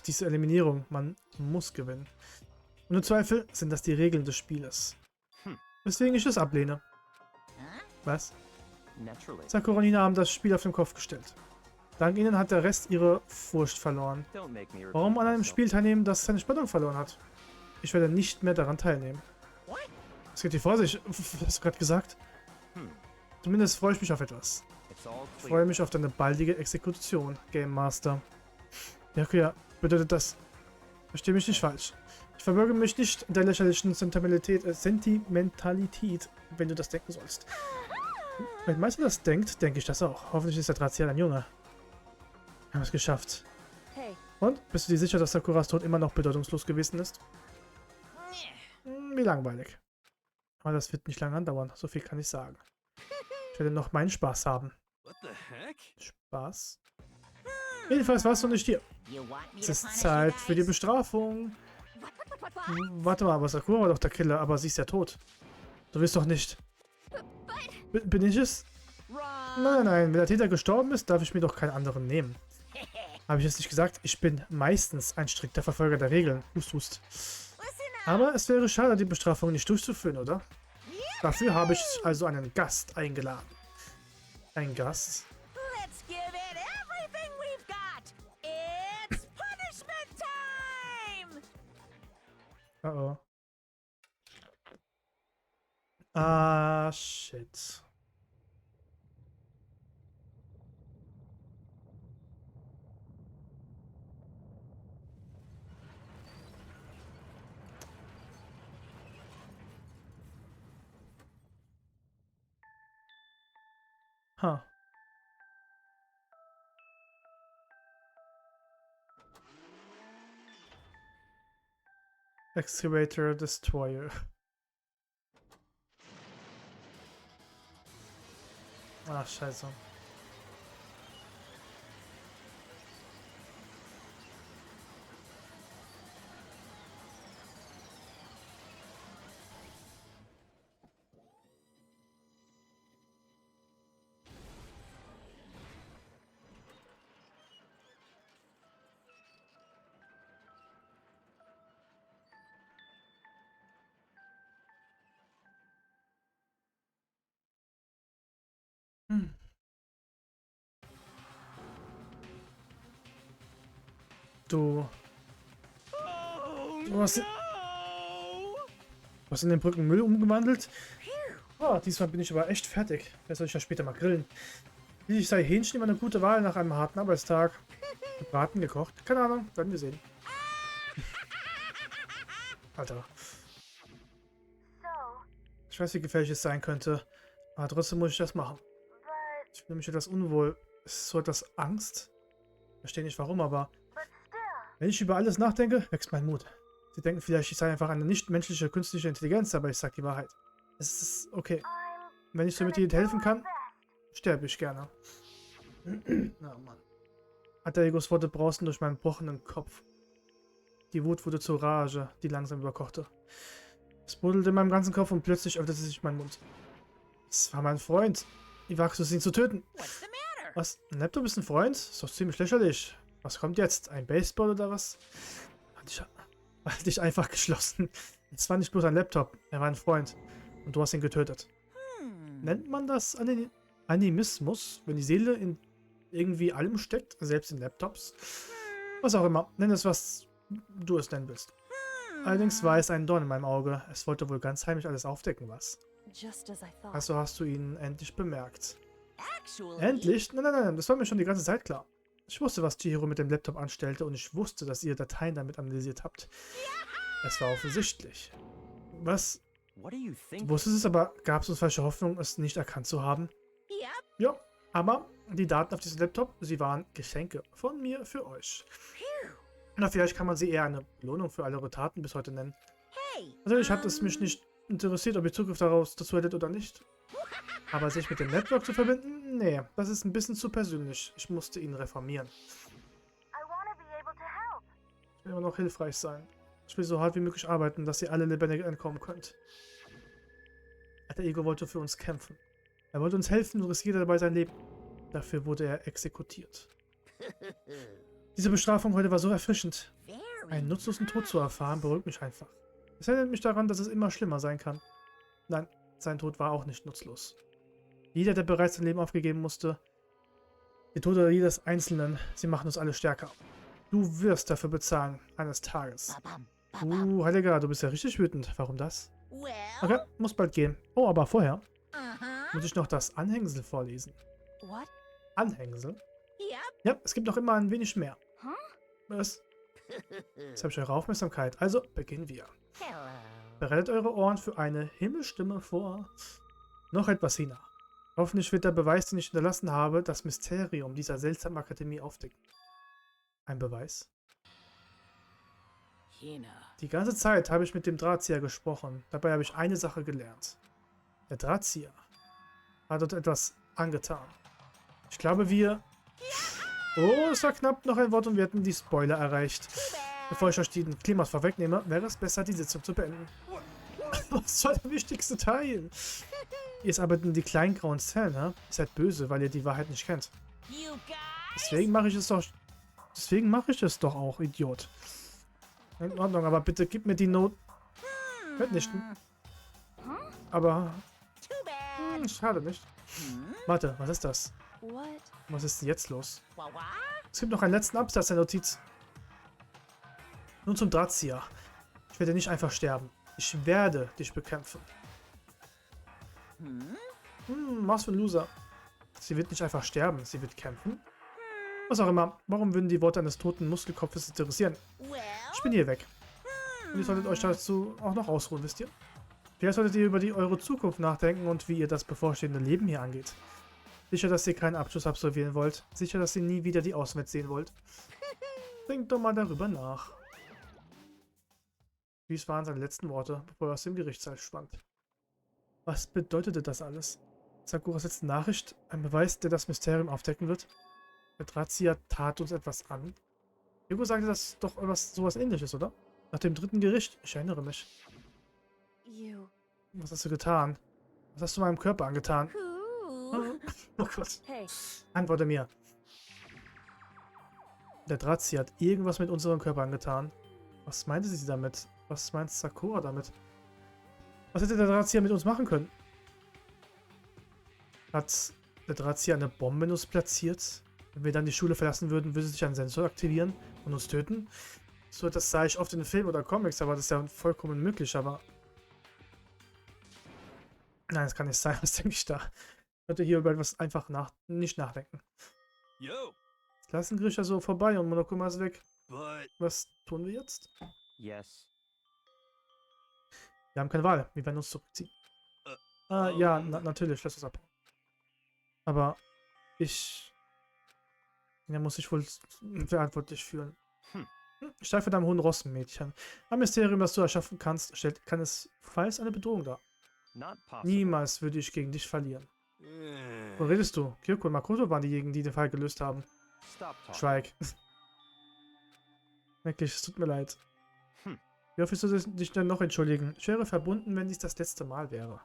Diese Eliminierung, man muss gewinnen. Ohne Zweifel sind das die Regeln des Spieles. Weswegen ich es ablehne. Was? Sakura und Hina haben das Spiel auf den Kopf gestellt. Dank ihnen hat der Rest ihre Furcht verloren. Warum an einem Spiel teilnehmen, das seine Spannung verloren hat? Ich werde nicht mehr daran teilnehmen. Was geht hier vor sich? Was hast du gerade gesagt? Zumindest freue ich mich auf etwas. Ich freue mich auf deine baldige Exekution, Game Master. Byakuya, bedeutet das... Versteh mich nicht falsch. Ich verbürge mich nicht in der lächerlichen Sentimentalität, wenn du das denken sollst. Wenn Meister das denkt, denke ich das auch. Hoffentlich ist der Drahtseher ein Junge. Wir haben es geschafft. Hey. Und? Bist du dir sicher, dass Sakuras Tod immer noch bedeutungslos gewesen ist? Wie langweilig. Aber das wird nicht lange andauern, so viel kann ich sagen. Ich werde noch meinen Spaß haben. What the heck? Spaß? Jedenfalls warst du nicht hier. Es ist Zeit für die Bestrafung. Warte mal, aber Sakura war doch der Killer, aber sie ist ja tot. Du willst doch nicht. Bin ich es? Nein, nein, wenn der Täter gestorben ist, darf ich mir doch keinen anderen nehmen. Habe ich es nicht gesagt? Ich bin meistens ein strikter Verfolger der Regeln. Hust, hust. Aber es wäre schade, die Bestrafung nicht durchzuführen, oder? Dafür habe ich also einen Gast eingeladen. Ein Gast? Let's give it everything we've got. It's punishment time. Oh. Ah, shit. Huh. Excavator Destroyer. Ah, scheiße. Du hast in den Brücken Müll umgewandelt? Oh, diesmal bin ich aber echt fertig. Vielleicht soll ich ja später mal grillen. Ich sei Hähnchen immer eine gute Wahl nach einem harten Arbeitstag. Gebraten, gekocht? Keine Ahnung, werden wir sehen. Alter. Ich weiß, wie gefährlich es sein könnte, aber trotzdem muss ich das machen. Ich fühle mich etwas unwohl. Ist es so etwas Angst? Ich verstehe nicht warum, aber wenn ich über alles nachdenke, wächst mein Mut. Sie denken vielleicht, ich sei einfach eine nichtmenschliche künstliche Intelligenz, aber ich sage die Wahrheit. Es ist okay. Wenn ich somit dir helfen kann, sterbe ich gerne. Oh Mann. Aderigos Worte brausten durch meinen gebrochenen Kopf. Die Wut wurde zur Rage, die langsam überkochte. Es brodelte in meinem ganzen Kopf und plötzlich öffnete sich mein Mund. Es war mein Freund. Wie wagst du es, ihn zu töten? Was? Ein Laptop ist ein Freund? Ist doch ziemlich lächerlich. Was kommt jetzt? Ein Baseball oder was? Hat dich einfach geschlossen. Es war nicht bloß ein Laptop, er war ein Freund. Und du hast ihn getötet. Nennt man das Animismus, wenn die Seele in irgendwie allem steckt, selbst in Laptops? Was auch immer, nenn es, was du es nennen willst. Allerdings war es ein Dorn in meinem Auge. Es wollte wohl ganz heimlich alles aufdecken, was? Also hast du ihn endlich bemerkt. Endlich? Nein, das war mir schon die ganze Zeit klar. Ich wusste, was Chihiro mit dem Laptop anstellte und ich wusste, dass ihr Dateien damit analysiert habt. Es war offensichtlich. Was What are you Du thinking? wusstest es, aber gab es uns falsche Hoffnung, es nicht erkannt zu haben? Yep. Ja, aber die Daten auf diesem Laptop, sie waren Geschenke von mir für euch. Na, vielleicht kann man sie eher eine Belohnung für alle eure Taten bis heute nennen. Hey. Natürlich hat es mich nicht interessiert, ob ihr Zugriff dazu hättet oder nicht. Aber sich mit dem Network zu verbinden? Nee, das ist ein bisschen zu persönlich. Ich musste ihn reformieren. Ich will immer noch hilfreich sein. Ich will so hart wie möglich arbeiten, dass ihr alle lebendig entkommen könnt. Der Ego wollte für uns kämpfen. Er wollte uns helfen und riskierte dabei sein Leben. Dafür wurde er exekutiert. Diese Bestrafung heute war so erfrischend. Einen nutzlosen Tod zu erfahren, beruhigt mich einfach. Es erinnert mich daran, dass es immer schlimmer sein kann. Nein, sein Tod war auch nicht nutzlos. Jeder, der bereits sein Leben aufgegeben musste, die Tode jedes Einzelnen, sie machen uns alle stärker. Du wirst dafür bezahlen, eines Tages. Heiliger, du bist ja richtig wütend. Warum das? Well. Okay, muss bald gehen. Oh, aber vorher Uh-huh. muss ich noch das Anhängsel vorlesen. What? Anhängsel? Yep. Ja, es gibt noch immer ein wenig mehr. Huh? Was? Jetzt habe ich eure Aufmerksamkeit. Also beginnen wir. Hello. Bereitet eure Ohren für eine Himmelstimme vor. Noch etwas, Hina. Hoffentlich wird der Beweis, den ich hinterlassen habe, das Mysterium dieser seltsamen Akademie aufdecken. Ein Beweis? Hina. Die ganze Zeit habe ich mit dem Drahtzieher gesprochen. Dabei habe ich eine Sache gelernt. Der Drahtzieher hat uns etwas angetan. Ich glaube, wir... Oh, es war knapp noch ein Wort und wir hätten die Spoiler erreicht. Bevor ich euch den Klimax vorwegnehme, wäre es besser, die Sitzung zu beenden. Was war der wichtigste Teil? Ihr arbeitet in die kleinen grauen Zellen, ne? Ihr seid böse, weil ihr die Wahrheit nicht kennt. Deswegen mache ich es doch... Deswegen mache ich es doch auch, Idiot. In Ordnung, aber bitte gib mir die Not... Mitnichten. Aber... schade nicht. Warte, was ist das? Was ist denn jetzt los? Es gibt noch einen letzten Absatz der Notiz. Nun zum Drahtzieher. Ich werde nicht einfach sterben. Ich werde dich bekämpfen. Was für ein Loser. Sie wird nicht einfach sterben, sie wird kämpfen. Was auch immer. Warum würden die Worte eines toten Muskelkopfes interessieren? Ich bin hier weg. Und ihr solltet euch dazu auch noch ausruhen, wisst ihr? Vielleicht solltet ihr über eure Zukunft nachdenken und wie ihr das bevorstehende Leben hier angeht. Sicher, dass ihr keinen Abschluss absolvieren wollt. Sicher, dass ihr nie wieder die Außenwelt sehen wollt. Denkt doch mal darüber nach. Dies waren seine letzten Worte, bevor er aus dem Gerichtssaal schwand. Was bedeutete das alles? Sakuras letzte Nachricht? Ein Beweis, der das Mysterium aufdecken wird? Der Drahtzieher tat uns etwas an. Hugo sagte das doch sowas Ähnliches, oder? Nach dem dritten Gericht? Ich erinnere mich. Was hast du getan? Was hast du meinem Körper angetan? Oh Gott. Hey. Antworte mir. Der Drahtzieher hat irgendwas mit unserem Körper angetan. Was meinte sie damit? Was meint Sakura damit? Was hätte der Drahtzieher mit uns machen können? Hat der Drahtzieher eine Bombe in uns platziert? Wenn wir dann die Schule verlassen würden, würde sich ein Sensor aktivieren und uns töten? So, das sah ich oft in Filmen oder Comics, aber das ist ja vollkommen möglich, aber... Nein, das kann nicht sein. Was denke ich da? Ich sollte hier über etwas einfach nicht nachdenken. Yo, Das Klassengericht also vorbei und Monokuma ist weg. but Was tun wir jetzt? Yes. Wir haben keine Wahl. Wir werden uns zurückziehen. Ja, natürlich. Lass uns abhauen. Aber ich... Er muss sich wohl verantwortlich fühlen. Steig von deinem hohen Ross, Mädchen. Ein Mysterium, das du erschaffen kannst, stellt keinesfalls eine Bedrohung dar. Not possible. Niemals würde ich gegen dich verlieren. Wo redest du? Kyoko und Makoto waren diejenigen, die den Fall gelöst haben. Stop talking. Schweig. Wirklich, es tut mir leid. Wie oft willst du dich denn noch entschuldigen? Ich wäre verbunden, wenn dies das letzte Mal wäre.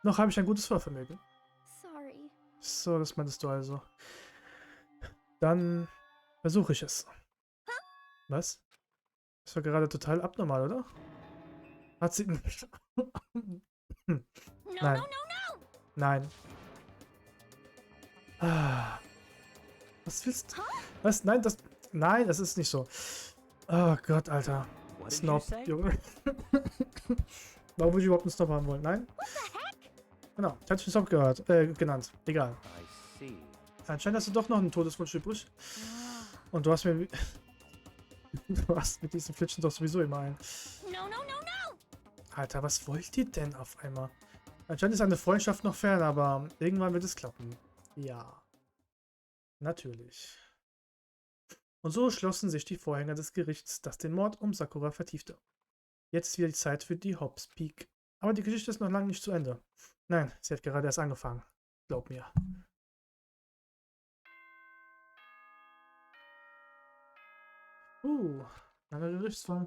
Noch habe ich ein gutes Vorvermögen. Sorry. So, das meintest du also. Dann versuche ich es. Was? Das war gerade total abnormal, oder? Hat sie... Nein. Nein. Ah. Was willst du? Was? Nein, das... Nein, das ist nicht so. Oh Gott, Alter. Snob, Junge. Warum würde ich überhaupt einen Snob haben wollen? Nein? Genau, ich hatte den Snob genannt. Egal. Anscheinend hast du doch noch einen Todeswunsch übrig. Und du hast mir... Du hast mit diesen Flitschen doch sowieso immer einen. Alter, was wollt ihr denn auf einmal? Anscheinend ist eine Freundschaft noch fern, aber irgendwann wird es klappen. Ja. Natürlich. Und so schlossen sich die Vorhänge des Gerichts, das den Mord um Sakura vertiefte. Jetzt ist wieder die Zeit für die Hobbs Peak. Aber die Geschichte ist noch lange nicht zu Ende. Nein, sie hat gerade erst angefangen. Glaub mir. Langer Gerichtsfall.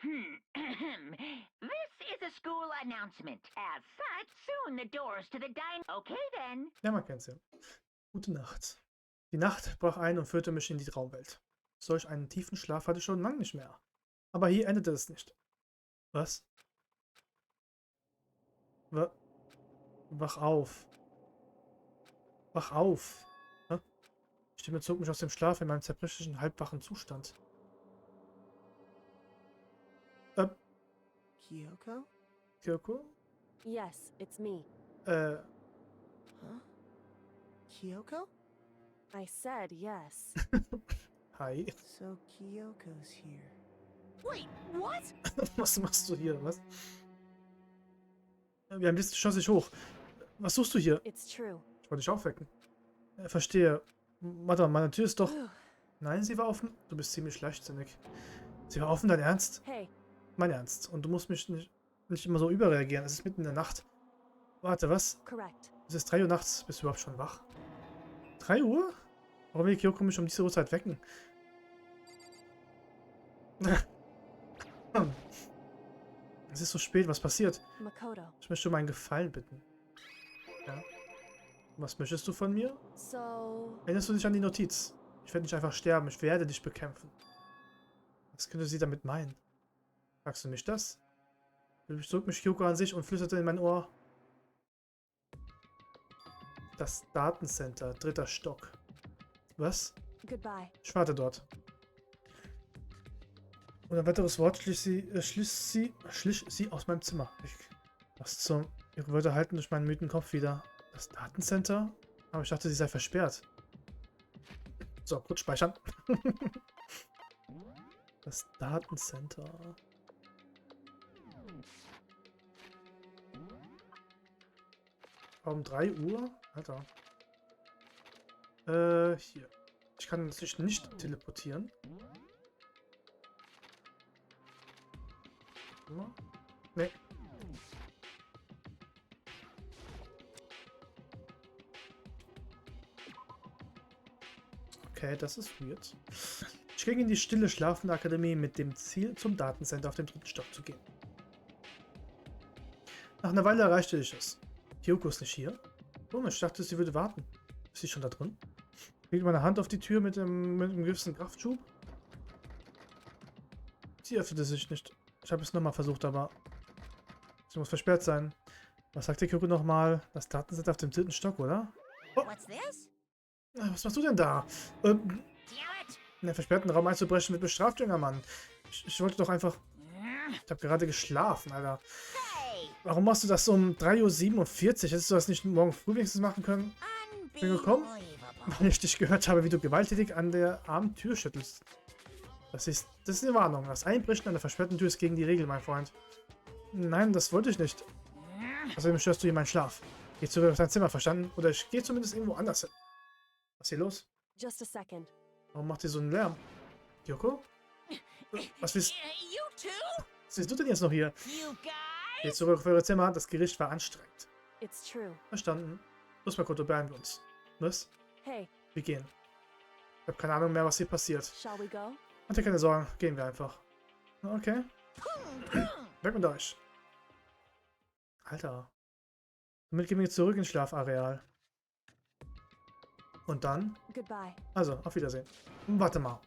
This is a school announcement. As such, soon the doors to the dine. Okay then. Ja, man kennt sie. Gute Nacht. Die Nacht brach ein und führte mich in die Traumwelt. Solch einen tiefen Schlaf hatte ich schon lange nicht mehr. Aber hier endete es nicht. Was? Wach auf. Wach auf. Hä? Die Stimme zog mich aus dem Schlaf in meinem zerbrechlichen, halbwachen Zustand. Kyoko? Kyoko? Yes, it's me. Huh? Kyoko? I said yes. Hi. So Kyoko's here. Wait, what? Was machst du hier? Was? Wir haben jetzt schoss ich hoch. Was suchst du hier? It's true. Ich wollte dich aufwecken. Verstehe. Warte mal, meine Tür ist doch... Nein, sie war offen. Du bist ziemlich leichtsinnig. Sie war offen, dein Ernst? Hey. Mein Ernst. Und du musst mich nicht immer so überreagieren. Es ist mitten in der Nacht. Warte, was? Correct. Es ist 3 Uhr nachts. Bist du überhaupt schon wach? 3 Uhr? Warum will Kyoko mich um diese Uhrzeit wecken? Es ist so spät. Was passiert? Makoto. Ich möchte um einen Gefallen bitten. Ja? Was möchtest du von mir? So... Erinnerst du dich an die Notiz? Ich werde nicht einfach sterben. Ich werde dich bekämpfen. Was könnte sie damit meinen? Sagst du mich das? Zog mich Kyoko an sich und flüsterte in mein Ohr. Das Datencenter, 3. Stock. Was? Goodbye. Ich warte dort. Und ein weiteres Wort schlich sie aus meinem Zimmer. Was zum... Ihre Wörter halten durch meinen müden Kopf wieder. Das Datencenter? Aber ich dachte, sie sei versperrt. So, kurz speichern. Das Datencenter. Um 3 Uhr? Alter. Hier. Ich kann sich nicht teleportieren. Nee. Okay, das ist weird. Ich ging in die stille, schlafende Akademie mit dem Ziel, zum Datencenter auf dem 3. Stock zu gehen. Nach einer Weile erreichte ich es. Kyoko ist nicht hier? Oh, ich dachte, sie würde warten. Ist sie schon da drin? Legt meine Hand auf die Tür mit einem gewissen Kraftschub. Sie öffnete sich nicht. Ich habe es nochmal versucht, aber sie muss versperrt sein. Was sagt der Kyoko nochmal? Das Datencenter auf dem 3. Stock, oder? Oh. Was machst du denn da? In den versperrten Raum einzubrechen wird bestraft, junger Mann. Ich wollte doch einfach... Ich habe gerade geschlafen, Alter. Warum machst du das um 3:47 Uhr? Hättest du das nicht morgen früh wenigstens machen können? Bin gekommen, weil ich dich gehört habe, wie du gewalttätig an der armen Tür schüttelst. Das ist eine Warnung. Das Einbrechen an der versperrten Tür ist gegen die Regel, mein Freund. Nein, das wollte ich nicht. Außerdem störst du hier meinen Schlaf. Geh zurück auf dein Zimmer, verstanden? Oder ich gehe zumindest irgendwo anders hin. Was ist hier los? Just a second. Warum macht ihr so einen Lärm? Kyoko? Was willst du denn jetzt noch hier? Geh zurück auf eure Zimmer. Das Gericht war anstrengend. It's true. Verstanden. Los, Makoto, beeilen wir uns. Was? Hey. Wir gehen. Ich habe keine Ahnung mehr, was hier passiert. Shall we go? Habt ihr keine Sorgen. Gehen wir einfach. Okay. Weg mit euch. Alter. Damit gehen wir jetzt zurück ins Schlafareal. Und dann? Goodbye. Also, auf Wiedersehen. Warte mal.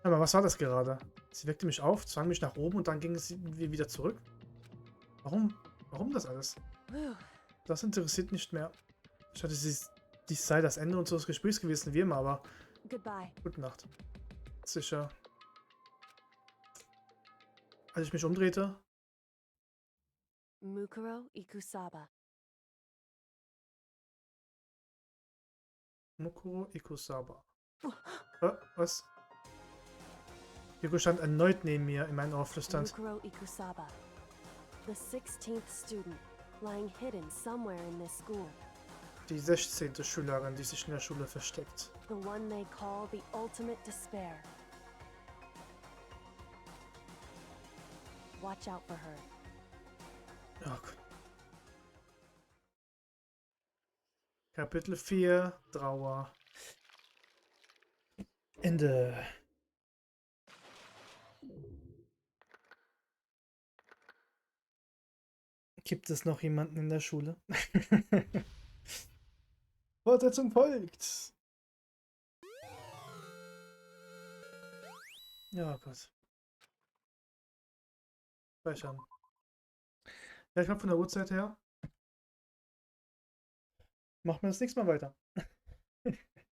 Hör mal, was war das gerade? Sie weckte mich auf, zwang mich nach oben und dann ging sie wieder zurück. Warum? Warum das alles? Das interessiert nicht mehr. Ich dachte, dies sei das Ende unseres Gesprächs gewesen, wie immer, aber... Goodbye. Gute Nacht. Sicher. Als ich mich umdrehte... Mukuro Ikusaba. Mukuro Ikusaba. Was? Hugo stand erneut neben mir in meinen Ohr flüsternd. Yukiro Ikusaba, the 16th student, lying hidden somewhere in this school. Die 16. Schülerin, die sich in der Schule versteckt. The one they call the ultimate despair. Watch out for her. Oh Gott. Kapitel 4, Trauer. Ende. Gibt es noch jemanden in der Schule? Fortsetzung folgt. Ja, Gott. Speichern. Ja, ich glaube von der Uhrzeit her machen wir das nächste Mal weiter.